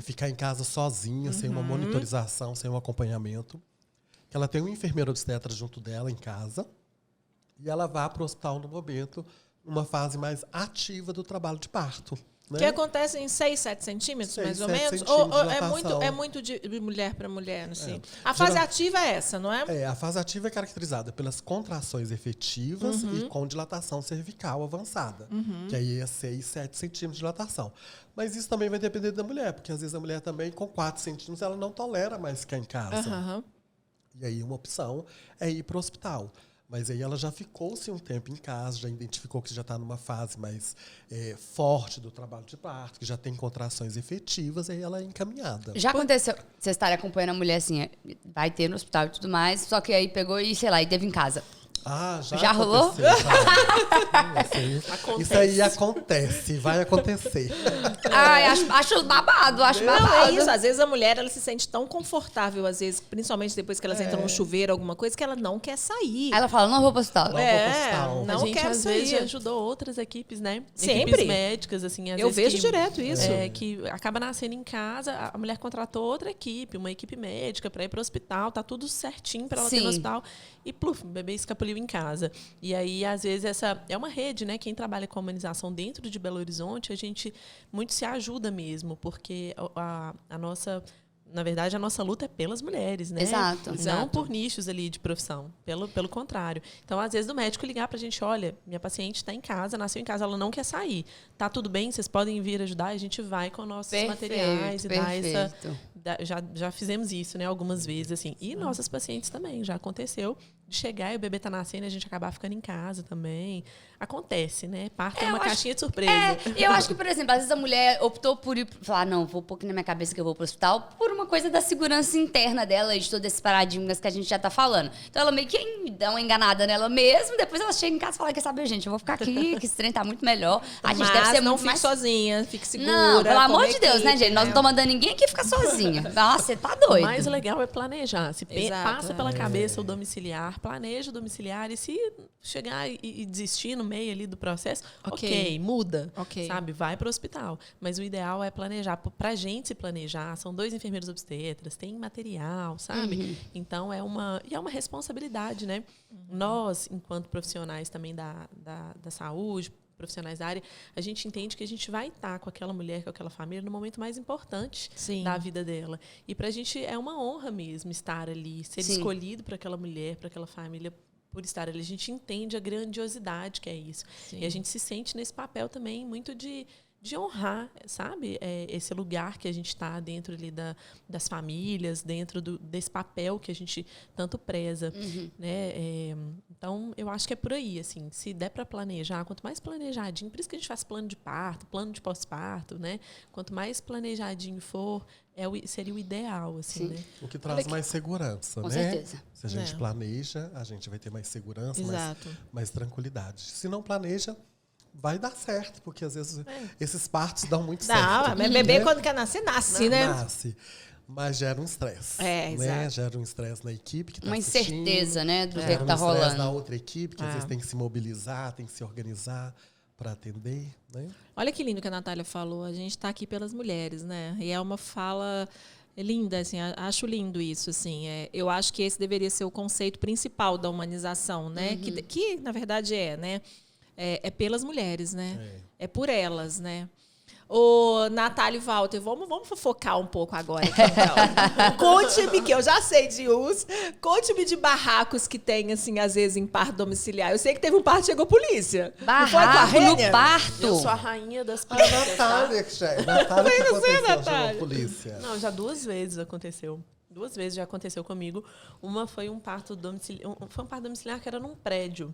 ficar em casa sozinha, sem uma monitorização, sem um acompanhamento. Que ela tem um enfermeiro obstetra junto dela em casa e ela vá para o hospital no momento, numa fase mais ativa do trabalho de parto. Né? Que acontece em 6, 7 centímetros, 6, mais ou 7 menos? centímetros Ou é muito de mulher para mulher? Assim. A fase ativa é essa, não é? A fase ativa é caracterizada pelas contrações efetivas e com dilatação cervical avançada. Que aí é 6, 7 centímetros de dilatação. Mas isso também vai depender da mulher, porque às vezes a mulher também, com 4 centímetros, ela não tolera mais ficar em casa. E aí uma opção é ir para o hospital. Mas aí ela já ficou-se um tempo em casa, já identificou que já está numa fase mais forte do trabalho de parto, que já tem contrações efetivas, aí ela é encaminhada. Já aconteceu você estar acompanhando a mulher assim, vai ter no hospital e tudo mais, só que aí pegou e, sei lá, e teve em casa. Já rolou? Isso aí acontece, vai acontecer. Ai, acho babado, acho babado. Não, é isso. Às vezes a mulher ela se sente tão confortável, às vezes, principalmente depois que elas entram no chuveiro, alguma coisa, que ela não quer sair. Ela fala, não vou pro hospital. Não a gente, quero às sair. vezes, já ajudou outras equipes, né? Sempre. Equipes médicas, assim. Às Eu vezes vejo direto isso. Que acaba nascendo em casa, a mulher contratou outra equipe, uma equipe médica para ir para o hospital, tá tudo certinho para ela ter no hospital. E, pluf, o bebê escapuliu em casa. E aí, às vezes, essa é uma rede, né? Quem trabalha com a humanização dentro de Belo Horizonte, a gente muito se ajuda mesmo, porque a nossa... Na verdade, a nossa luta é pelas mulheres, né? Exato. Não por nichos ali de profissão. Pelo contrário. Então, às vezes, o médico ligar pra gente, olha, minha paciente está em casa, nasceu em casa, ela não quer sair. Tá tudo bem, vocês podem vir ajudar, a gente vai com nossos materiais e dá essa... Já fizemos isso, né? Algumas vezes, assim. E nossas pacientes também, já aconteceu de chegar e o bebê tá nascendo e a gente acabar ficando em casa também. Acontece, né? Parto é uma caixinha de surpresa. E eu acho que, por exemplo, às vezes a mulher optou por falar, não, vou pôr aqui na minha cabeça que eu vou pro hospital, por uma coisa da segurança interna dela e de todos esses paradigmas que a gente já tá falando. Então ela meio que dá uma enganada nela mesma, depois ela chega em casa e fala, quer saber, gente, eu vou ficar aqui, que esse trem tá muito melhor. A gente deve ser não muito fique mais... sozinha, fique segura. Não, pelo amor de Deus, né, gente? Nós não estamos mandando ninguém aqui ficar sozinha. Nossa, você tá doido. O mais legal é planejar. Se passa pela cabeça o domiciliar, planeja o domiciliar e se chegar e desistir no meio ali do processo, ok, muda, sabe? Vai para o hospital. Mas o ideal é planejar. Pra gente se planejar, são 2 enfermeiros obstetras, tem material, sabe? Então, é uma responsabilidade, né? Nós, enquanto profissionais também da saúde, profissionais da área, a gente entende que a gente vai estar com aquela mulher, com aquela família, no momento mais importante da vida dela. E para a gente é uma honra mesmo estar ali, ser escolhido para aquela mulher, para aquela família, por estar ali. A gente entende a grandiosidade que é isso. E a gente se sente nesse papel também muito de de honrar, sabe, esse lugar que a gente está dentro ali das famílias, dentro desse papel que a gente tanto preza, né? Então, eu acho que é por aí, assim, se der para planejar, quanto mais planejadinho, por isso que a gente faz plano de parto, plano de pós-parto, né? Quanto mais planejadinho for, seria o ideal, assim, né? O que traz mais segurança, Com né? certeza. Se a gente planeja, a gente vai ter mais segurança, Exato. mais tranquilidade. Se não planeja, vai dar certo, porque às vezes esses partos dão muito certo. Não, mas bebê quando quer nascer, nasce, né? Nasce. Mas gera um estresse. É, né? exato. Gera um estresse na equipe que está Uma assistindo. incerteza, né, do que Gera tá um estresse rolando. na outra equipe, que às vezes tem que se mobilizar, tem que se organizar para atender, né? Olha que lindo que a Natália falou. A gente está aqui pelas mulheres, né? E é uma fala linda, assim. Acho lindo isso, assim. Eu acho que esse deveria ser o conceito principal da humanização, né? Que na verdade né? É pelas mulheres, né? É por elas, né? Ô, Natália e Walter, vamos fofocar um pouco agora aqui, então. Conte-me, que eu já sei de uns, conte-me de barracos que tem, assim, às vezes, em parto domiciliar. Eu sei que teve um parto que chegou polícia. Barraco no parto. Eu sou a rainha das A polícias, Natália, Natália que aconteceu, Natália. chamou a polícia. Não, já 2 vezes aconteceu. 2 vezes já aconteceu comigo. Uma foi um parto domiciliar, foi um parto domiciliar que era num prédio.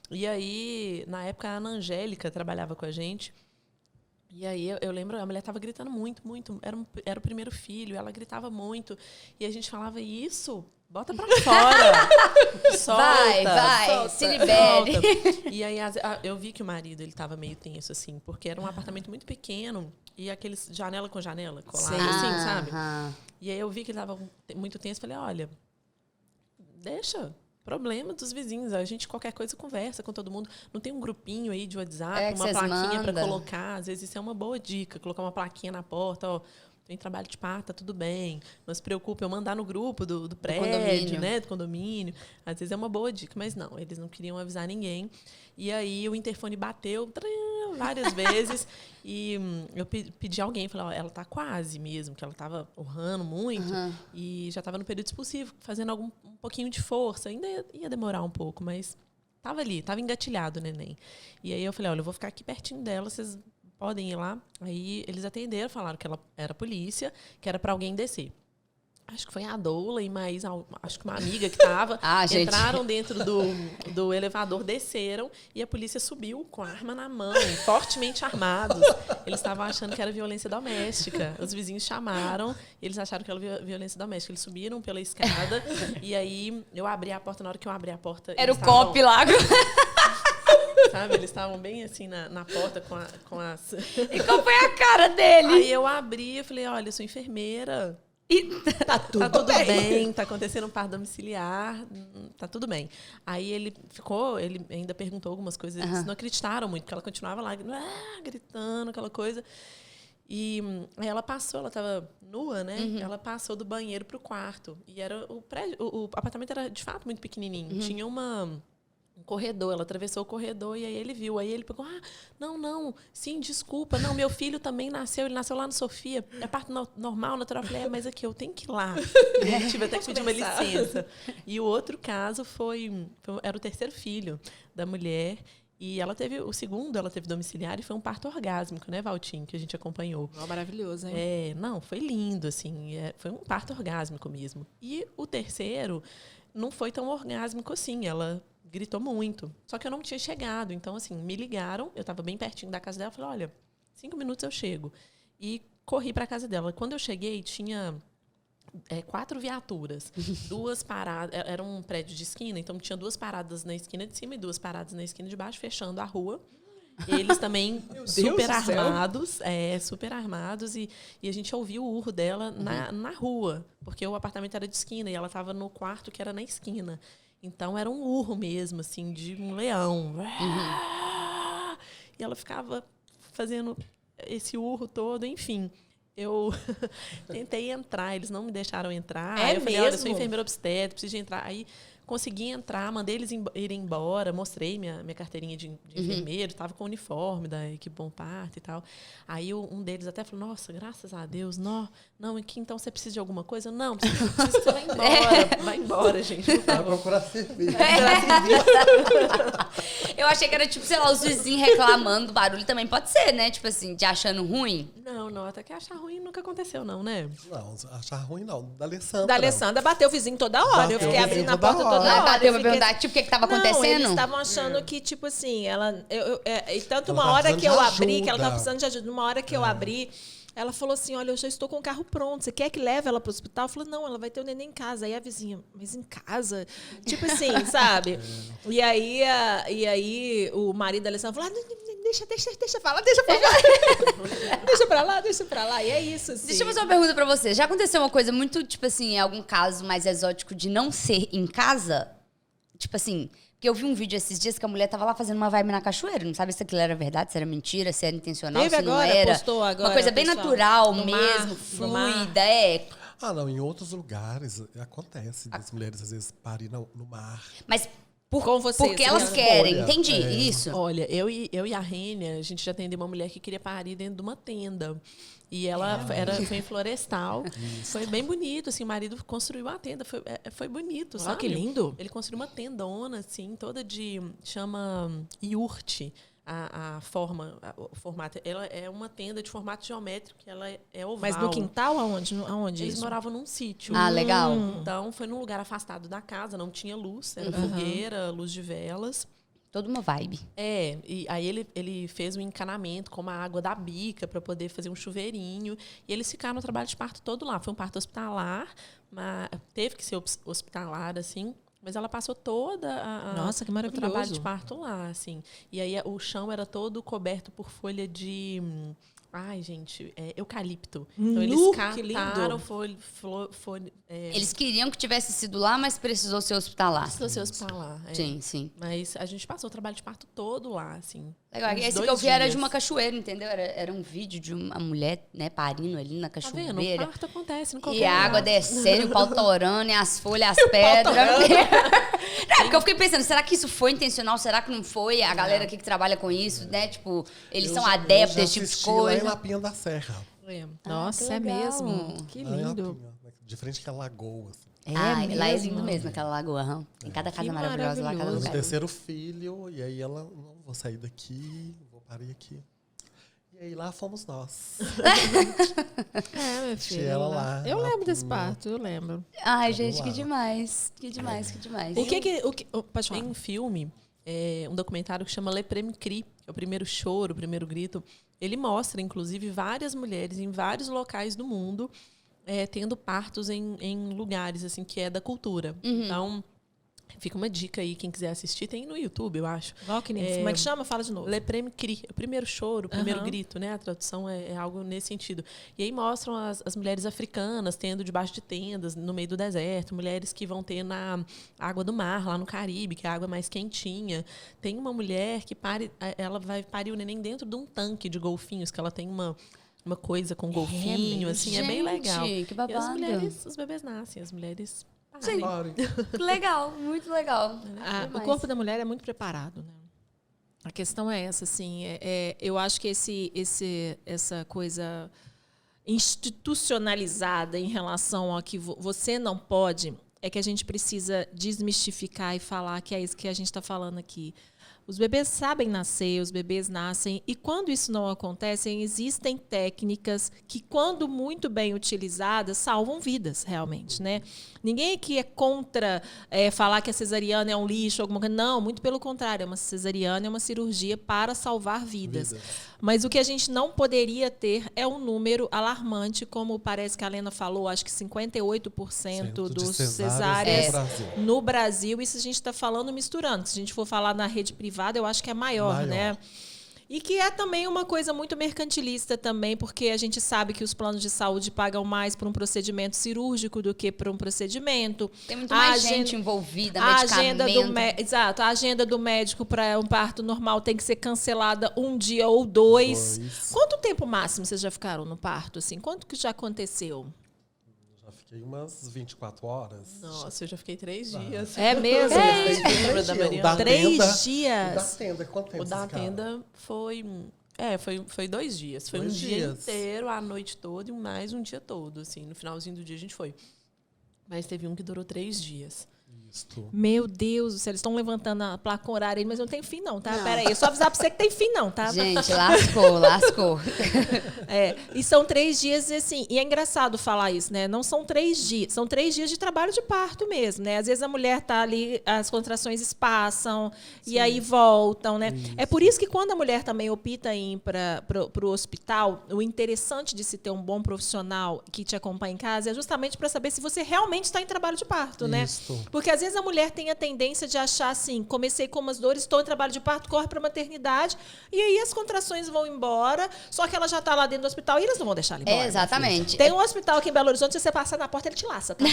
E aí, na época, a Ana Angélica trabalhava com a gente. E aí, eu lembro, a mulher estava gritando muito, muito. Era o primeiro filho, ela gritava muito. E a gente falava, isso, bota pra fora. Solta, Vai, solta, se libere. solta. E aí, eu vi que o marido, ele estava meio tenso, assim. Porque era um apartamento muito pequeno. E aqueles janela com janela, colado, assim, sabe? E aí, eu vi que ele estava muito tenso. Falei, olha, deixa... Problema dos vizinhos. A gente, qualquer coisa, conversa com todo mundo. Não tem um grupinho aí de WhatsApp, uma plaquinha para colocar. Às vezes isso é uma boa dica. Colocar uma plaquinha na porta, ó. Tem trabalho de parto, tá tudo bem. Não se preocupe, eu mandar no grupo do prédio, né? Do condomínio. Às vezes é uma boa dica, mas não. Eles não queriam avisar ninguém. E aí o interfone bateu várias vezes. E eu pedi a alguém, falei, ó, ela tá quase mesmo, que ela tava urrando muito. E já tava no período expulsivo, fazendo um pouquinho de força. Ainda ia demorar um pouco, mas tava ali, tava engatilhado o neném. E aí eu falei, olha, eu vou ficar aqui pertinho dela, vocês podem ir lá. Aí eles atenderam, falaram que ela era polícia, que era para alguém descer. Acho que foi a Doula e mais, acho que uma amiga que estava. Entraram dentro do elevador, desceram e a polícia subiu com a arma na mão, fortemente armados. Eles estavam achando que era violência doméstica. Os vizinhos chamaram, eles acharam que era violência doméstica. Eles subiram pela escada e aí eu abri a porta. Na hora que eu abri a porta... Era o cop lá. Sabe, eles estavam bem assim na porta com as... E qual foi a cara dele? Aí eu abri e falei, olha, eu sou enfermeira... E tá tudo bem, tá acontecendo um parto domiciliar, tá tudo bem. Aí ele ainda perguntou algumas coisas, eles não acreditaram muito, porque ela continuava lá, gritando, aquela coisa. E aí ela passou, ela estava nua, né? Ela passou do banheiro pro quarto. E era o apartamento era, de fato, muito pequenininho. Tinha um corredor, ela atravessou o corredor e aí ele viu. Aí ele pegou, não, sim, desculpa. Não, meu filho também nasceu, ele nasceu lá no Sofia. É parto normal, natural. Eu falei, mas aqui, eu tenho que ir lá. Eu tive até que pedir uma licença. E o outro caso era o terceiro filho da mulher. E ela teve ela teve domiciliar e foi um parto orgásmico, né, Valtinho, que a gente acompanhou. Oh, maravilhoso, hein? Não, foi lindo, assim. Foi um parto orgásmico mesmo. E o terceiro não foi tão orgásmico assim. Ela gritou muito. Só que eu não tinha chegado. Então, assim, me ligaram. Eu estava bem pertinho da casa dela. Falei, olha, 5 minutos eu chego. E corri para a casa dela. Quando eu cheguei, tinha 4 viaturas. 2 paradas. Era um prédio de esquina. Então, tinha 2 paradas na esquina de cima e 2 paradas na esquina de baixo, fechando a rua. Eles também super armados. E a gente ouviu o urro dela na rua. Porque o apartamento era de esquina. E ela estava no quarto que era na esquina. Então, era um urro mesmo, assim, de um leão. E ela ficava fazendo esse urro todo, enfim. Eu tentei entrar, eles não me deixaram entrar. Aí eu falei, olha, eu sou enfermeira obstétrica, preciso de entrar. Aí, consegui entrar, mandei eles irem embora, mostrei minha carteirinha de enfermeiro, estava com o uniforme da equipe Bom Parto e tal. Aí um deles até falou, nossa, graças a Deus, não, aqui então você precisa de alguma coisa? Não, precisa que você vai embora. Vai embora, gente. Vai procurar serviço. Eu achei que era tipo, sei lá, os vizinhos reclamando do barulho também pode ser, né? Tipo assim, de achando ruim. Não, até que achar ruim nunca aconteceu não, né? Não, achar ruim não. Da Alessandra. Da Alessandra bateu o vizinho toda hora. Bateu Eu fiquei o abrindo vizinho a porta toda toda hora. hora. Bateu pra Eu fiquei- perguntar, tipo, o que tava Não, acontecendo? eles estavam achando que, tipo assim, ela... e tanto Ela uma tava hora que eu precisando de abri, que ela tava ajuda. precisando de ajuda, uma hora que eu abri, ela falou assim, olha, eu já estou com o carro pronto, você quer que leve ela pro hospital? Eu falei, não, ela vai ter o neném em casa. Aí a vizinha, mas em casa? Tipo assim, sabe? E aí o marido da Alessandra falou, deixa falar. Deixa pra lá. E é isso, assim. Deixa eu fazer uma pergunta pra você. Já aconteceu uma coisa muito, tipo assim, algum caso mais exótico de não ser em casa? Tipo assim, porque eu vi um vídeo esses dias que a mulher tava lá fazendo uma vibe na cachoeira. Não sabe se aquilo era verdade, se era mentira, se era intencional, Teve se não agora, era. postou agora, uma coisa bem pessoal, natural no mesmo, mar, no mar. fluida, é. Ah, não, em outros lugares acontece das mulheres às vezes parem no mar. Mas Com vocês, porque elas né? querem, Olha, entendi, isso. Olha, eu e a Rênia, a gente já atendeu uma mulher que queria parir dentro de uma tenda. E ela foi em Florestal. Foi bem bonito, assim, o marido construiu uma tenda, foi bonito, Olha sabe? que lindo. Ele construiu uma tendona, assim, toda chama iurte. O formato. Ela é uma tenda de formato geométrico, que ela é oval. Mas no quintal, aonde Eles isso? moravam num sítio. Ah, legal. Então, foi num lugar afastado da casa, não tinha luz, era fogueira, luz de velas. Toda uma vibe. E aí ele fez um encanamento com uma água da bica para poder fazer um chuveirinho. E eles ficaram no trabalho de parto todo lá. Foi um parto hospitalar, mas teve que ser hospitalar, assim. Mas ela passou toda Nossa, que o maravilhoso. trabalho de parto lá, assim. E aí o chão era todo coberto por folha de... Ai, gente, eucalipto. Então eles Que lindo. cataram Eles queriam que tivesse sido lá, mas precisou ser hospitalar. precisou ser hospitalar. Sim. Mas a gente passou o trabalho de parto todo lá, assim. Legal. uns Esse 2 que eu vi era de dias. uma cachoeira, entendeu? Era um vídeo de uma mulher, né, parindo ali na Tá vendo? O cachoeira. parto acontece no E a água descendo, o pau torando, e as folhas, as pedras. Não, porque eu fiquei pensando, será que isso foi intencional? Será que não foi? A galera aqui que trabalha com isso, né? Tipo, eles são adeptos desse tipo de Lá em coisa. Lapinha da Serra. Nossa, que é legal. mesmo. Que Lá em lindo. Lapinha, de frente com a lagoa. Assim. Lá é lindo mesmo, aquela lagoa. Aham. Tem cada casa Que maravilhosa lá, cada maravilhoso. No lugar. terceiro filho, e aí ela, não, vou sair daqui, vou parir aqui. E aí lá fomos nós. Meu filho. Ela lá, Eu lá lembro desse punha. parto, eu lembro. Ai, gente, lá. que demais. Que demais, que demais. Pode falar. Tem um filme, um documentário que chama Le Premier Cri, que é o primeiro choro, o primeiro grito. Ele mostra, inclusive, várias mulheres em vários locais do mundo tendo partos em lugares assim que é da cultura. Então, fica uma dica aí, quem quiser assistir, tem no YouTube, eu acho. Como é que chama? Fala de novo. Le Premier Cri, o primeiro choro, o primeiro grito, né? A tradução é algo nesse sentido. E aí mostram as mulheres africanas tendo debaixo de tendas, no meio do deserto, mulheres que vão ter na água do mar, lá no Caribe, que é a água mais quentinha. Tem uma mulher que ela vai parir o neném dentro de um tanque de golfinhos, que ela tem uma coisa com golfinho, assim, é bem legal. Que babado. E as mulheres, os bebês nascem, as mulheres Sim. Parem. Legal, muito legal. O corpo da mulher é muito preparado, né? A questão é essa, assim. Eu acho que essa coisa institucionalizada em relação a que você não pode, é que a gente precisa desmistificar e falar que é isso que a gente está falando aqui. Os bebês sabem nascer, os bebês nascem, e quando isso não acontece, existem técnicas que, quando muito bem utilizadas, salvam vidas, realmente, né? Ninguém aqui é contra falar que a cesariana é um lixo, alguma coisa. Não, muito pelo contrário, uma cesariana é uma cirurgia para salvar vidas. Mas o que a gente não poderia ter é um número alarmante, como parece que a Lena falou, acho que 58% dos cesáreas no Brasil. Isso a gente está falando misturando. Se a gente for falar na rede privada, eu acho que é maior, né? E que é também uma coisa muito mercantilista também, porque a gente sabe que os planos de saúde pagam mais por um procedimento cirúrgico do que por um procedimento. Tem muito mais gente envolvida, Exato. A agenda do médico para um parto normal tem que ser cancelada um dia ou dois. Quanto tempo máximo vocês já ficaram no parto? Assim? Quanto que já aconteceu? Já Fiquei umas 24 horas. Nossa, eu já fiquei 3 dias. É mesmo? Lembra da Mariana? 3 dias? O da tenda, quanto tempo O da vocês ficaram? tenda foi 2 dias. Foi 2 um dia dias. inteiro, a noite toda e mais um dia todo. Assim, no finalzinho do dia a gente foi. Mas teve um que durou 3 dias. Isto. Meu Deus do céu, eles estão levantando a placa horária, mas não tem fim não, tá? Não. Pera aí, eu só avisar pra você que tem fim não, tá? Gente, lascou. E são 3 dias, e assim, e é engraçado falar isso, né? Não são 3 dias, são 3 dias de trabalho de parto mesmo, né? Às vezes a mulher tá ali, as contrações passam, e aí voltam, né? Isso. É por isso que quando a mulher também opta em ir para o hospital, o interessante de se ter um bom profissional que te acompanha em casa é justamente para saber se você realmente está em trabalho de parto, né? Isto. Porque às vezes a mulher tem a tendência de achar assim, comecei com umas dores, estou em trabalho de parto, corre para a maternidade, e aí as contrações vão embora, só que ela já está lá dentro do hospital e eles não vão deixar ela embora. Exatamente. Tem um hospital aqui em Belo Horizonte, se você passar na porta, ele te laça, tá?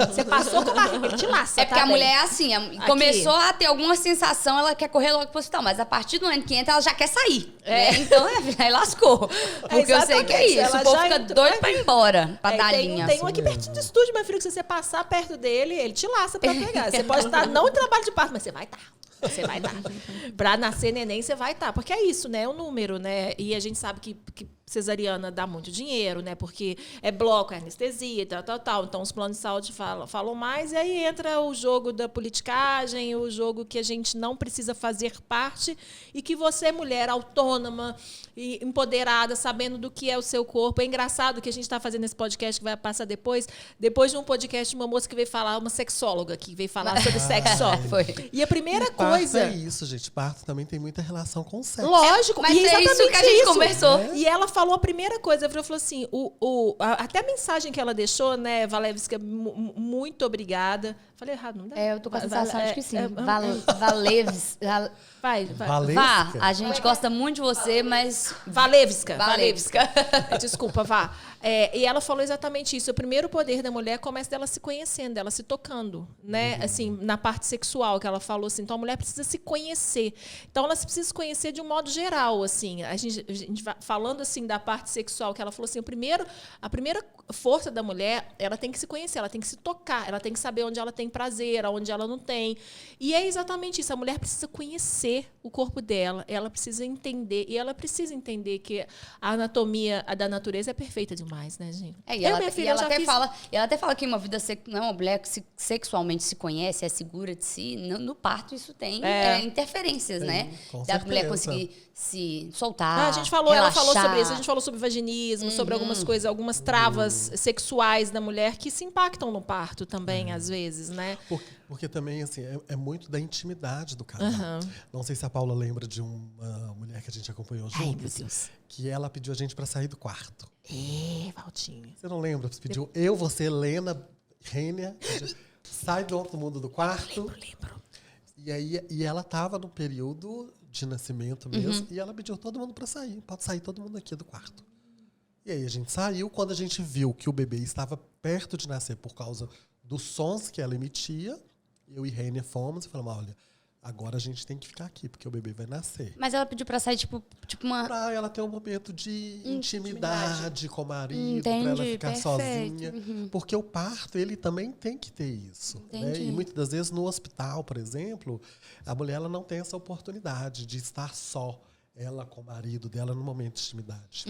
Você passou com a barriga, ele te laça, É porque tá a bem? mulher é assim, começou a ter alguma sensação, ela quer correr logo pro hospital, mas a partir do ano que entra, ela já quer sair. Né? Então, aí lascou. Porque eu sei que é exatamente. isso. Ela O povo já fica entrou- doido pra ir embora, pra dar tem, linha. tem um aqui pertinho do estúdio, meu filho, que se você passar perto dele, ele te laça pra pegar. Você pode estar não em trabalho de parto, mas você vai estar. Você vai estar. Pra nascer neném, você vai estar. Porque é isso, né? É um número, né? E a gente sabe que cesariana dá muito dinheiro, né? Porque é bloco, é anestesia, tal. Então, os planos de saúde falam mais. E aí entra o jogo da politicagem, o jogo que a gente não precisa fazer parte e que você, mulher autônoma e empoderada, sabendo do que é o seu corpo. É engraçado que a gente está fazendo esse podcast que vai passar depois de um podcast de uma moça que veio falar, uma sexóloga que veio falar sobre sexo. Foi. E a primeira Parto coisa... é isso, gente. Parto também tem muita relação com o sexo. Lógico, Mas e é isso exatamente que a gente isso. conversou. E ela falou a primeira coisa, ela falou assim, até a mensagem que ela deixou, né, Valevska, muito obrigada. Falei errado, não dá? Eu tô com a sensação de que sim. Vai. Vá, a gente gosta muito de você, mas... Valevska. Valevska. Desculpa, vá. E ela falou exatamente isso. O primeiro poder da mulher começa dela se conhecendo, dela se tocando, né? Assim, na parte sexual, que ela falou assim. Então, a mulher precisa se conhecer. Então, ela precisa se conhecer de um modo geral, assim. A gente vai falando, assim, da parte sexual, que ela falou assim, a primeira força da mulher, ela tem que se conhecer, ela tem que se tocar, ela tem que saber onde ela tem prazer, onde ela não tem. E é exatamente isso. A mulher precisa conhecer o corpo dela, ela precisa entender, e ela precisa entender que a anatomia da natureza é perfeita demais, né, gente? E ela até fala que uma vida uma mulher que sexualmente se conhece, é segura de si, no parto isso tem interferências, né? Com Da mulher certeza. conseguir se soltar. A gente falou, ela falou relaxar. sobre isso, a gente falou sobre vaginismo, sobre algumas coisas, algumas travas sexuais da mulher que se impactam no parto também, às vezes, né? Porque também, assim, é muito da intimidade do casal. Não sei se a Paula lembra de uma mulher que a gente acompanhou juntos. Ai, meu Deus. Que ela pediu a gente para sair do quarto. Valtinho. Você não lembra? Você pediu eu, você, Helena, Rênia, sai do outro mundo do quarto. Lembro. E ela estava no período de nascimento mesmo, e ela pediu todo mundo para sair. Pode sair todo mundo aqui do quarto. E aí a gente saiu. Quando a gente viu que o bebê estava perto de nascer por causa dos sons que ela emitia, eu e Rênia fomos e falamos, olha, agora a gente tem que ficar aqui, porque o bebê vai nascer. Mas ela pediu pra sair, tipo uma... Pra ela ter um momento de intimidade com o marido, Entendi, pra ela ficar perfeito. sozinha. Porque o parto, ele também tem que ter isso. Né? Entendi. E muitas das vezes no hospital, por exemplo, a mulher ela não tem essa oportunidade de estar só, ela com o marido dela, no momento de intimidade.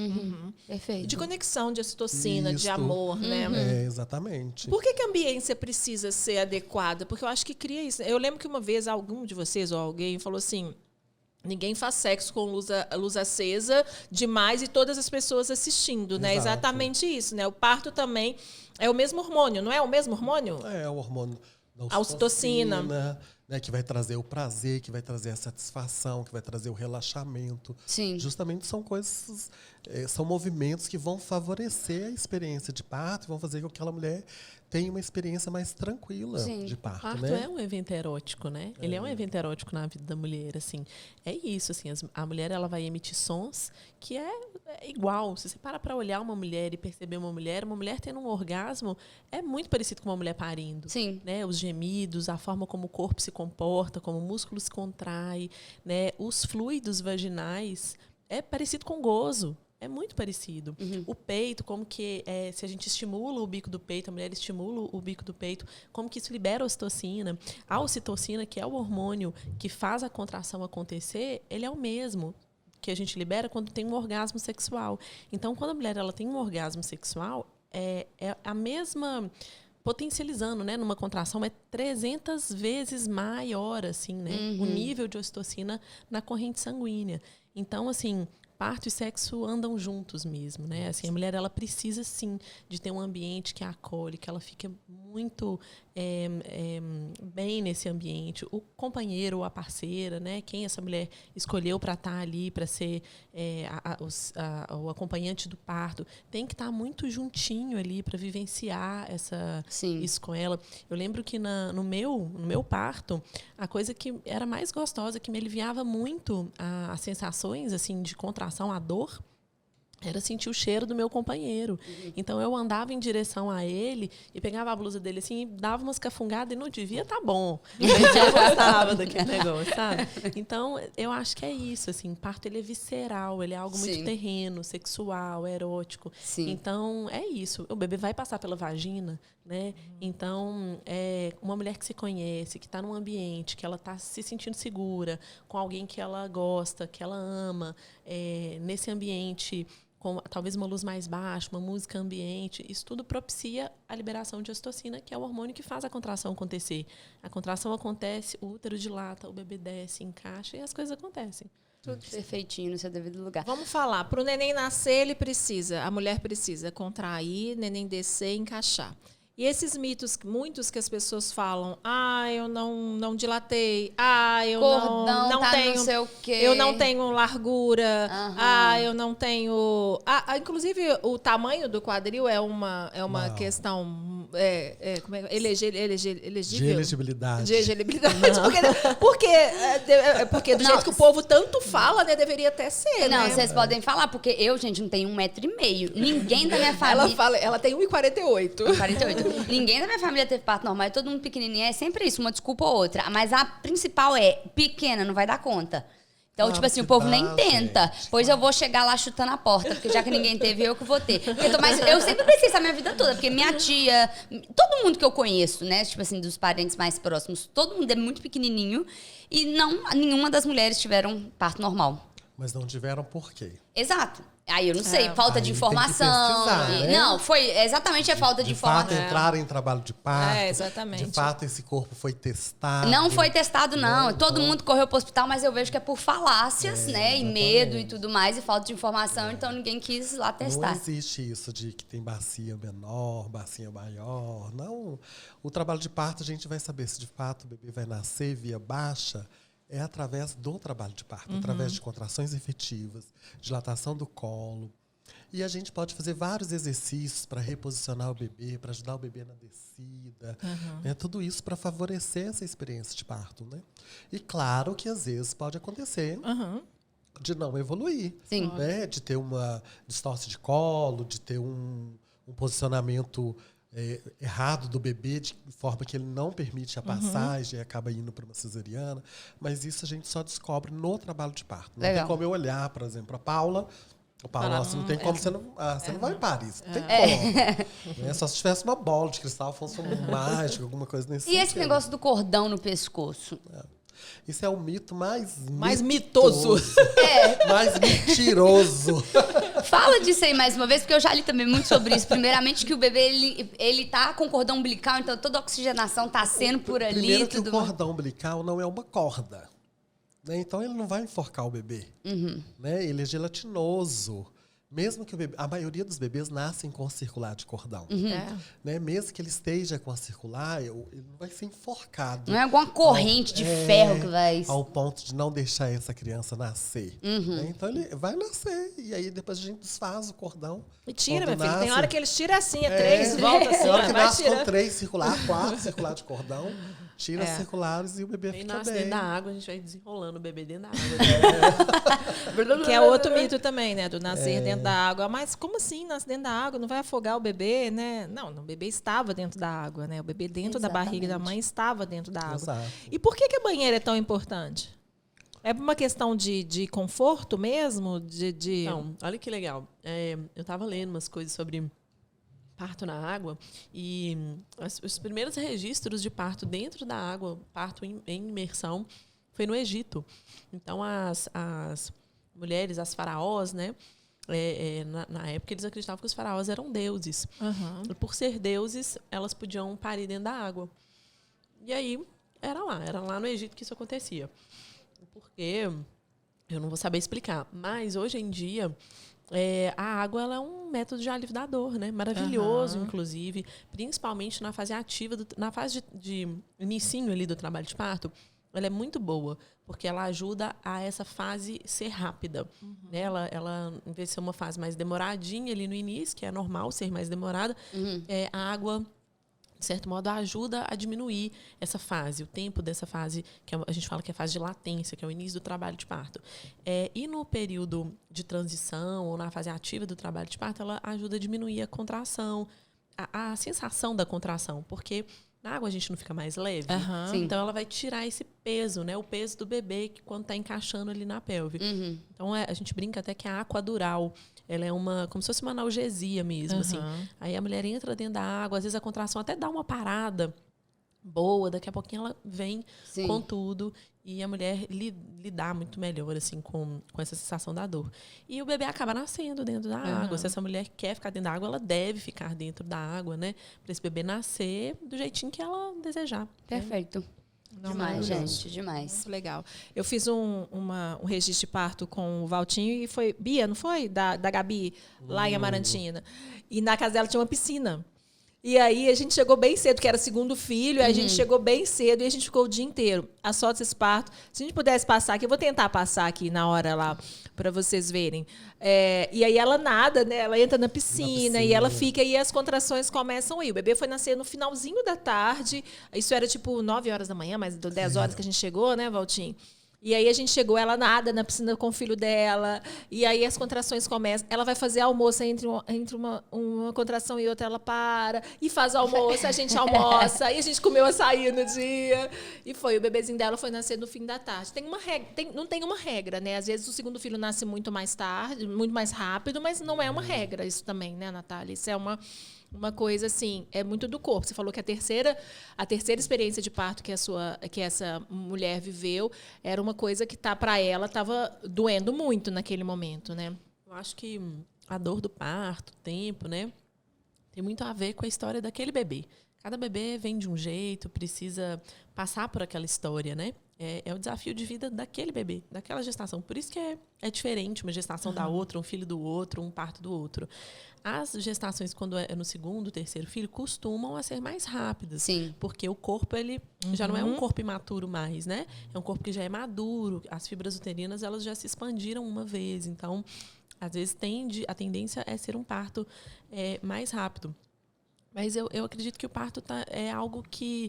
Perfeito. De conexão, de ocitocina, de Isso. amor, né? Exatamente. Por que a ambiência precisa ser adequada? Porque eu acho que cria isso. Eu lembro que uma vez algum de vocês ou alguém falou assim, ninguém faz sexo com luz acesa demais e todas as pessoas assistindo, né? Exato. Exatamente isso, né? O parto também é o mesmo hormônio, não é o mesmo hormônio? É o hormônio da A ocitocina. né, que vai trazer o prazer, que vai trazer a satisfação, que vai trazer o relaxamento. Sim. Justamente são coisas, são movimentos que vão favorecer a experiência de parto, vão fazer com que aquela mulher tenha uma experiência mais tranquila Sim. de parto, Parto né? é um evento erótico, né? Ele é um evento erótico na vida da mulher, assim. É isso, assim, a mulher ela vai emitir sons que é igual. Se você parar para olhar uma mulher e perceber uma mulher tendo um orgasmo é muito parecido com uma mulher parindo. Sim. Né? Os gemidos, a forma como o corpo se comporta, como o músculo se contrai, né? Os fluidos vaginais é parecido com gozo. é muito parecido. O peito, como que se a gente estimula o bico do peito, a mulher estimula o bico do peito, como que isso libera a ocitocina. A ocitocina, que é o hormônio que faz a contração acontecer, ele é o mesmo que a gente libera quando tem um orgasmo sexual. Então, quando a mulher ela tem um orgasmo sexual, é a mesma... Potencializando, né? Numa contração é 300 vezes maior, assim, né? O nível de ocitocina na corrente sanguínea. Então, assim, parto e sexo andam juntos mesmo, né? Assim, a mulher ela precisa sim de ter um ambiente que a acolhe, que ela fique muito bem nesse ambiente. O companheiro ou a parceira, né? Quem essa mulher escolheu para estar ali, para ser o acompanhante do parto, tem que estar muito juntinho ali para vivenciar isso com ela. Eu lembro que no meu parto, a coisa que era mais gostosa, que me aliviava muito as sensações assim de contração, a dor, era sentir o cheiro do meu companheiro. Então, eu andava em direção a ele e pegava a blusa dele assim e dava umas cafungadas e não devia tá bom. Eu gostava daquele negócio, sabe? Então, eu acho que é isso, assim, parto ele é visceral, ele é algo muito terreno, sexual, erótico. Sim. Então, é isso. O bebê vai passar pela vagina, né? Então, uma mulher que se conhece, que está num ambiente, que ela está se sentindo segura, com alguém que ela gosta, que ela ama, nesse ambiente com talvez uma luz mais baixa, uma música ambiente, isso tudo propicia a liberação de ocitocina, que é o hormônio que faz a contração acontecer. A contração acontece, o útero dilata, o bebê desce, encaixa e as coisas acontecem. Tudo perfeitinho no seu devido lugar. Vamos falar, para o neném nascer, a mulher precisa contrair, neném descer e encaixar. E esses mitos, muitos que as pessoas falam, eu não dilatei, eu Cordão, não tenho, não sei o quê. Eu não tenho largura, eu não tenho... inclusive, o tamanho do quadril é uma questão como é, elegível? De elegibilidade. De elegibilidade. Porque do jeito que o povo tanto fala, né, deveria até ser, Não, né? vocês podem falar, porque eu, gente, não tenho 1,5 m. Ninguém da minha família... Ela tem 1,48. 48. Ninguém da minha família teve parto normal, é todo mundo pequenininho, é sempre isso, uma desculpa ou outra. Mas a principal é pequena, não vai dar conta. Então, tipo assim, o povo nem tenta. Gente, pois eu vou chegar lá chutando a porta, porque já que ninguém teve, eu que vou ter. Mas eu sempre pensei isso a minha vida toda, porque minha tia, todo mundo que eu conheço, né, tipo assim, dos parentes mais próximos, todo mundo é muito pequenininho e nenhuma das mulheres tiveram parto normal. Mas não tiveram por quê? Exato. Aí eu não sei, falta de informação. Né? Não, foi exatamente a falta de informação. De fato, entraram em trabalho de parto. Exatamente. De fato, esse corpo foi testado. Não foi testado, não. Então, Todo mundo correu pro hospital, mas eu vejo que é por falácias, né? E medo e tudo mais, e falta de informação, então ninguém quis lá testar. Não existe isso de que tem bacia menor, bacia maior. Não. O trabalho de parto, a gente vai saber se de fato o bebê vai nascer via baixa. É através do trabalho de parto, através de contrações efetivas, dilatação do colo. E a gente pode fazer vários exercícios para reposicionar o bebê, para ajudar o bebê na descida. Né? Tudo isso para favorecer essa experiência de parto. Né? E claro que às vezes pode acontecer de não evoluir. Sim. Né? De ter uma distorce de colo, de ter um posicionamento errado do bebê, de forma que ele não permite a passagem e acaba indo para uma cesariana. Mas isso a gente só descobre no trabalho de parto. Não tem como eu olhar, por exemplo, para a Paula. Você não tem como, você não vai em Paris. Não tem como. Né? Só se tivesse uma bola de cristal, fosse um mágico, alguma coisa nesse sentido. E esse negócio do cordão no pescoço? Isso é o mito mais mitoso. Mais mentiroso. Fala disso aí mais uma vez, porque eu já li também muito sobre isso. Primeiramente, que o bebê, ele tá com cordão umbilical, então toda a oxigenação tá sendo por ali. Primeiro que o cordão umbilical não é uma corda. Né? Então, ele não vai enforcar o bebê. Né? Ele é gelatinoso. Mesmo que a maioria dos bebês nascem com circular de cordão. Né? Mesmo que ele esteja com a circular, ele não vai ser enforcado. Não é alguma corrente de ferro que vai... Ao ponto de não deixar essa criança nascer. Né? Então, ele vai nascer. E aí, depois a gente desfaz o cordão. E tira, meu filho. Nasce, Tem hora que eles tiram assim, 3, volta assim. Tem hora que vai nasce tirando. com 3 circular, 4 circular de cordão. Tira os circulares e o bebê Aí fica nasce bem. dentro da água, a gente vai desenrolando o bebê dentro da água. Que é outro mito também, né? Do nascer dentro da água. Mas como assim nascer dentro da água? Não vai afogar o bebê, né? Não, o bebê estava dentro da água, né? O bebê dentro da barriga da mãe estava dentro da água. Exato. E por que a banheira é tão importante? É uma questão de conforto mesmo? Não, olha que legal. Eu estava lendo umas coisas sobre parto na água e os primeiros registros de parto dentro da água, parto em imersão, foi no Egito. Então, as mulheres, as faraós, né? Na época, eles acreditavam que os faraós eram deuses. Uhum. E por ser deuses, elas podiam parir dentro da água. E aí, era lá no Egito que isso acontecia. Porque eu não vou saber explicar. Mas, hoje em dia, a água ela é um método de alívio da dor, né? Maravilhoso, inclusive. Principalmente na fase ativa, na fase de inicinho ali do trabalho de parto. Ela é muito boa, porque ela ajuda a essa fase ser rápida. Né? Ela, em vez de ser uma fase mais demoradinha ali no início, que é normal ser mais demorada, a água, de certo modo, ajuda a diminuir essa fase, o tempo dessa fase, que a gente fala que é a fase de latência, que é o início do trabalho de parto. E no período de transição, ou na fase ativa do trabalho de parto, ela ajuda a diminuir a contração, a sensação da contração, porque na água a gente não fica mais leve. Então, ela vai tirar esse peso, né? O peso do bebê que quando está encaixando ali na pelve. Então, a gente brinca até que a aquadural, ela é como se fosse uma analgesia mesmo, assim. Aí a mulher entra dentro da água, às vezes a contração até dá uma parada boa, daqui a pouquinho ela vem com tudo e a mulher lidar muito melhor assim com essa sensação da dor. E o bebê acaba nascendo dentro da água. Se essa mulher quer ficar dentro da água, ela deve ficar dentro da água, né? Para esse bebê nascer do jeitinho que ela desejar. Perfeito. Demais, gente, demais. Muito legal. Eu fiz um registro de parto com o Valtinho e foi Bia, não foi? Da Gabi, lá em Amarantina. E na casa dela tinha uma piscina. E aí a gente chegou bem cedo, que era segundo filho, a gente chegou bem cedo e a gente ficou o dia inteiro. A sorte desse parto, se a gente pudesse passar aqui, eu vou tentar passar aqui na hora lá, para vocês verem. E aí ela nada, né? Ela entra na piscina e ela fica, e as contrações começam aí. O bebê foi nascer no finalzinho da tarde, isso era tipo 9 horas da manhã, mas 10 horas que a gente chegou, né, Valtinho? E aí a gente chegou, ela nada na piscina com o filho dela, e aí as contrações começam. Ela vai fazer almoço, entre uma contração e outra, ela para, e faz almoço, a gente almoça, e a gente comeu açaí no dia. E foi, o bebezinho dela foi nascer no fim da tarde. Não tem uma regra, né? Às vezes o segundo filho nasce muito mais tarde, muito mais rápido, mas não é uma regra isso também, né, Natália? Isso é uma coisa assim, é muito do corpo. Você falou que a terceira experiência de parto que essa mulher viveu era uma coisa que para ela estava doendo muito naquele momento, né? Eu acho que a dor do parto, o tempo, né, tem muito a ver com a história daquele bebê. Cada bebê vem de um jeito, precisa passar por aquela história, né? É o desafio de vida daquele bebê, daquela gestação. Por isso que é diferente uma gestação da outra, um filho do outro, um parto do outro. As gestações, quando é no segundo, terceiro filho, costumam a ser mais rápidas. Sim. Porque o corpo, ele já não é um corpo imaturo mais, né? É um corpo que já é maduro. As fibras uterinas, elas já se expandiram uma vez. Então, às vezes, a tendência é ser um parto mais rápido. Mas eu acredito que o parto é algo que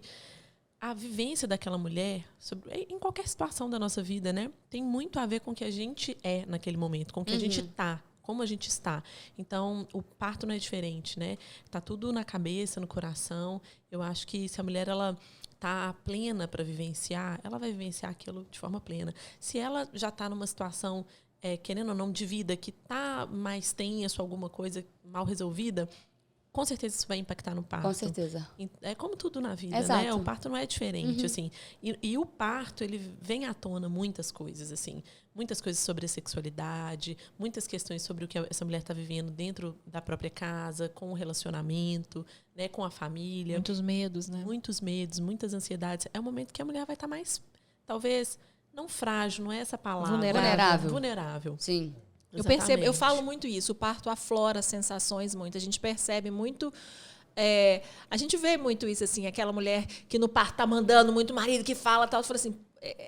a vivência daquela mulher, em qualquer situação da nossa vida, né, tem muito a ver com o que a gente é naquele momento, com o que a gente está, como a gente está. Então, o parto não é diferente, né? Tá tudo na cabeça, no coração. Eu acho que se a mulher ela tá plena para vivenciar, ela vai vivenciar aquilo de forma plena. Se ela já está numa situação, querendo ou não, de vida, que tá mais tenso, alguma coisa mal resolvida, com certeza isso vai impactar no parto. Com certeza. É como tudo na vida, Exato. né? O parto não é diferente, assim. E o parto, ele vem à tona muitas coisas, assim. Muitas coisas sobre a sexualidade, muitas questões sobre o que essa mulher está vivendo dentro da própria casa, com o relacionamento, né? Com a família. Muitos medos, né? Muitos medos, muitas ansiedades. É um momento que a mulher vai estar mais, talvez, não frágil, não é essa palavra. Vulnerável. Sim. Eu percebo, eu falo muito isso, o parto aflora sensações muito, a gente percebe muito, a gente vê muito isso, assim, aquela mulher que no parto tá mandando muito marido, que fala tal, fala assim,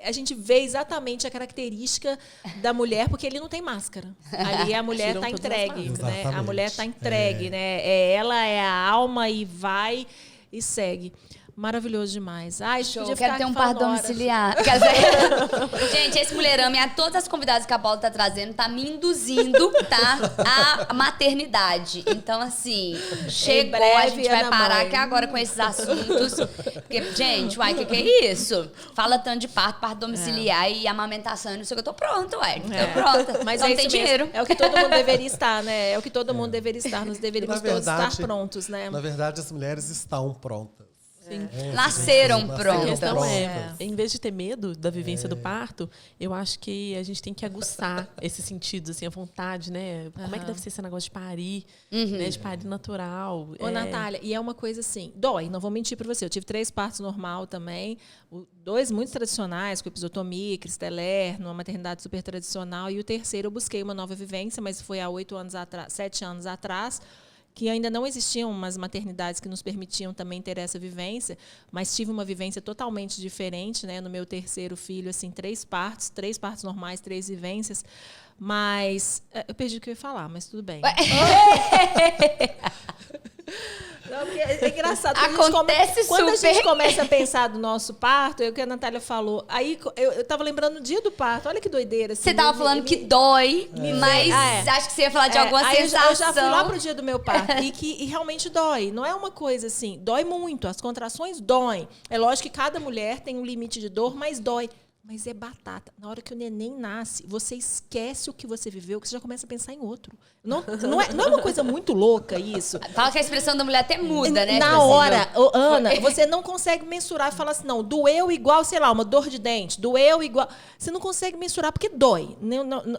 a gente vê exatamente a característica da mulher, porque ele não tem máscara. Ali a mulher está entregue, né? A mulher está entregue, né? Ela é a alma e vai e segue. Maravilhoso demais. Ai, show. Quero ter um parto domiciliar. Quer dizer, gente, esse Mulherama e a todas as convidadas que a Paula tá trazendo tá me induzindo, tá? A maternidade. Então, assim, chegou, a gente vai parar aqui agora com esses assuntos. Porque, gente, uai, que é isso? Fala tanto de parto domiciliar e amamentação, não sei o que, eu tô pronta, uai. Tô pronta. Mas não tem dinheiro. É o que todo mundo deveria estar, né? É o que todo mundo deveria estar. Nós deveríamos todos estar prontos, né? Na verdade, as mulheres estão prontas. Sim. Nasceram prontas. A questão em vez de ter medo da vivência do parto, eu acho que a gente tem que aguçar esses sentidos, assim, a vontade, né? Como é que deve ser esse negócio de parir, né? De parir natural. Ô, Natália, e é uma coisa assim, dói, não vou mentir pra você. Eu tive 3 partos normal também, 2 muito tradicionais, com episiotomia, cristeler, numa maternidade super tradicional, e o terceiro eu busquei uma nova vivência, mas foi há 7 anos atrás, que ainda não existiam umas maternidades que nos permitiam também ter essa vivência, mas tive uma vivência totalmente diferente, né? No meu terceiro filho, assim, 3 partos normais, 3 vivências, mas eu perdi o que eu ia falar, mas tudo bem. Não, é engraçado. Quando a gente começa a pensar do nosso parto, é o que a Natália falou. Aí eu tava lembrando no dia do parto. Olha que doideira. Assim, você tava falando que dói, mas acho que você ia falar de alguma sensação. Eu já fui lá pro dia do meu parto e realmente dói. Não é uma coisa assim, dói muito. As contrações doem. É lógico que cada mulher tem um limite de dor, mas dói. Mas é batata. Na hora que o neném nasce, você esquece o que você viveu, que você já começa a pensar em outro. Não é uma coisa muito louca isso? Fala que a expressão da mulher até muda, né? Na hora, Ana, você não consegue mensurar e falar assim, não, doeu igual, sei lá, uma dor de dente, doeu igual... Você não consegue mensurar porque dói.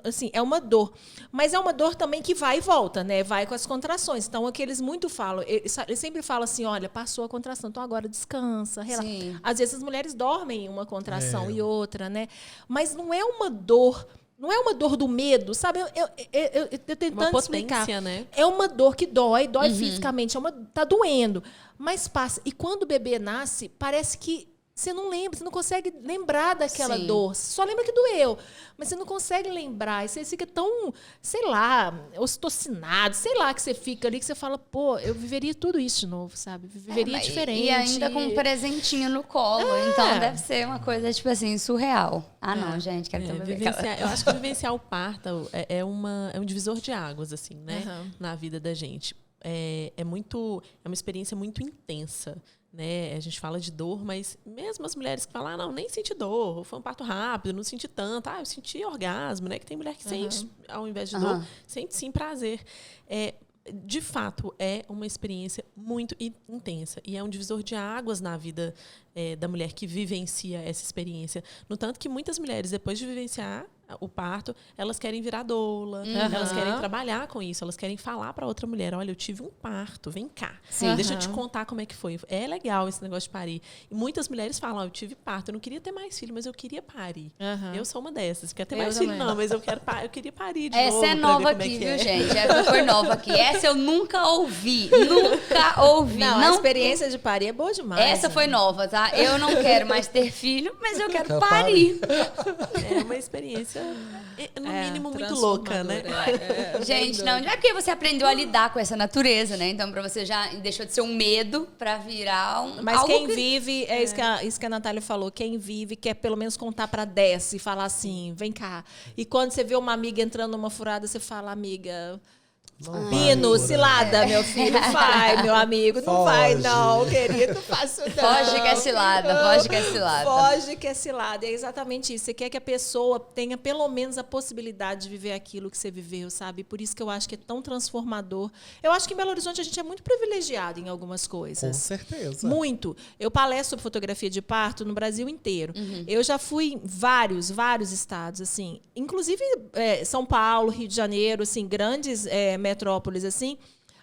Assim, é uma dor. Mas é uma dor também que vai e volta, né? Vai com as contrações. Então, o que eles muito falam, eles sempre falam assim, olha, passou a contração, então agora descansa, relaxa. Sim. Às vezes as mulheres dormem em uma contração e outra, né? Mas não é uma dor do medo, sabe? Eu tentando explicar. Né? É uma dor que dói fisicamente, tá doendo, mas passa. E quando o bebê nasce, parece que você não lembra, você não consegue lembrar daquela dor. Você só lembra que doeu, mas você não consegue lembrar. E você fica tão, sei lá, ocitocinado, sei lá, que você fica ali, que você fala, pô, eu viveria tudo isso de novo, sabe? Viveria diferente. E ainda com um presentinho no colo. Então deve ser uma coisa, tipo assim, surreal. Não, gente, quero ter um bebê. Eu acho que vivenciar o parto é um divisor de águas, assim, né? Na vida da gente. É uma experiência muito intensa. Né? A gente fala de dor, mas mesmo as mulheres que falam, não, nem senti dor, foi um parto rápido, não senti tanto, eu senti orgasmo, né? Que tem mulher que sente, ao invés de dor, sente sim prazer. De fato, é uma experiência muito intensa e é um divisor de águas na vida da mulher que vivencia essa experiência. No tanto que muitas mulheres, depois de vivenciar o parto, elas querem virar doula, elas querem trabalhar com isso, elas querem falar para outra mulher, olha, eu tive um parto, vem cá, deixa eu te contar como é que foi. É legal esse negócio de parir. E muitas mulheres falam, eu tive parto, eu não queria ter mais filho, mas eu queria parir. Eu sou uma dessas, quero ter mais filho não, mas eu queria parir de novo. Essa é nova aqui, viu, gente? Essa foi nova aqui. Essa eu nunca ouvi, Não, a experiência de parir é boa demais. Essa foi nova, tá? Eu não quero mais ter filho, mas eu quero parir. É uma experiência, no mínimo, muito louca, né? Gente, não é porque você aprendeu a lidar com essa natureza, né? Então, pra você já deixou de ser um medo pra virar Mas quem vive, isso que a Natália falou, quem vive quer pelo menos contar pra 10 e falar assim, vem cá. E quando você vê uma amiga entrando numa furada, você fala, amiga... Pino, cilada, meu filho, vai, meu amigo, não vai não, querido, não faço não. Foge que é cilada, foge que é cilada. Foge que é cilada, é exatamente isso. Você quer que a pessoa tenha pelo menos a possibilidade de viver aquilo que você viveu, sabe? Por isso que eu acho que é tão transformador. Eu acho que em Belo Horizonte a gente é muito privilegiado em algumas coisas. Com certeza. Muito. Eu palestro sobre fotografia de parto no Brasil inteiro. Eu já fui em vários estados, assim, inclusive São Paulo, Rio de Janeiro, assim, grandes metrópoles, assim,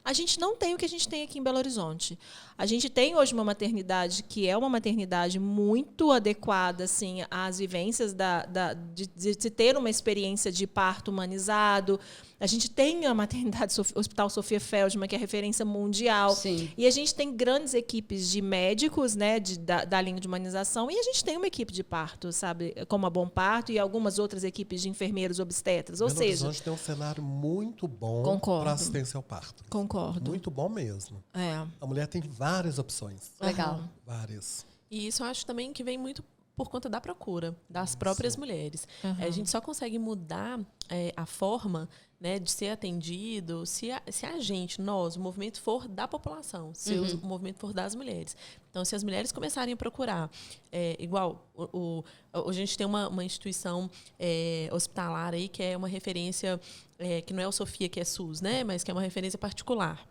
a gente não tem o que a gente tem aqui em Belo Horizonte. A gente tem hoje uma maternidade que é uma maternidade muito adequada, assim, às vivências de ter uma experiência de parto humanizado. A gente tem a maternidade Hospital Sofia Feldman, que é referência mundial. Sim. E a gente tem grandes equipes de médicos, né, da linha de humanização, e a gente tem uma equipe de parto, sabe, como a Bom Parto e algumas outras equipes de enfermeiros obstetras. Ou Belo seja, Horizonte tem um cenário muito bom para assistência ao parto. Concordo. Concordo. Muito bom mesmo. É. A mulher tem várias opções. Legal. Várias. E isso eu acho também que vem muito por conta da procura das próprias mulheres. A gente só consegue mudar a forma, né, de ser atendido se a gente, nós, o movimento for da população, se o movimento for das mulheres. Então, se as mulheres começarem a procurar, igual, hoje a gente tem uma instituição hospitalar aí que é uma referência, que não é o Sofia, que é SUS, né, mas que é uma referência particular.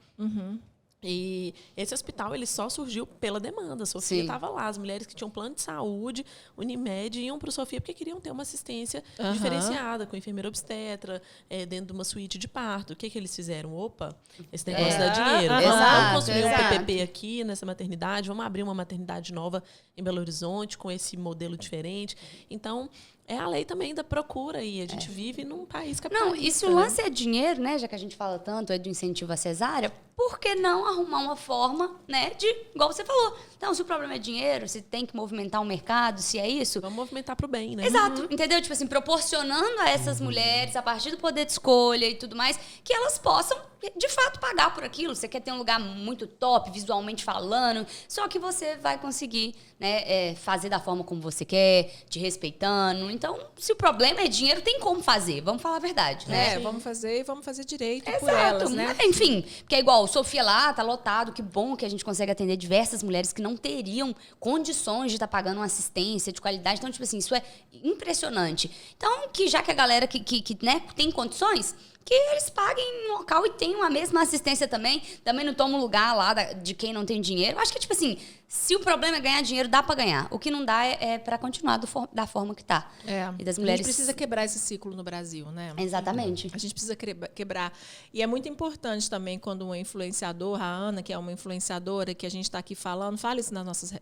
E esse hospital ele só surgiu pela demanda. A Sofia estava lá. As mulheres que tinham plano de saúde, Unimed, iam para o Sofia porque queriam ter uma assistência diferenciada, com enfermeira obstetra, dentro de uma suíte de parto. O que eles fizeram? Opa, esse negócio dá dinheiro. Vamos construir um PPP aqui nessa maternidade, vamos abrir uma maternidade nova em Belo Horizonte com esse modelo diferente. Então, é a lei também da procura e a gente vive num país capitalista. Não, e se o lance é dinheiro, né, já que a gente fala tanto do incentivo à cesárea, por que não arrumar uma forma, né, de, igual você falou, então, se o problema é dinheiro, se tem que movimentar o mercado, se é isso... Vamos movimentar pro bem, né? Exato, entendeu? Tipo assim, proporcionando a essas mulheres, a partir do poder de escolha e tudo mais, que elas possam, de fato, pagar por aquilo. Você quer ter um lugar muito top, visualmente falando, só que você vai conseguir, né, fazer da forma como você quer, te respeitando. Então, se o problema é dinheiro, tem como fazer. Vamos falar a verdade, né? Vamos fazer e vamos fazer direito Exato, por elas, né? Enfim, porque é igual, Sofia lá, tá lotado, que bom que a gente consegue atender diversas mulheres que não teriam condições de estar pagando uma assistência de qualidade. Então, tipo assim, isso é impressionante. Então, já que a galera que né, tem condições, que eles paguem no local e tenham a mesma assistência também. Também não tomam lugar lá de quem não tem dinheiro. Eu acho que, tipo assim, se o problema é ganhar dinheiro, dá pra ganhar. O que não dá é pra continuar da forma que tá. E das mulheres... A gente precisa quebrar esse ciclo no Brasil, né? Exatamente. A gente precisa quebrar. E é muito importante também quando uma influenciadora, a Ana, que é uma influenciadora, que a gente está aqui falando, fala isso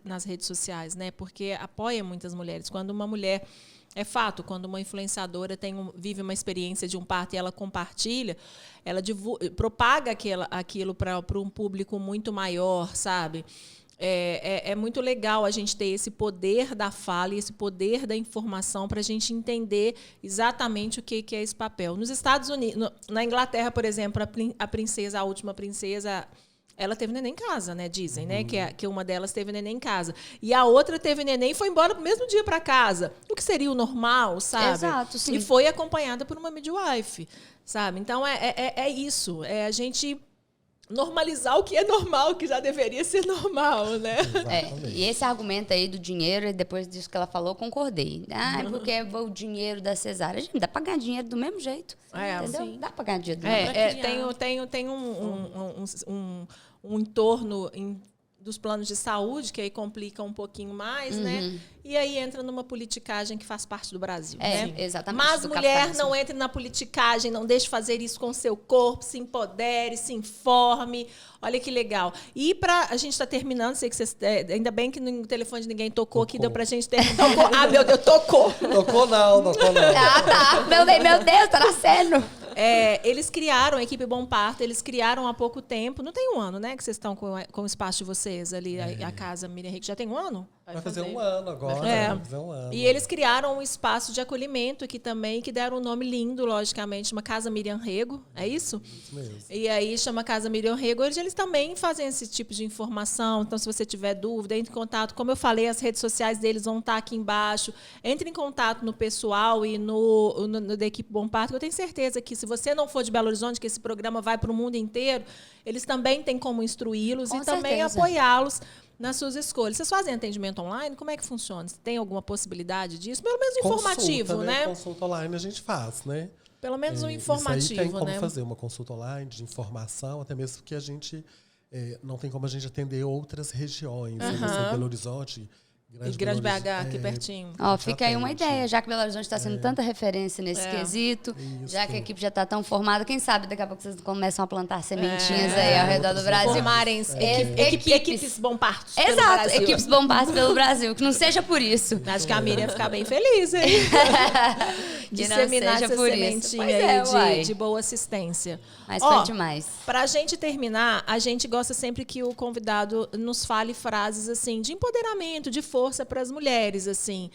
nas redes sociais, né? Porque apoia muitas mulheres. Quando uma mulher... É fato, quando uma influenciadora vive uma experiência de um parto e ela compartilha, ela propaga aquilo para um público muito maior, sabe? É muito legal a gente ter esse poder da fala e esse poder da informação para a gente entender exatamente o que é esse papel. Nos Estados Unidos, na Inglaterra, por exemplo, a última princesa... Ela teve neném em casa, né? Dizem, né? Que uma delas teve neném em casa. E a outra teve neném e foi embora no mesmo dia para casa. O que seria o normal, sabe? Exato, sim. E foi acompanhada por uma midwife, sabe? Então, é isso. É a gente normalizar o que é normal, que já deveria ser normal, né? E esse argumento aí do dinheiro, depois disso que ela falou, eu concordei. Porque é o dinheiro da cesárea. Gente, dá pra ganhar dinheiro do mesmo jeito. Entendeu? Sim. Dá pra ganhar dinheiro do mesmo jeito. Tem um entorno dos planos de saúde, que aí complica um pouquinho mais, né? E aí entra numa politicagem que faz parte do Brasil, né? Exatamente. Mas mulher não entre na politicagem, não deixe fazer isso com o seu corpo, se empodere, se informe. Olha que legal. E a gente está terminando, sei que vocês... ainda bem que no telefone de ninguém tocou, que deu pra gente terminar. Meu Deus, tocou. Tocou não. Tá. Meu Deus, tá nascendo. Eles criaram a equipe Bom Parto, eles criaram há pouco tempo, não tem um ano, né, que vocês estão com o espaço de vocês ali, a casa Miriam Henrique, já tem um ano? Vai fazer um ano agora. Vai fazer um ano. E eles criaram um espaço de acolhimento aqui também, que deram um nome lindo, logicamente, uma Casa Miriam Rego, é isso? Isso mesmo. E aí chama Casa Miriam Rego, eles também fazem esse tipo de informação, então se você tiver dúvida, entre em contato, como eu falei, as redes sociais deles vão estar aqui embaixo, entre em contato no pessoal e no da equipe Bom Parto, eu tenho certeza que se você não for de Belo Horizonte, que esse programa vai para o mundo inteiro, eles também têm como instruí-los e também apoiá-los nas suas escolhas. Vocês fazem atendimento online? Como é que funciona? Tem alguma possibilidade disso? Pelo menos informativo, né? Consulta online a gente faz, né? Pelo menos um informativo, isso aí tem como né? fazer uma consulta online de informação, até mesmo porque a gente não tem como a gente atender outras regiões. Né? Belo Horizonte, Grande BH, aqui pertinho. Fica aí uma ideia, já que Belo Horizonte está sendo tanta referência nesse quesito, já que a equipe já está tão formada, quem sabe daqui a pouco vocês começam a plantar sementinhas aí ao redor do Brasil. Formarem equipes Bom Partos. Exato, equipes Bom Partos pelo Brasil, que não seja por isso. Acho que a Miriam ia ficar bem feliz, hein? disseminar essa sementinha aí de boa assistência. Mas foi demais. Pra gente terminar, a gente gosta sempre que o convidado nos fale frases assim de empoderamento, de força para as mulheres, assim.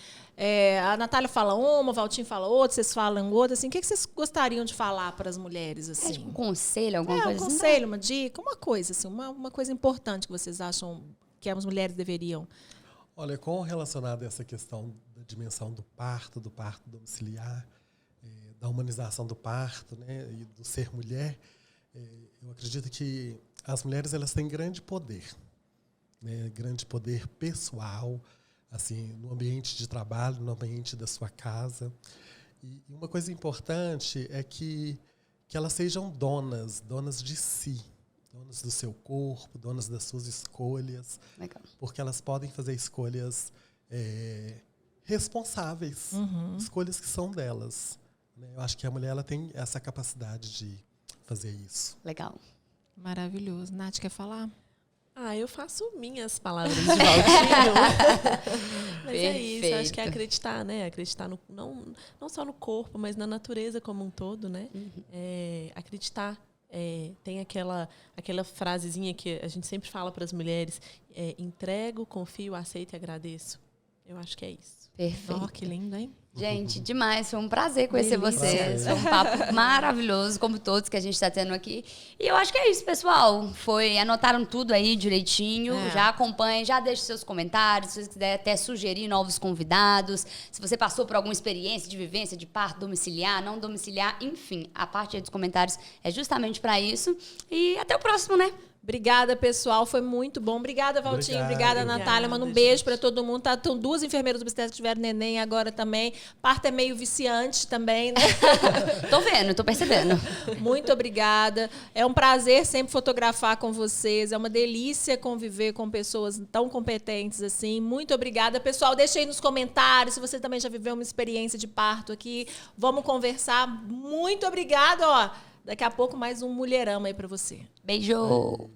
A Natália fala uma, o Valtinho fala outra, vocês falam outra, assim. O que vocês gostariam de falar para as mulheres, assim? Tipo um conselho, alguma coisa assim? Um conselho, uma dica, uma coisa, assim, uma coisa importante que vocês acham que as mulheres deveriam. Olha, com relacionado a essa questão da dimensão do parto domiciliar, da humanização do parto, né, e do ser mulher, eu acredito que as mulheres elas têm grande poder, né, grande poder pessoal, assim, no ambiente de trabalho, no ambiente da sua casa. E uma coisa importante é que elas sejam donas de si, donas do seu corpo, donas das suas escolhas. Legal. Porque elas podem fazer escolhas responsáveis, escolhas que são delas. Né? Eu acho que a mulher ela tem essa capacidade de fazer isso. Legal. Maravilhoso. Nath, quer falar? Eu faço minhas palavras de Valtinho. Mas é isso, eu acho que é acreditar, né? Acreditar não só no corpo, mas na natureza como um todo, né? Acreditar. Tem aquela frasezinha que a gente sempre fala para as mulheres: entrego, confio, aceito e agradeço. Eu acho que é isso. Perfeito. Que lindo, hein? Gente, demais. Foi um prazer conhecer vocês. Foi um papo maravilhoso, como todos que a gente está tendo aqui. E eu acho que é isso, pessoal. Anotaram tudo aí direitinho. Já acompanhem, já deixem seus comentários. Se você quiser até sugerir novos convidados. Se você passou por alguma experiência de vivência de parto domiciliar, não domiciliar. Enfim, a parte aí dos comentários é justamente para isso. E até o próximo, né? Obrigada, pessoal. Foi muito bom. Obrigada, Valtinho. Obrigada, Natália. Manda um beijo para todo mundo. Estão 2 enfermeiras obstétricas que tiveram neném agora também. Parto é meio viciante também, né? Tô vendo, tô percebendo. Muito obrigada. É um prazer sempre fotografar com vocês. É uma delícia conviver com pessoas tão competentes assim. Muito obrigada. Pessoal, deixa aí nos comentários se você também já viveu uma experiência de parto aqui. Vamos conversar. Muito obrigada, Daqui a pouco mais um mulherama aí para você. Beijo!